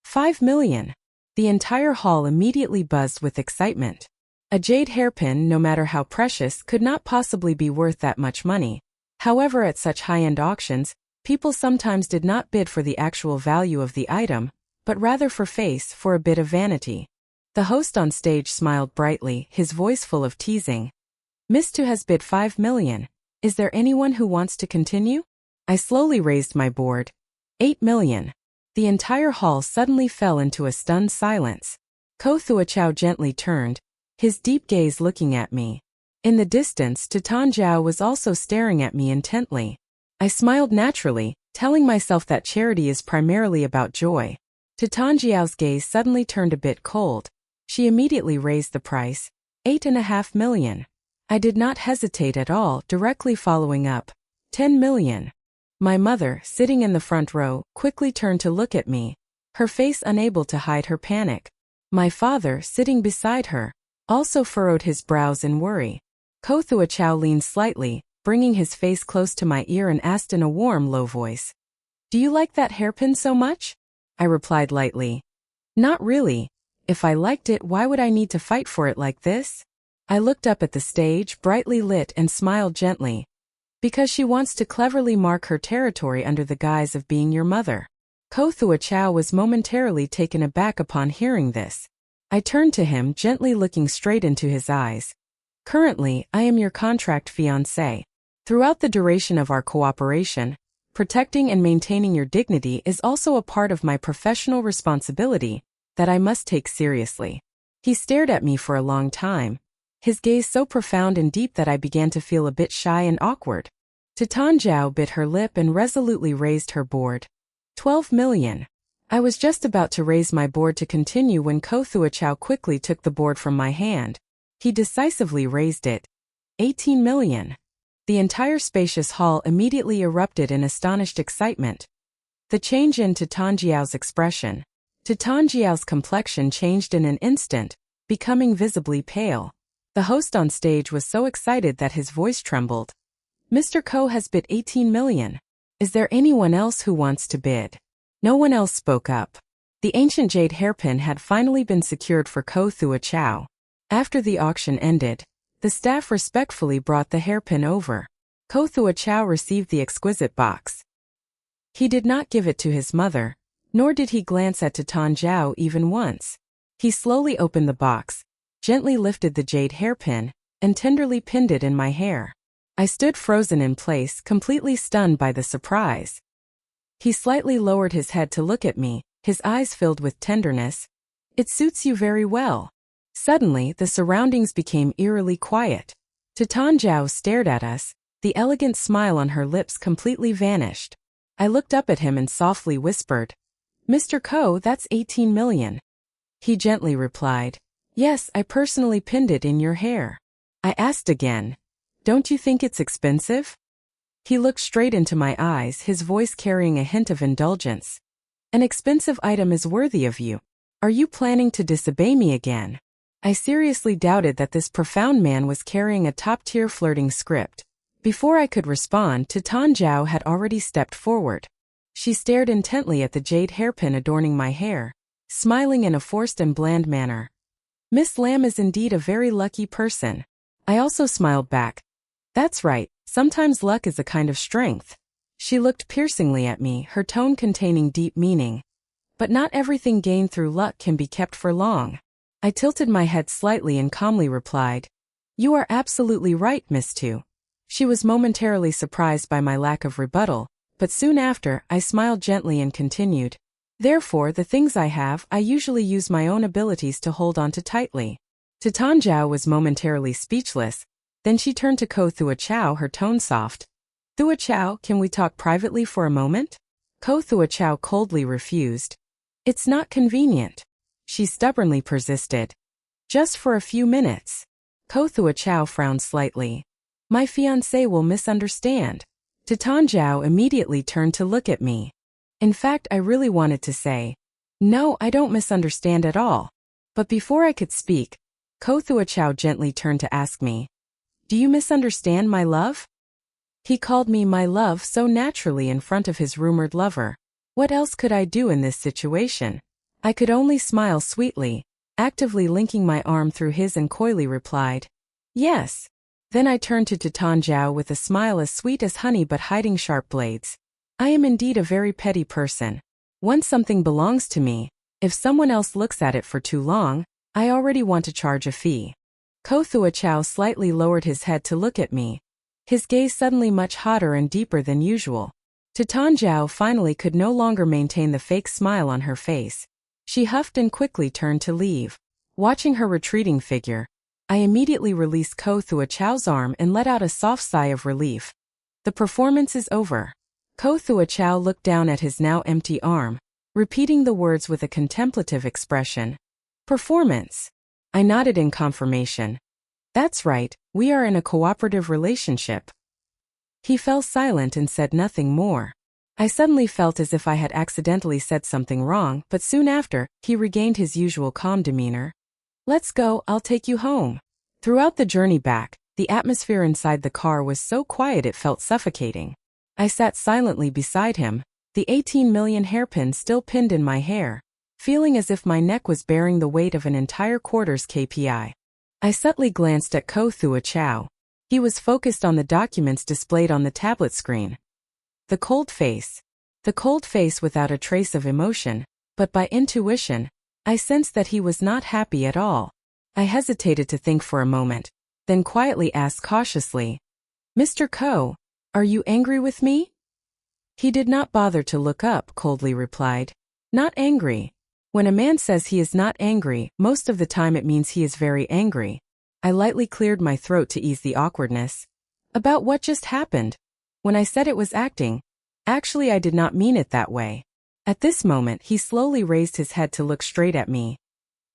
5 million. The entire hall immediately buzzed with excitement. A jade hairpin, no matter how precious, could not possibly be worth that much money. However, at such high-end auctions, people sometimes did not bid for the actual value of the item, but rather for a bit of vanity. The host on stage smiled brightly, his voice full of teasing. Miss Tu has bid 5 million. Is there anyone who wants to continue? I slowly raised my board. 8 million. The entire hall suddenly fell into a stunned silence. Ko Thua Chow gently turned, his deep gaze looking at me. In the distance, Titan Zhao was also staring at me intently. I smiled naturally, telling myself that charity is primarily about joy. Titan Zhao's gaze suddenly turned a bit cold. She immediately raised the price. 8.5 million. I did not hesitate at all, directly following up. 10 million. My mother, sitting in the front row, quickly turned to look at me, her face unable to hide her panic. My father, sitting beside her, also furrowed his brows in worry. Ko Thua Chow leaned slightly, bringing his face close to my ear and asked in a warm, low voice. Do you like that hairpin so much? I replied lightly. Not really. If I liked it, why would I need to fight for it like this? I looked up at the stage, brightly lit, and smiled gently. Because she wants to cleverly mark her territory under the guise of being your mother. Ko Thua Chow was momentarily taken aback upon hearing this. I turned to him, gently looking straight into his eyes. Currently, I am your contract fiancé. Throughout the duration of our cooperation, protecting and maintaining your dignity is also a part of my professional responsibility that I must take seriously. He stared at me for a long time, his gaze so profound and deep that I began to feel a bit shy and awkward. Titan Zhao bit her lip and resolutely raised her board. 12 million. I was just about to raise my board to continue when Ko Thua Chow quickly took the board from my hand. He decisively raised it. 18 million. The entire spacious hall immediately erupted in astonished excitement. The change in Titan Zhao's expression. Titan Zhao's complexion changed in an instant, becoming visibly pale. The host on stage was so excited that his voice trembled. Mr. Ko has bid 18 million. Is there anyone else who wants to bid? No one else spoke up. The ancient jade hairpin had finally been secured for Ko Thua Chow. After the auction ended, the staff respectfully brought the hairpin over. Ko Thua Chow received the exquisite box. He did not give it to his mother, nor did he glance at Titan Zhao even once. He slowly opened the box, gently lifted the jade hairpin, and tenderly pinned it in my hair. I stood frozen in place, completely stunned by the surprise. He slightly lowered his head to look at me, his eyes filled with tenderness. It suits you very well. Suddenly, the surroundings became eerily quiet. Titan Zhao stared at us, the elegant smile on her lips completely vanished. I looked up at him and softly whispered, Mr. Ko, that's 18 million. He gently replied, Yes, I personally pinned it in your hair. I asked again. Don't you think it's expensive? He looked straight into my eyes, his voice carrying a hint of indulgence. An expensive item is worthy of you. Are you planning to disobey me again? I seriously doubted that this profound man was carrying a top-tier flirting script. Before I could respond, Titan Zhao had already stepped forward. She stared intently at the jade hairpin adorning my hair, smiling in a forced and bland manner. Miss Lam is indeed a very lucky person. I also smiled back. That's right, sometimes luck is a kind of strength. She looked piercingly at me, her tone containing deep meaning. But not everything gained through luck can be kept for long. I tilted my head slightly and calmly replied, You are absolutely right, Miss Tu. She was momentarily surprised by my lack of rebuttal, but soon after, I smiled gently and continued. Therefore, the things I have, I usually use my own abilities to hold on to tightly. Titan Zhao was momentarily speechless, then she turned to Ko Thua Chao, her tone soft. Thua Chao, can we talk privately for a moment? Ko Thua Chao coldly refused. It's not convenient. She stubbornly persisted. Just for a few minutes. Ko Thua Chao frowned slightly. My fiancé will misunderstand. Titan Zhao immediately turned to look at me. In fact, I really wanted to say, no, I don't misunderstand at all. But before I could speak, Ko Thua Chao gently turned to ask me, do you misunderstand my love? He called me my love so naturally in front of his rumored lover. What else could I do in this situation? I could only smile sweetly, actively linking my arm through his and coyly replied, yes. Then I turned to Titan Zhao with a smile as sweet as honey but hiding sharp blades. I am indeed a very petty person. Once something belongs to me, if someone else looks at it for too long, I already want to charge a fee. Ko Thua Chao slightly lowered his head to look at me, his gaze suddenly much hotter and deeper than usual. Titan Zhao finally could no longer maintain the fake smile on her face. She huffed and quickly turned to leave. Watching her retreating figure, I immediately released Ko Thua Chao's arm and let out a soft sigh of relief. The performance is over. Ko Thua Chao looked down at his now empty arm, repeating the words with a contemplative expression. Performance. I nodded in confirmation. That's right, we are in a cooperative relationship. He fell silent and said nothing more. I suddenly felt as if I had accidentally said something wrong, but soon after, he regained his usual calm demeanor. Let's go, I'll take you home. Throughout the journey back, the atmosphere inside the car was so quiet it felt suffocating. I sat silently beside him, the 18 million hairpins still pinned in my hair, feeling as if my neck was bearing the weight of an entire quarter's KPI. I subtly glanced at Ko Thua Chao. He was focused on the documents displayed on the tablet screen. The cold face without a trace of emotion, but by intuition, I sensed that he was not happy at all. I hesitated to think for a moment, then quietly asked cautiously, Mr. Ko, are you angry with me? He did not bother to look up, coldly replied. Not angry. When a man says he is not angry, most of the time it means he is very angry. I lightly cleared my throat to ease the awkwardness. About what just happened? When I said it was acting, actually I did not mean it that way. At this moment he slowly raised his head to look straight at me.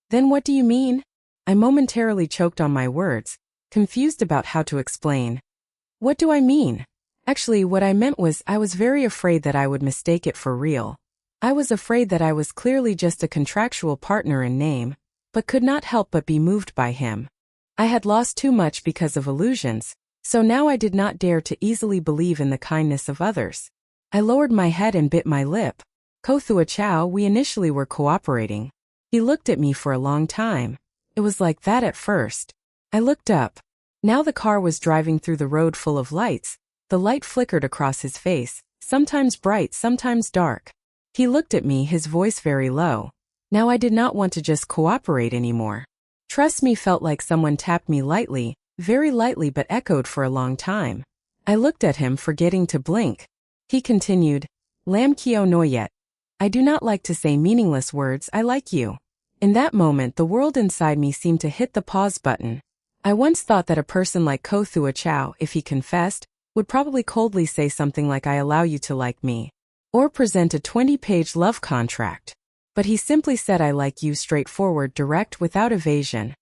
Then what do you mean? I momentarily choked on my words, confused about how to explain. What do I mean? Actually, what I meant was I was very afraid that I would mistake it for real. I was afraid that I was clearly just a contractual partner in name, but could not help but be moved by him. I had lost too much because of illusions, so now I did not dare to easily believe in the kindness of others. I lowered my head and bit my lip. Ko Thua Chao, we initially were cooperating. He looked at me for a long time. It was like that at first. I looked up. Now the car was driving through the road full of lights. The light flickered across his face, sometimes bright, sometimes dark. He looked at me, his voice very low. Now I did not want to just cooperate anymore. Trust me felt like someone tapped me lightly, very lightly but echoed for a long time. I looked at him, forgetting to blink. He continued, Lam Kio Noyet. I do not like to say meaningless words, I like you. In that moment the world inside me seemed to hit the pause button. I once thought that a person like Ko Thua Chao, if he confessed, would probably coldly say something like I allow you to like me, or present a 20-page love contract. But he simply said I like you, straightforward, direct, without evasion.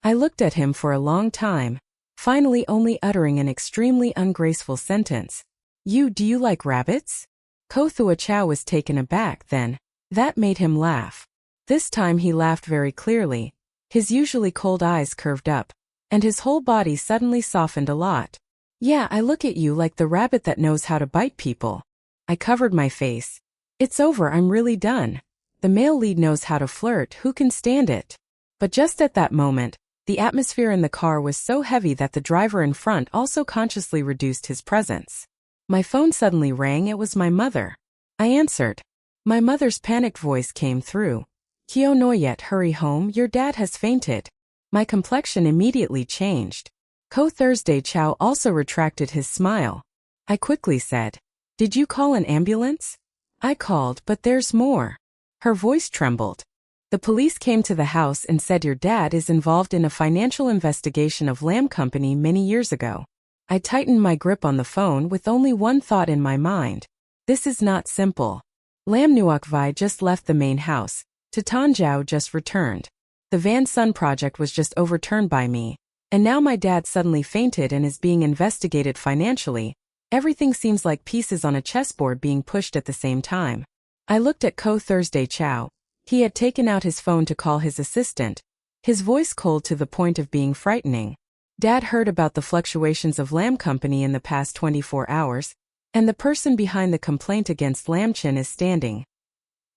I looked at him for a long time, finally only uttering an extremely ungraceful sentence. Do you like rabbits? Ko Thua Chow was taken aback then. That made him laugh. This time he laughed very clearly. His usually cold eyes curved up, and his whole body suddenly softened a lot. Yeah, I look at you like the rabbit that knows how to bite people. I covered my face. It's over, I'm really done. The male lead knows how to flirt, who can stand it? But just at that moment, the atmosphere in the car was so heavy that the driver in front also consciously reduced his presence. My phone suddenly rang. It was my mother. I answered. My mother's panicked voice came through. Kyo no yet, hurry home, your dad has fainted. My complexion immediately changed. Ko Thursday Chow also retracted his smile. I quickly said, did you call an ambulance? I called, but there's more. Her voice trembled. The police came to the house and said your dad is involved in a financial investigation of Lamb Company many years ago. I tightened my grip on the phone with only one thought in my mind. This is not simple. Lam Nuok Vai just left the main house. Tan Zhao just returned. The Van Sun project was just overturned by me. And now my dad suddenly fainted and is being investigated financially. Everything seems like pieces on a chessboard being pushed at the same time. I looked at Ko Thursday Chow. He had taken out his phone to call his assistant. His voice cold to the point of being frightening. Dad heard about the fluctuations of Lamb Company in the past 24 hours, and the person behind the complaint against Lam Chin is standing.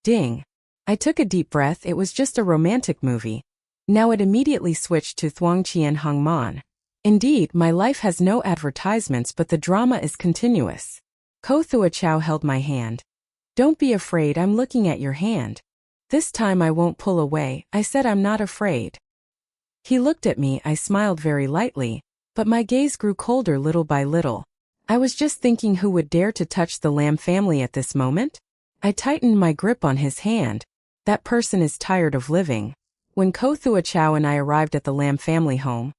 Ding. I took a deep breath. It was just a romantic movie. Now it immediately switched to Thuong Chien Hung Mon. Indeed, my life has no advertisements, but the drama is continuous. Ko Thua Chow held my hand. Don't be afraid, I'm looking at your hand. This time I won't pull away, I said I'm not afraid. He looked at me. I smiled very lightly, but my gaze grew colder little by little. I was just thinking who would dare to touch the Lam family at this moment? I tightened my grip on his hand. That person is tired of living. When Ko Thua Chow and I arrived at the Lam family home,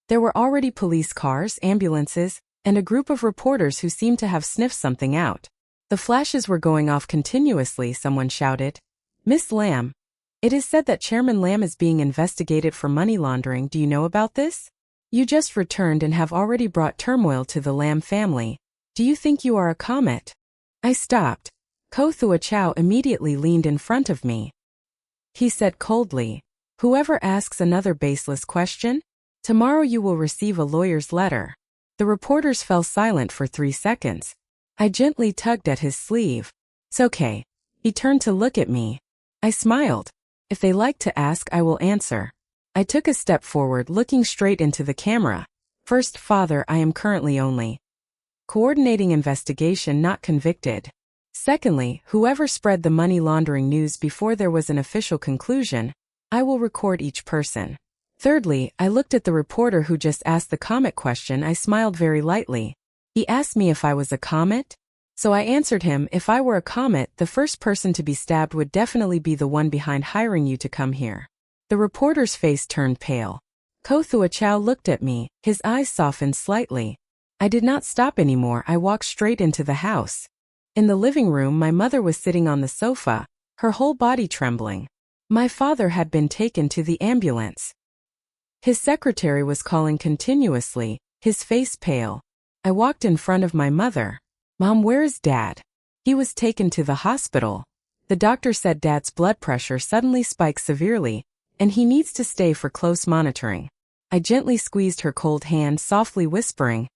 there were already police cars, ambulances, and a group of reporters who seemed to have sniffed something out. The flashes were going off continuously. Someone shouted, Miss Lam. It is said that Chairman Lam is being investigated for money laundering. Do you know about this? You just returned and have already brought turmoil to the Lam family. Do you think you are a comet? I stopped. Ko Thua Chow immediately leaned in front of me. He said coldly, whoever asks another baseless question, tomorrow you will receive a lawyer's letter. The reporters fell silent for 3 seconds. I gently tugged at his sleeve. It's okay. He turned to look at me. I smiled. If they like to ask, I will answer. I took a step forward, looking straight into the camera. First, father, I am currently only coordinating investigation, not convicted. Secondly, whoever spread the money laundering news before there was an official conclusion, I will record each person. Thirdly, I looked at the reporter who just asked the comet question. I smiled very lightly. He asked me if I was a comet? So I answered him, if I were a comet, the first person to be stabbed would definitely be the one behind hiring you to come here. The reporter's face turned pale. Ko Thua Chow looked at me, his eyes softened slightly. I did not stop anymore. I walked straight into the house. In the living room, my mother was sitting on the sofa, her whole body trembling. My father had been taken to the ambulance. His secretary was calling continuously, his face pale. I walked in front of my mother. Mom, where is Dad? He was taken to the hospital. The doctor said Dad's blood pressure suddenly spiked severely, and he needs to stay for close monitoring. I gently squeezed her cold hand, softly whispering,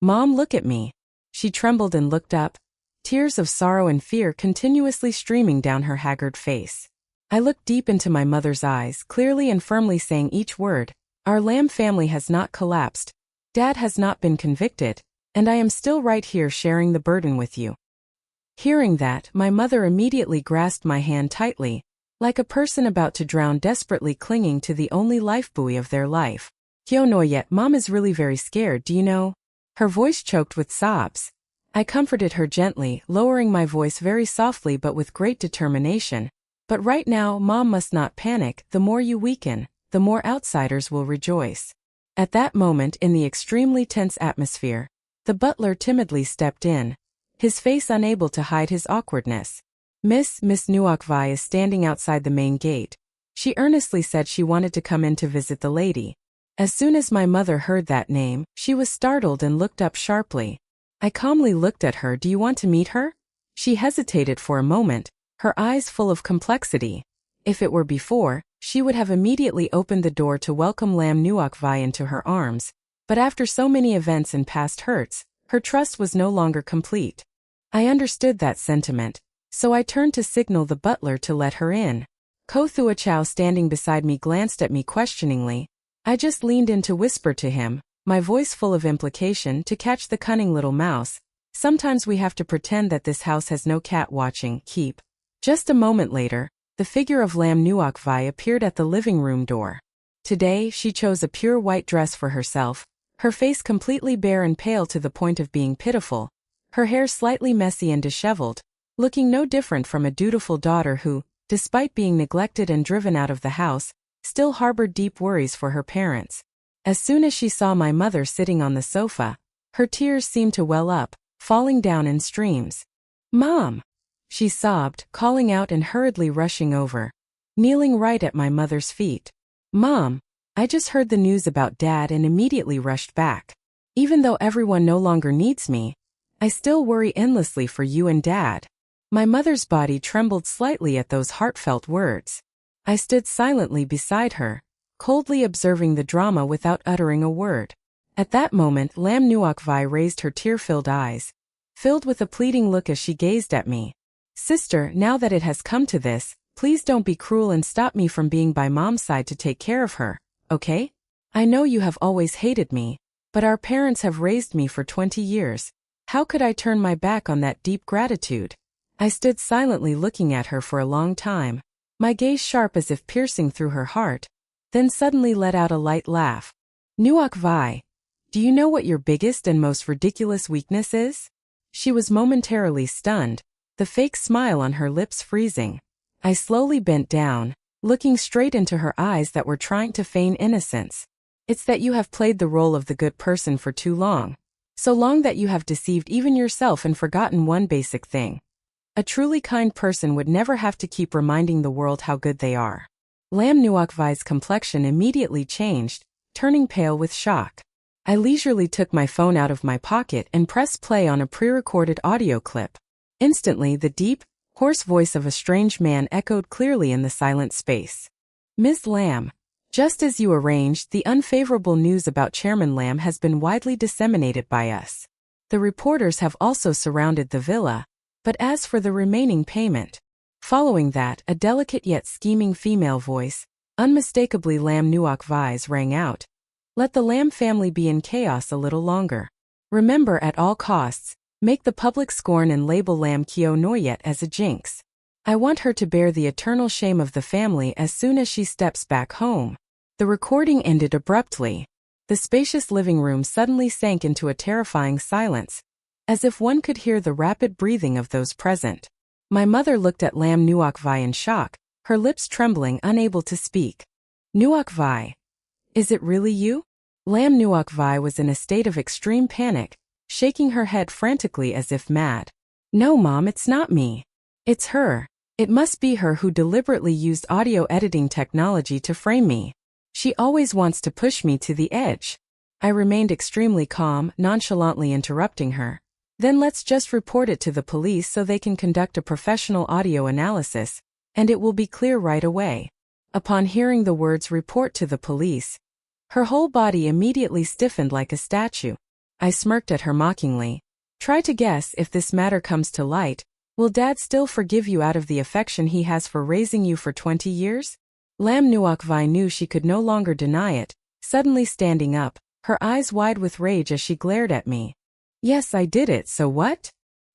Mom, look at me. She trembled and looked up, tears of sorrow and fear continuously streaming down her haggard face. I looked deep into my mother's eyes, clearly and firmly saying each word. Our Lam family has not collapsed. Dad has not been convicted, and I am still right here sharing the burden with you. Hearing that, my mother immediately grasped my hand tightly, like a person about to drown, desperately clinging to the only lifebuoy of their life. Kyo no yet, Mom is really very scared, do you know? Her voice choked with sobs. I comforted her gently, lowering my voice very softly but with great determination. But right now, Mom must not panic. The more you weaken, the more outsiders will rejoice. At that moment, in the extremely tense atmosphere, the butler timidly stepped in, his face unable to hide his awkwardness. Miss Nuokvai is standing outside the main gate. She earnestly said she wanted to come in to visit the lady. As soon as my mother heard that name, she was startled and looked up sharply. I calmly looked at her. Do you want to meet her? She hesitated for a moment, her eyes full of complexity. If it were before, she would have immediately opened the door to welcome Lam Nuokvai into her arms, but after so many events and past hurts, her trust was no longer complete. I understood that sentiment, so I turned to signal the butler to let her in. Ko Thuachao standing beside me glanced at me questioningly. I just leaned in to whisper to him, my voice full of implication, to catch the cunning little mouse. Sometimes we have to pretend that this house has no cat watching. Keep. Just a moment later, the figure of Lam Nuokvai appeared at the living room door. Today, she chose a pure white dress for herself, her face completely bare and pale to the point of being pitiful, her hair slightly messy and disheveled, looking no different from a dutiful daughter who, despite being neglected and driven out of the house, still harbored deep worries for her parents. As soon as she saw my mother sitting on the sofa, her tears seemed to well up, falling down in streams. "Mom!" she sobbed, calling out and hurriedly rushing over, kneeling right at my mother's feet. "Mom, I just heard the news about Dad and immediately rushed back. Even though everyone no longer needs me, I still worry endlessly for you and Dad." My mother's body trembled slightly at those heartfelt words. I stood silently beside her, coldly observing the drama without uttering a word. At that moment, Lam Nuokvai raised her tear-filled eyes, filled with a pleading look as she gazed at me. "Sister, now that it has come to this, please don't be cruel and stop me from being by Mom's side to take care of her, okay? I know you have always hated me, but our parents have raised me for 20 years. How could I turn my back on that deep gratitude?" I stood silently looking at her for a long time, my gaze sharp as if piercing through her heart, then suddenly let out a light laugh. "Nuokvai, do you know what your biggest and most ridiculous weakness is?" She was momentarily stunned, the fake smile on her lips freezing. I slowly bent down, looking straight into her eyes that were trying to feign innocence. "It's that you have played the role of the good person for too long. So long that you have deceived even yourself and forgotten one basic thing. A truly kind person would never have to keep reminding the world how good they are." Lam Nuokvai's complexion immediately changed, turning pale with shock. I leisurely took my phone out of my pocket and pressed play on a pre-recorded audio clip. Instantly, the deep, hoarse voice of a strange man echoed clearly in the silent space. "Ms. Lam, just as you arranged, the unfavorable news about Chairman Lam has been widely disseminated by us. The reporters have also surrounded the villa, but as for the remaining payment..." Following that, a delicate yet scheming female voice, unmistakably Lam Nuokvai's, rang out. "Let the Lam family be in chaos a little longer. Remember, at all costs, make the public scorn and label Lam Kyo Noyet as a jinx. I want her to bear the eternal shame of the family as soon as she steps back home." The recording ended abruptly. The spacious living room suddenly sank into a terrifying silence, as if one could hear the rapid breathing of those present. My mother looked at Lam Nuokvai in shock, her lips trembling, unable to speak. "Nuokvai, is it really you?" Lam Nuokvai was in a state of extreme panic, shaking her head frantically as if mad. "No, Mom, it's not me. It's her. It must be her who deliberately used audio editing technology to frame me. She always wants to push me to the edge." I remained extremely calm, nonchalantly interrupting her. "Then let's just report it to the police so they can conduct a professional audio analysis, and it will be clear right away." Upon hearing the words "report to the police," her whole body immediately stiffened like a statue. I smirked at her mockingly. "Try to guess, if this matter comes to light, will Dad still forgive you out of the affection he has for raising you for 20 years? Lam Nuokvai knew she could no longer deny it, suddenly standing up, her eyes wide with rage as she glared at me. "Yes, I did it, so what?"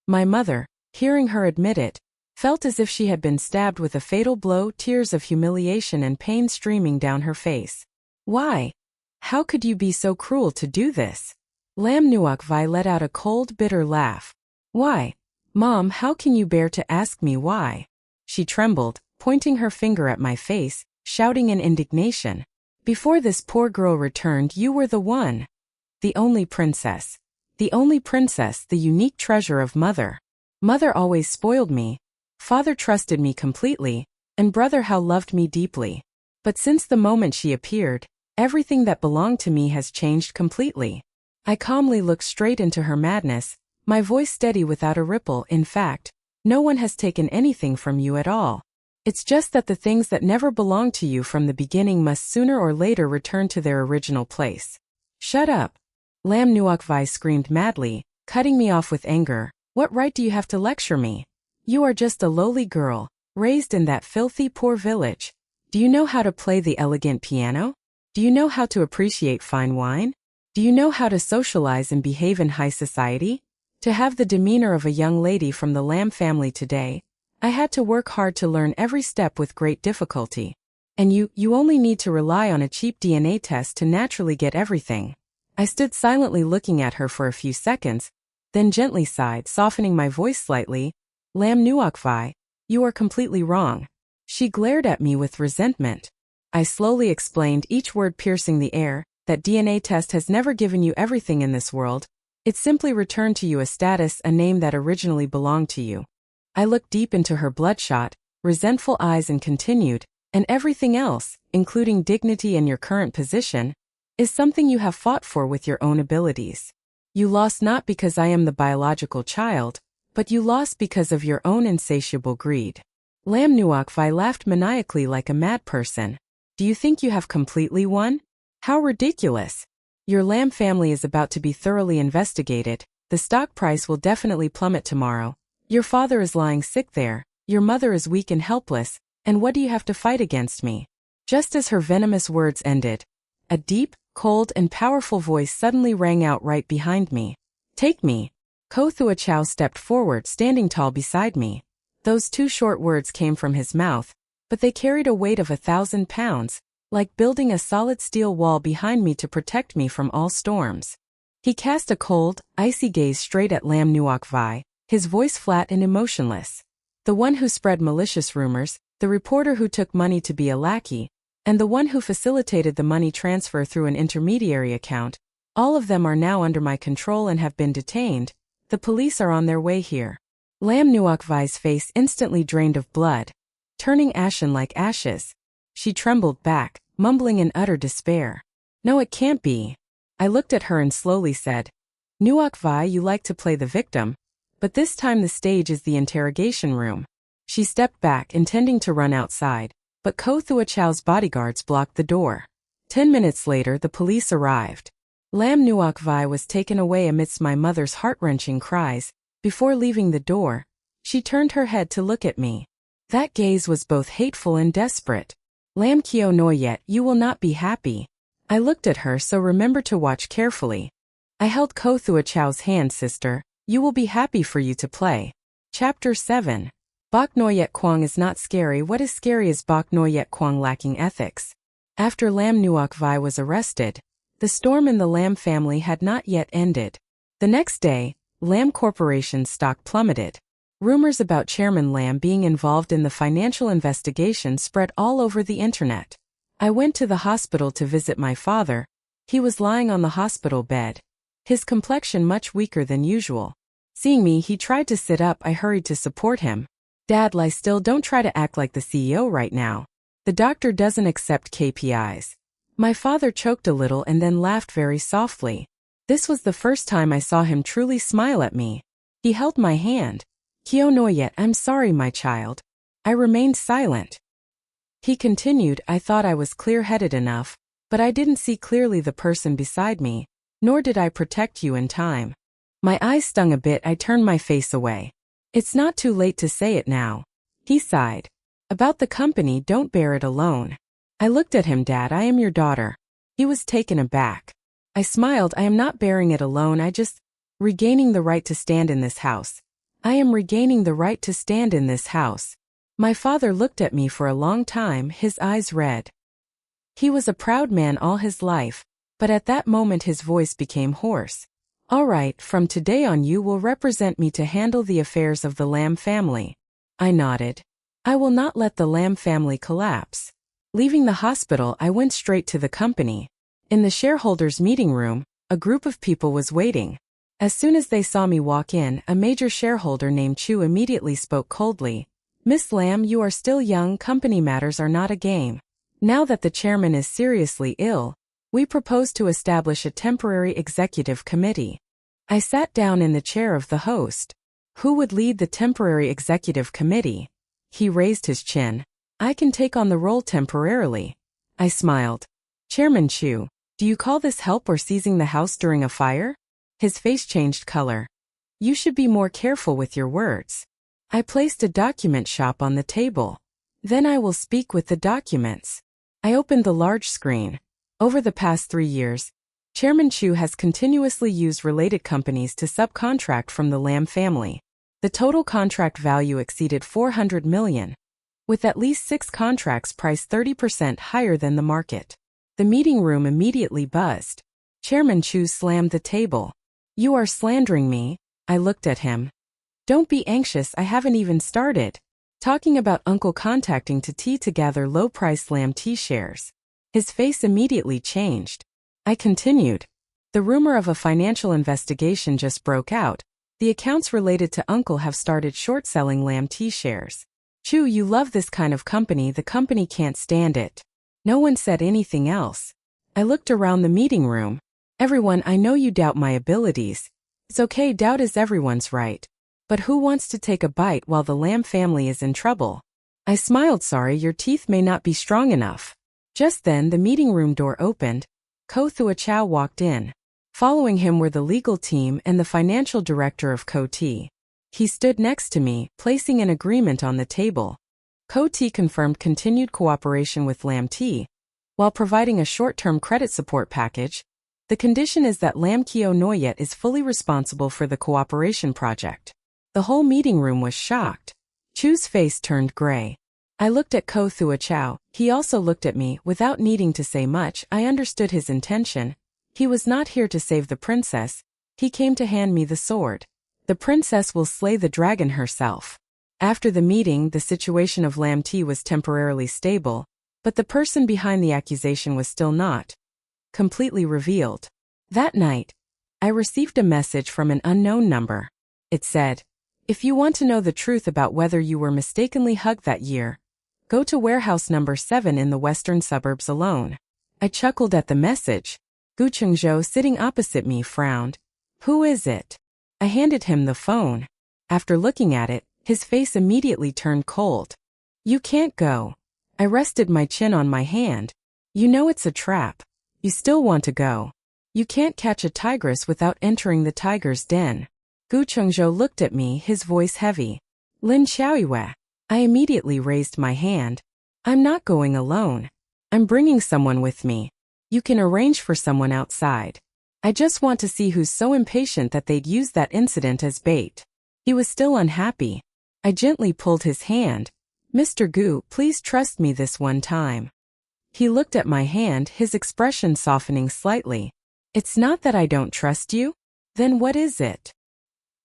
My mother, hearing her admit it, felt as if she had been stabbed with a fatal blow, tears of humiliation and pain streaming down her face. "Why? How could you be so cruel to do this?" Lam Nuokvai let out a cold, bitter laugh. "Why? Mom, how can you bear to ask me why?" She trembled, pointing her finger at my face, shouting in indignation. "Before this poor girl returned, you were the one. The only princess. The only princess, the unique treasure of Mother. Mother always spoiled me, Father trusted me completely, and brother how loved me deeply. But since the moment she appeared, everything that belonged to me has changed completely. I calmly looked straight into her madness, my voice steady without a ripple. In fact, no one has taken anything from you at all. It's just that the things that never belonged to you from the beginning must sooner or later return to their original place. Shut up! Lam Nuokvai screamed madly, cutting me off with anger. What right do you have to lecture me? You are just a lowly girl, raised in that filthy poor village. Do you know how to play the elegant piano? Do you know how to appreciate fine wine? Do you know how to socialize and behave in high society? To have the demeanor of a young lady from the Lam family today, I had to work hard to learn every step with great difficulty. And you only need to rely on a cheap DNA test to naturally get everything. I stood silently looking at her for a few seconds, then gently sighed, softening my voice slightly. Lam Nuokvai, you are completely wrong. She glared at me with resentment. I slowly explained, each word piercing the air, that DNA test has never given you everything in this world. It simply returned to you a status, a name that originally belonged to you. I looked deep into her bloodshot, resentful eyes and continued, and everything else, including dignity and your current position, is something you have fought for with your own abilities. You lost not because I am the biological child, but you lost because of your own insatiable greed. Lam Nuokvai laughed maniacally like a mad person. Do you think you have completely won? How ridiculous! Your Lam family is about to be thoroughly investigated. The stock price will definitely plummet tomorrow. Your father is lying sick there, your mother is weak and helpless, and what do you have to fight against me? Just as her venomous words ended, a deep, cold and powerful voice suddenly rang out right behind me. Take me! Ko Thua Chow stepped forward, standing tall beside me. Those two short words came from his mouth, but they carried a weight of 1,000 pounds, like building a solid steel wall behind me to protect me from all storms. He cast a cold, icy gaze straight at Lam Nuokvai, his voice flat and emotionless. The one who spread malicious rumors, the reporter who took money to be a lackey, and the one who facilitated the money transfer through an intermediary account, all of them are now under my control and have been detained. The police are on their way here. Lam Nuokvai's face instantly drained of blood, turning ashen like ashes. She trembled back, mumbling in utter despair. No, it can't be. I looked at her and slowly said, Nuokvai, you like to play the victim, but this time the stage is the interrogation room. She stepped back, intending to run outside, but Ko Thua Chow's bodyguards blocked the door. 10 minutes later, the police arrived. Lam Nuokvai was taken away amidst my mother's heart-wrenching cries. Before leaving the door, she turned her head to look at me. That gaze was both hateful and desperate. Lam Kyo Noyet, you will not be happy. I looked at her, so remember to watch carefully. I held Ko Thua Chow's hand. Sister, you will be happy for you to play. Chapter 7. Bok Noyet Kwang is not scary. What is scary is Bok Noyet Kwang lacking ethics. After Lam Nuokvai was arrested, the storm in the Lam family had not yet ended. The next day, Lam Corporation's stock plummeted. Rumors about Chairman Lam being involved in the financial investigation spread all over the internet. I went to the hospital to visit my father. He was lying on the hospital bed, his complexion much weaker than usual. Seeing me, he tried to sit up. I hurried to support him. Dad, lie still. Don't try to act like the CEO right now. The doctor doesn't accept KPIs. My father choked a little and then laughed very softly. This was the first time I saw him truly smile at me. He held my hand. Kyo Noyet, I'm sorry, my child. I remained silent. He continued, I thought I was clear-headed enough, but I didn't see clearly the person beside me, nor did I protect you in time. My eyes stung a bit. I turned my face away. It's not too late to say it now. He sighed. About the company, don't bear it alone. I looked at him. Dad, I am your daughter. He was taken aback. I smiled. I am not bearing it alone. I just regaining the right to stand in this house. I am regaining the right to stand in this house. My father looked at me for a long time, his eyes red. He was a proud man all his life, but at that moment his voice became hoarse. All right, from today on you will represent me to handle the affairs of the Lam family. I nodded. I will not let the Lam family collapse. Leaving the hospital, I went straight to the company. In the shareholders' meeting room, a group of people was waiting. As soon as they saw me walk in, a major shareholder named Chu immediately spoke coldly. Miss Lam, you are still young, company matters are not a game. Now that the chairman is seriously ill, we propose to establish a temporary executive committee. I sat down in the chair of the host. Who would lead the temporary executive committee? He raised his chin. I can take on the role temporarily. I smiled. Chairman Chu, do you call this help or seizing the house during a fire? His face changed color. You should be more careful with your words. I placed a document shop on the table. Then I will speak with the documents. I opened the large screen. Over the past 3 years, Chairman Chu has continuously used related companies to subcontract from the Lam family. The total contract value exceeded 400 million, with at least 6 contracts priced 30% higher than the market. The meeting room immediately buzzed. Chairman Chu slammed the table. You are slandering me. I looked at him. Don't be anxious, I haven't even started. Talking about uncle contacting to gather low-priced Lam tea shares. His face immediately changed. I continued. The rumor of a financial investigation just broke out. The accounts related to uncle have started short-selling Lam tea shares. Chu, you love this kind of company, the company can't stand it. No one said anything else. I looked around the meeting room. Everyone, I know you doubt my abilities. It's okay, doubt is everyone's right. But who wants to take a bite while the Lam family is in trouble? I smiled. Sorry, your teeth may not be strong enough. Just then the meeting room door opened. Ko Thua Chow walked in. Following him were the legal team and the financial director of Ko T. He stood next to me, placing an agreement on the table. Ko T confirmed continued cooperation with Lam T, while providing a short-term credit support package. The condition is that Lam Kio Noyet is fully responsible for the cooperation project. The whole meeting room was shocked. Chu's face turned gray. I looked at Ko Thua Chow. He also looked at me. Without needing to say much, I understood his intention. He was not here to save the princess. He came to hand me the sword. The princess will slay the dragon herself. After the meeting, the situation of Lam T was temporarily stable, but the person behind the accusation was still not completely revealed. That night, I received a message from an unknown number. It said, if you want to know the truth about whether you were mistakenly hugged that year, go to warehouse number 7 in the western suburbs alone. I chuckled at the message. Gu Chengzhou, sitting opposite me, frowned. Who is it? I handed him the phone. After looking at it, his face immediately turned cold. You can't go. I rested my chin on my hand. You know it's a trap. You still want to go. You can't catch a tigress without entering the tiger's den. Gu Chengzhou looked at me, his voice heavy. Lin Xiaoyue. I immediately raised my hand. I'm not going alone. I'm bringing someone with me. You can arrange for someone outside. I just want to see who's so impatient that they'd use that incident as bait. He was still unhappy. I gently pulled his hand. Mr. Gu, please trust me this one time. He looked at my hand, his expression softening slightly. It's not that I don't trust you. Then what is it?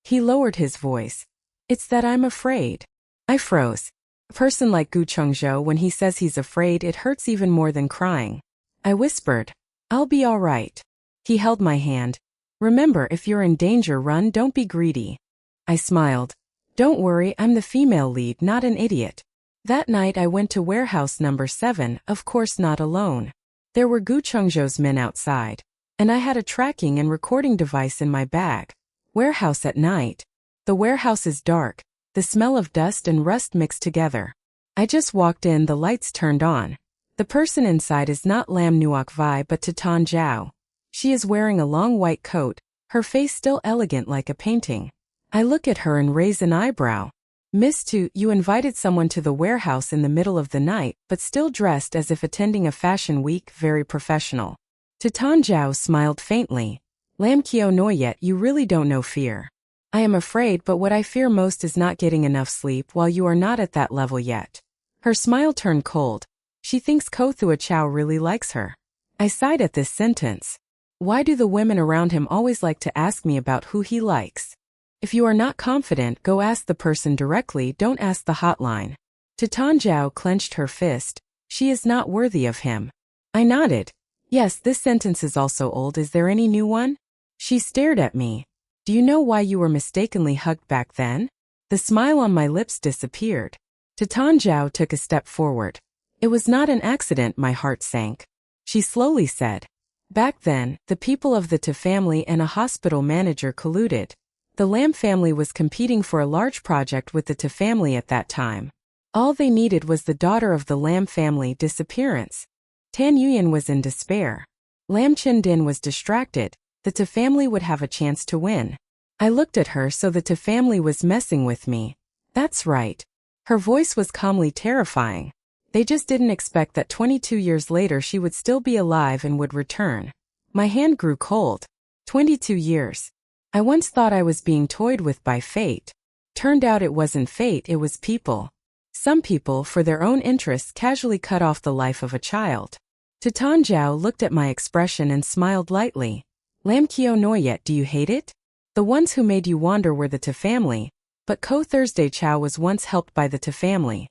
He lowered his voice. It's that I'm afraid. I froze. A person like Gu Chengzhou, when he says he's afraid, it hurts even more than crying. I whispered, I'll be all right. He held my hand. Remember, if you're in danger, run, don't be greedy. I smiled. Don't worry, I'm the female lead, not an idiot. That night I went to warehouse number 7, of course not alone. There were Gu Chengzhou's men outside, and I had a tracking and recording device in my bag. Warehouse at night. The warehouse is dark, the smell of dust and rust mixed together. I just walked in, the lights turned on. The person inside is not Lam Nuok Vi but Titan Zhao. She is wearing a long white coat, her face still elegant like a painting. I look at her and raise an eyebrow. Miss Tu, you invited someone to the warehouse in the middle of the night, but still dressed as if attending a fashion week, very professional. Titan Zhao smiled faintly. Lam Kio Noyet, you really don't know fear. I am afraid, but what I fear most is not getting enough sleep while you are not at that level yet. Her smile turned cold. She thinks Ko Thua Chow really likes her. I sighed at this sentence. Why do the women around him always like to ask me about who he likes? If you are not confident, go ask the person directly, don't ask the hotline. Titan Zhao clenched her fist. She is not worthy of him. I nodded. Yes, this sentence is also old. Is there any new one? She stared at me. Do you know why you were mistakenly hugged back then? The smile on my lips disappeared. Titan Zhao took a step forward. It was not an accident, my heart sank. She slowly said. Back then, the people of the Tu family and a hospital manager colluded. The Lam family was competing for a large project with the Tu family at that time. All they needed was the daughter of the Lam family disappearance. Tan Yuyan was in despair. Lam Chin-din was distracted. The Tu family would have a chance to win. I looked at her, so the Tu family was messing with me. That's right. Her voice was calmly terrifying. They just didn't expect that 22 years later she would still be alive and would return. My hand grew cold. 22 years. I once thought I was being toyed with by fate. Turned out it wasn't fate, it was people. Some people, for their own interests, casually cut off the life of a child. Titan Zhao looked at my expression and smiled lightly. Lam Kyo Noyet, do you hate it? The ones who made you wander were the Tu family, but Ko Thursday Chow was once helped by the Tu family.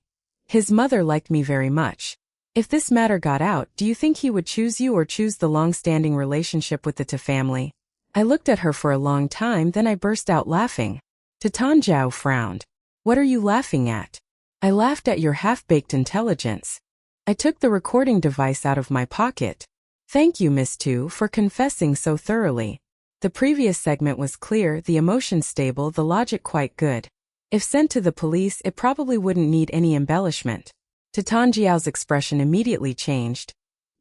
His mother liked me very much. If this matter got out, do you think he would choose you or choose the long-standing relationship with the Tu family? I looked at her for a long time, then I burst out laughing. Titan Zhao frowned. What are you laughing at? I laughed at your half-baked intelligence. I took the recording device out of my pocket. Thank you, Miss Tu, for confessing so thoroughly. The previous segment was clear, the emotion stable, the logic quite good. If sent to the police, it probably wouldn't need any embellishment. Titan Zhao's expression immediately changed.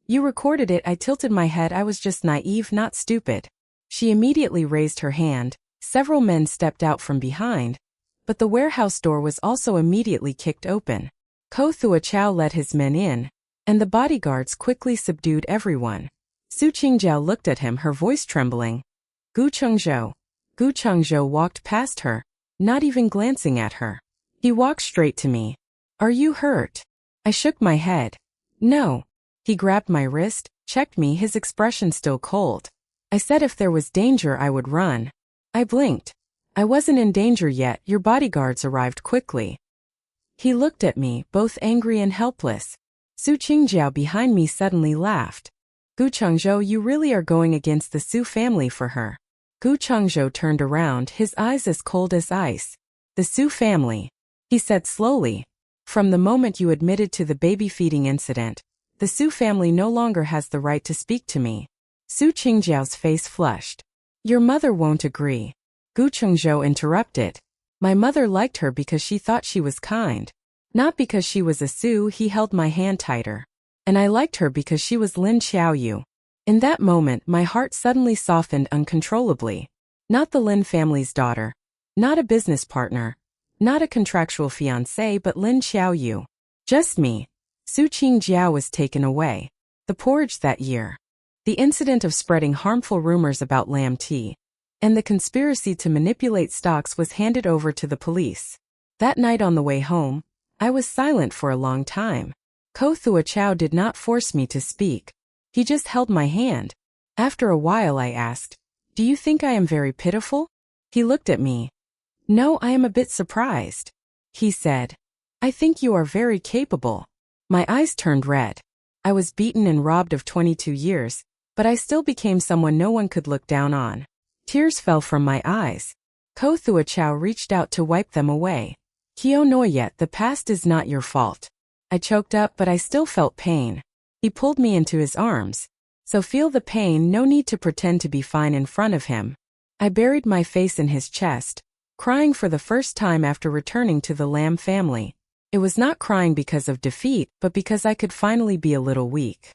You recorded it, I tilted my head, I was just naive, not stupid. She immediately raised her hand. Several men stepped out from behind, but the warehouse door was also immediately kicked open. Ko Thua Chow led his men in, and the bodyguards quickly subdued everyone. Su Qingjiao looked at him, her voice trembling. Gu Chengzhou. Gu Chengzhou walked past her, not even glancing at her. He walked straight to me. Are you hurt? I shook my head. No. He grabbed my wrist, checked me, his expression still cold. I said if there was danger I would run. I blinked. I wasn't in danger yet, your bodyguards arrived quickly. He looked at me, both angry and helpless. Su Qingjiao behind me suddenly laughed. Gu Chengzhou, you really are going against the Su family for her. Gu Chengzhou turned around, his eyes as cold as ice. The Su family, he said slowly. From the moment you admitted to the baby feeding incident, the Su family no longer has the right to speak to me. Su Qingjiao's face flushed. Your mother won't agree. Gu Chengzhou interrupted. My mother liked her because she thought she was kind. Not because she was a Su. He held my hand tighter. And I liked her because she was Lin Xiaoyu. In that moment, my heart suddenly softened uncontrollably. Not the Lin family's daughter. Not a business partner. Not a contractual fiancé, but Lin Xiaoyu. Just me. Su Qingjiao was taken away. The porridge that year. The incident of spreading harmful rumors about Lam tea. And the conspiracy to manipulate stocks was handed over to the police. That night on the way home, I was silent for a long time. Ko Thua Chow did not force me to speak. He just held my hand. After a while I asked, do you think I am very pitiful? He looked at me. No, I am a bit surprised. He said, I think you are very capable. My eyes turned red. I was beaten and robbed of 22 years, but I still became someone no one could look down on. Tears fell from my eyes. Ko Thua Chow reached out to wipe them away. Kyo Noyet, the past is not your fault. I choked up, but I still felt pain. He pulled me into his arms. So feel the pain, no need to pretend to be fine in front of him. I buried my face in his chest, crying for the first time after returning to the Lam family. It was not crying because of defeat, but because I could finally be a little weak.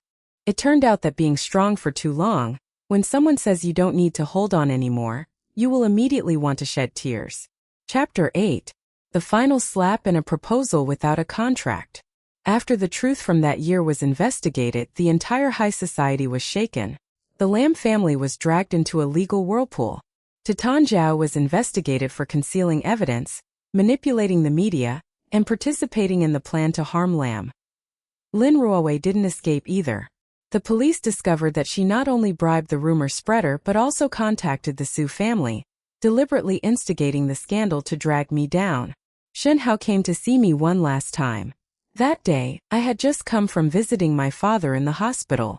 It turned out that being strong for too long, when someone says you don't need to hold on anymore, you will immediately want to shed tears. Chapter 8. The final slap and a proposal without a contract. After the truth from that year was investigated, the entire high society was shaken. The Lam family was dragged into a legal whirlpool. Titan Zhao was investigated for concealing evidence, manipulating the media, and participating in the plan to harm Lam. Lin Ruowei didn't escape either. The police discovered that she not only bribed the rumor spreader but also contacted the Su family, deliberately instigating the scandal to drag me down. Shen Hao came to see me one last time. That day, I had just come from visiting my father in the hospital.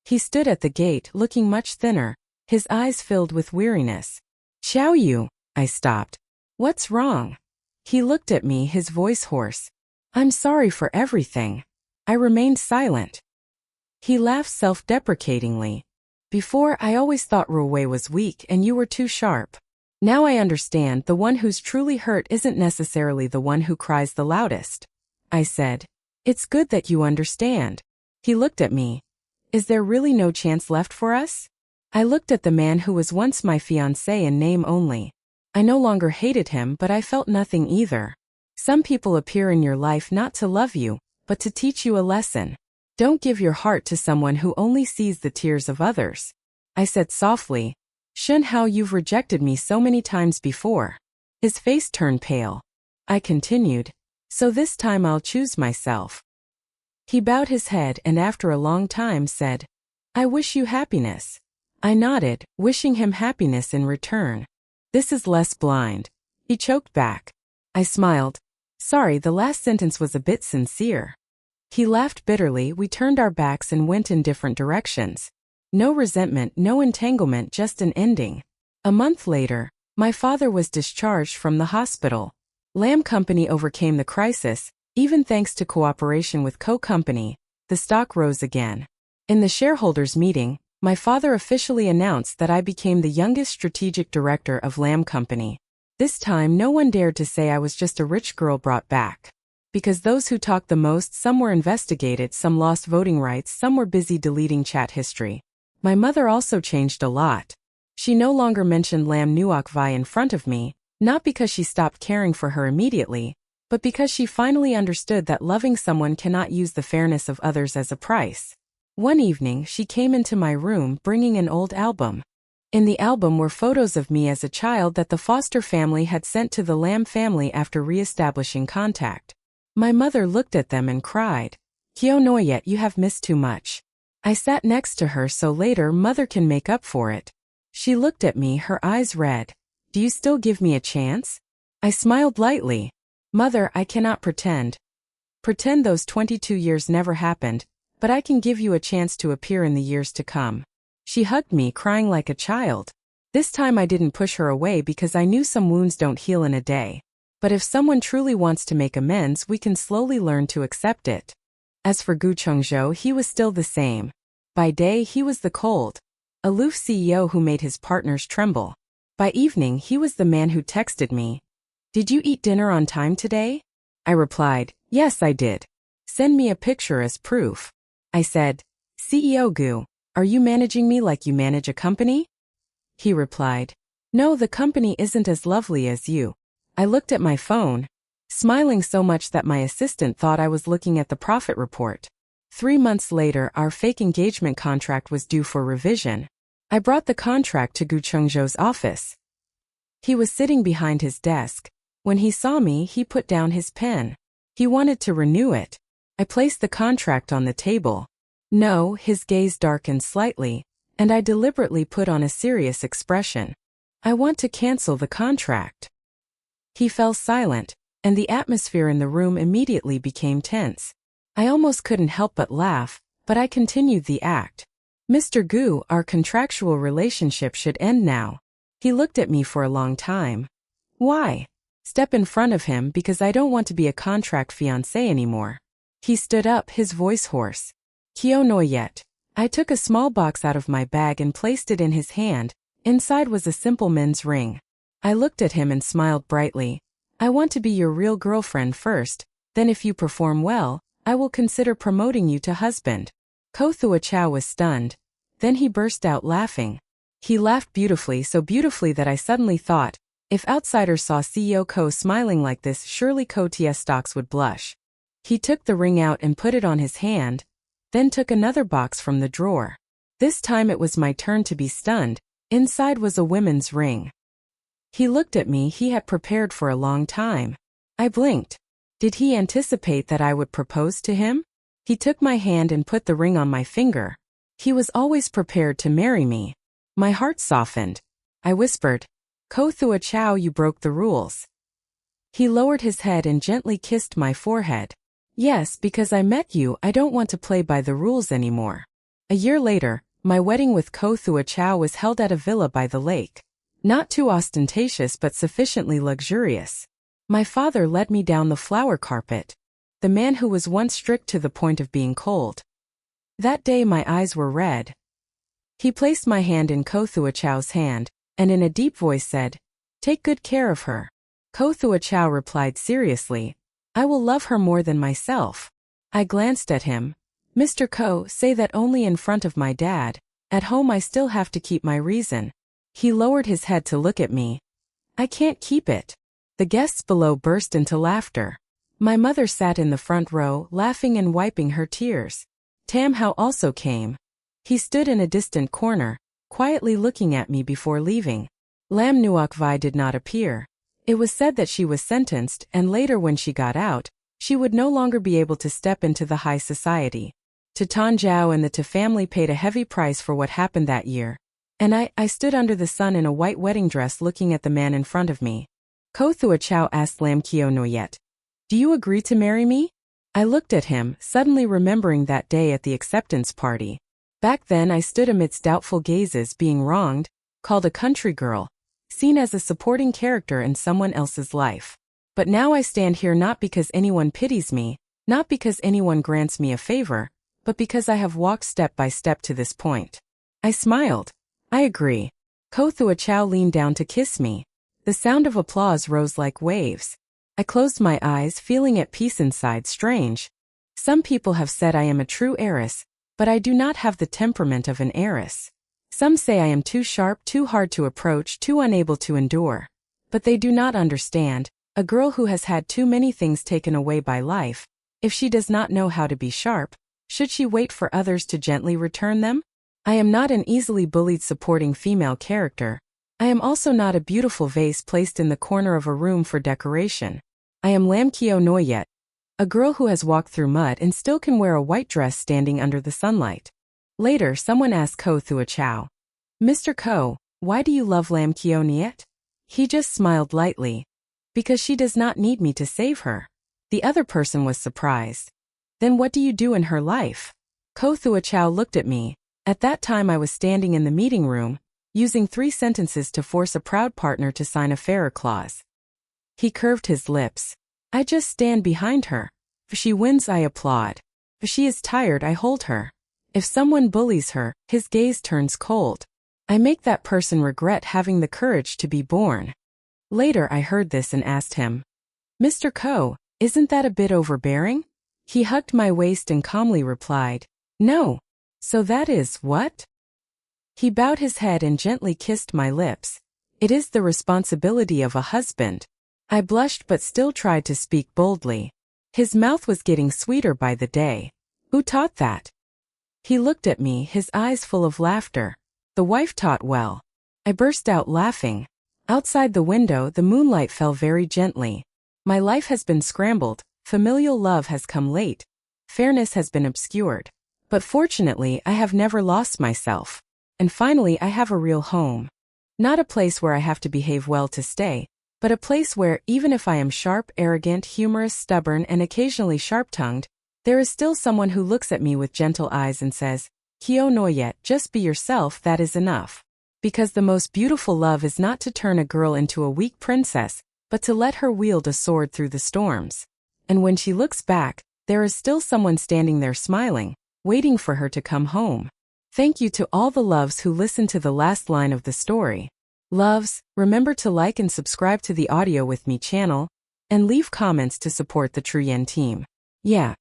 He stood at the gate, looking much thinner, his eyes filled with weariness. Xiaoyu, I stopped. What's wrong? He looked at me, his voice hoarse. I'm sorry for everything. I remained silent. He laughed self-deprecatingly. Before, I always thought Ruwei was weak and you were too sharp. Now I understand the one who's truly hurt isn't necessarily the one who cries the loudest. I said. It's good that you understand. He looked at me. Is there really no chance left for us? I looked at the man who was once my fiancé in name only. I no longer hated him, but I felt nothing either. Some people appear in your life not to love you, but to teach you a lesson. Don't give your heart to someone who only sees the tears of others. I said softly. Shunhao, you've rejected me so many times before. His face turned pale. I continued. So this time I'll choose myself. He bowed his head and after a long time said, I wish you happiness. I nodded, wishing him happiness in return. This is less blind. He choked back. I smiled. Sorry, the last sentence was a bit sincere. He laughed bitterly. We turned our backs and went in different directions. No resentment, no entanglement, just an ending. A month later, my father was discharged from the hospital. Lamb Company overcame the crisis, even thanks to cooperation with Co-Company. The stock rose again. In the shareholders' meeting, my father officially announced that I became the youngest strategic director of Lamb Company. This time no one dared to say I was just a rich girl brought back. Because those who talked the most, some were investigated, some lost voting rights, some were busy deleting chat history. My mother also changed a lot. She no longer mentioned Lam Nuok Vai in front of me, not because she stopped caring for her immediately, but because she finally understood that loving someone cannot use the fairness of others as a price. One evening she came into my room bringing an old album. In the album were photos of me as a child that the foster family had sent to the Lam family after re-establishing contact. My mother looked at them and cried. Kyo Noyet, you have missed too much. I sat next to her so later mother can make up for it. She looked at me, her eyes red. Do you still give me a chance? I smiled lightly. Mother, I cannot pretend. Pretend those 22 years never happened, but I can give you a chance to appear in the years to come. She hugged me, crying like a child. This time I didn't push her away because I knew some wounds don't heal in a day. But if someone truly wants to make amends, we can slowly learn to accept it. As for Gu Chengzhou, he was still the same. By day he was the cold, aloof CEO who made his partners tremble. By evening he was the man who texted me. Did you eat dinner on time today? I replied, yes I did. Send me a picture as proof. I said, CEO Gu, are you managing me like you manage a company? He replied, no, the company isn't as lovely as you. I looked at my phone, smiling so much that my assistant thought I was looking at the profit report. 3 months later, our fake engagement contract was due for revision. I brought the contract to Gu Chengzhou's office. He was sitting behind his desk. When he saw me, he put down his pen. He wanted to renew it. I placed the contract on the table. No, his gaze darkened slightly, and I deliberately put on a serious expression. I want to cancel the contract. He fell silent, and the atmosphere in the room immediately became tense. I almost couldn't help but laugh, but I continued the act. Mr. Gu, our contractual relationship should end now. He looked at me for a long time. Why? Step in front of him because I don't want to be a contract fiancé anymore. He stood up, his voice hoarse. Kyo Noyet. I took a small box out of my bag and placed it in his hand. Inside was a simple men's ring. I looked at him and smiled brightly. I want to be your real girlfriend first, then if you perform well, I will consider promoting you to husband. Ko Thua Chow was stunned. Then he burst out laughing. He laughed beautifully, so beautifully that I suddenly thought, if outsiders saw CEO Ko smiling like this, surely Ko Tia stocks would blush. He took the ring out and put it on his hand, then took another box from the drawer. This time it was my turn to be stunned. Inside was a women's ring. He looked at me, he had prepared for a long time. I blinked. Did he anticipate that I would propose to him? He took my hand and put the ring on my finger. He was always prepared to marry me. My heart softened. I whispered, Ko Thua Chow, you broke the rules. He lowered his head and gently kissed my forehead. Yes, because I met you, I don't want to play by the rules anymore. A year later, my wedding with Ko Thua Chow was held at a villa by the lake. Not too ostentatious but sufficiently luxurious. My father led me down the flower carpet. the man who was once strict to the point of being cold. That day my eyes were red. He placed my hand in Ko Thuachau's hand, and in a deep voice said, "Take good care of her." Ko Thuachau replied seriously, "I will love her more than myself." I glanced at him. "Mr. Ko, say that only in front of my dad. At home I still have to keep my reason." He lowered his head to look at me. "I can't keep it." The guests below burst into laughter. My mother sat in the front row, laughing and wiping her tears. Tam Hao also came. He stood in a distant corner, quietly looking at me before leaving. Lam Nuok Vai did not appear. It was said that she was sentenced, and later when she got out, she would no longer be able to step into the high society. To Tan Zhao and the Ta family paid a heavy price for what happened that year. And I stood under the sun in a white wedding dress looking at the man in front of me. Ko Thuachau asked Lam Kio Noyet, "Do you agree to marry me?" I looked at him, suddenly remembering that day at the acceptance party. Back then I stood amidst doubtful gazes, being wronged, called a country girl, seen as a supporting character in someone else's life. But now I stand here not because anyone pities me, not because anyone grants me a favor, but because I have walked step by step to this point. I smiled. "I agree." Ko Thuachau leaned down to kiss me. The sound of applause rose like waves. I closed my eyes, feeling at peace inside. Strange. Some people have said I am a true heiress, but I do not have the temperament of an heiress. Some say I am too sharp, too hard to approach, too unable to endure. But they do not understand, a girl who has had too many things taken away by life, if she does not know how to be sharp, should she wait for others to gently return them? I am not an easily bullied supporting female character. I am also not a beautiful vase placed in the corner of a room for decoration. I am Lam Kio Noyet, a girl who has walked through mud and still can wear a white dress standing under the sunlight. Later, someone asked Ko Thuachau, "Mr. Ko, why do you love Lam Kio Niet?" He just smiled lightly. "Because she does not need me to save her." The other person was surprised. "Then what do you do in her life?" Ko Thuachau looked at me. At that time I was standing in the meeting room, using 3 sentences to force a proud partner to sign a fairer clause. He curved his lips. "I just stand behind her. If she wins, I applaud. If she is tired, I hold her. If someone bullies her, his gaze turns cold. I make that person regret having the courage to be born." Later I heard this and asked him, "Mr. Ko, isn't that a bit overbearing?" He hugged my waist and calmly replied, "No. So that is what?" He bowed his head and gently kissed my lips. "It is the responsibility of a husband." I blushed but still tried to speak boldly. His mouth was getting sweeter by the day. "Who taught that?" He looked at me, his eyes full of laughter. "The wife taught well." I burst out laughing. Outside the window, the moonlight fell very gently. My life has been scrambled, familial love has come late, fairness has been obscured. But fortunately, I have never lost myself. And finally, I have a real home. Not a place where I have to behave well to stay, but a place where, even if I am sharp, arrogant, humorous, stubborn, and occasionally sharp-tongued, there is still someone who looks at me with gentle eyes and says, "Kio Noyet, just be yourself, that is enough." Because the most beautiful love is not to turn a girl into a weak princess, but to let her wield a sword through the storms. And when she looks back, there is still someone standing there smiling, waiting for her to come home. Thank you to all the loves who listened to the last line of the story. Loves, remember to like and subscribe to the Audio With Me channel, and leave comments to support the Truyen team. Yeah.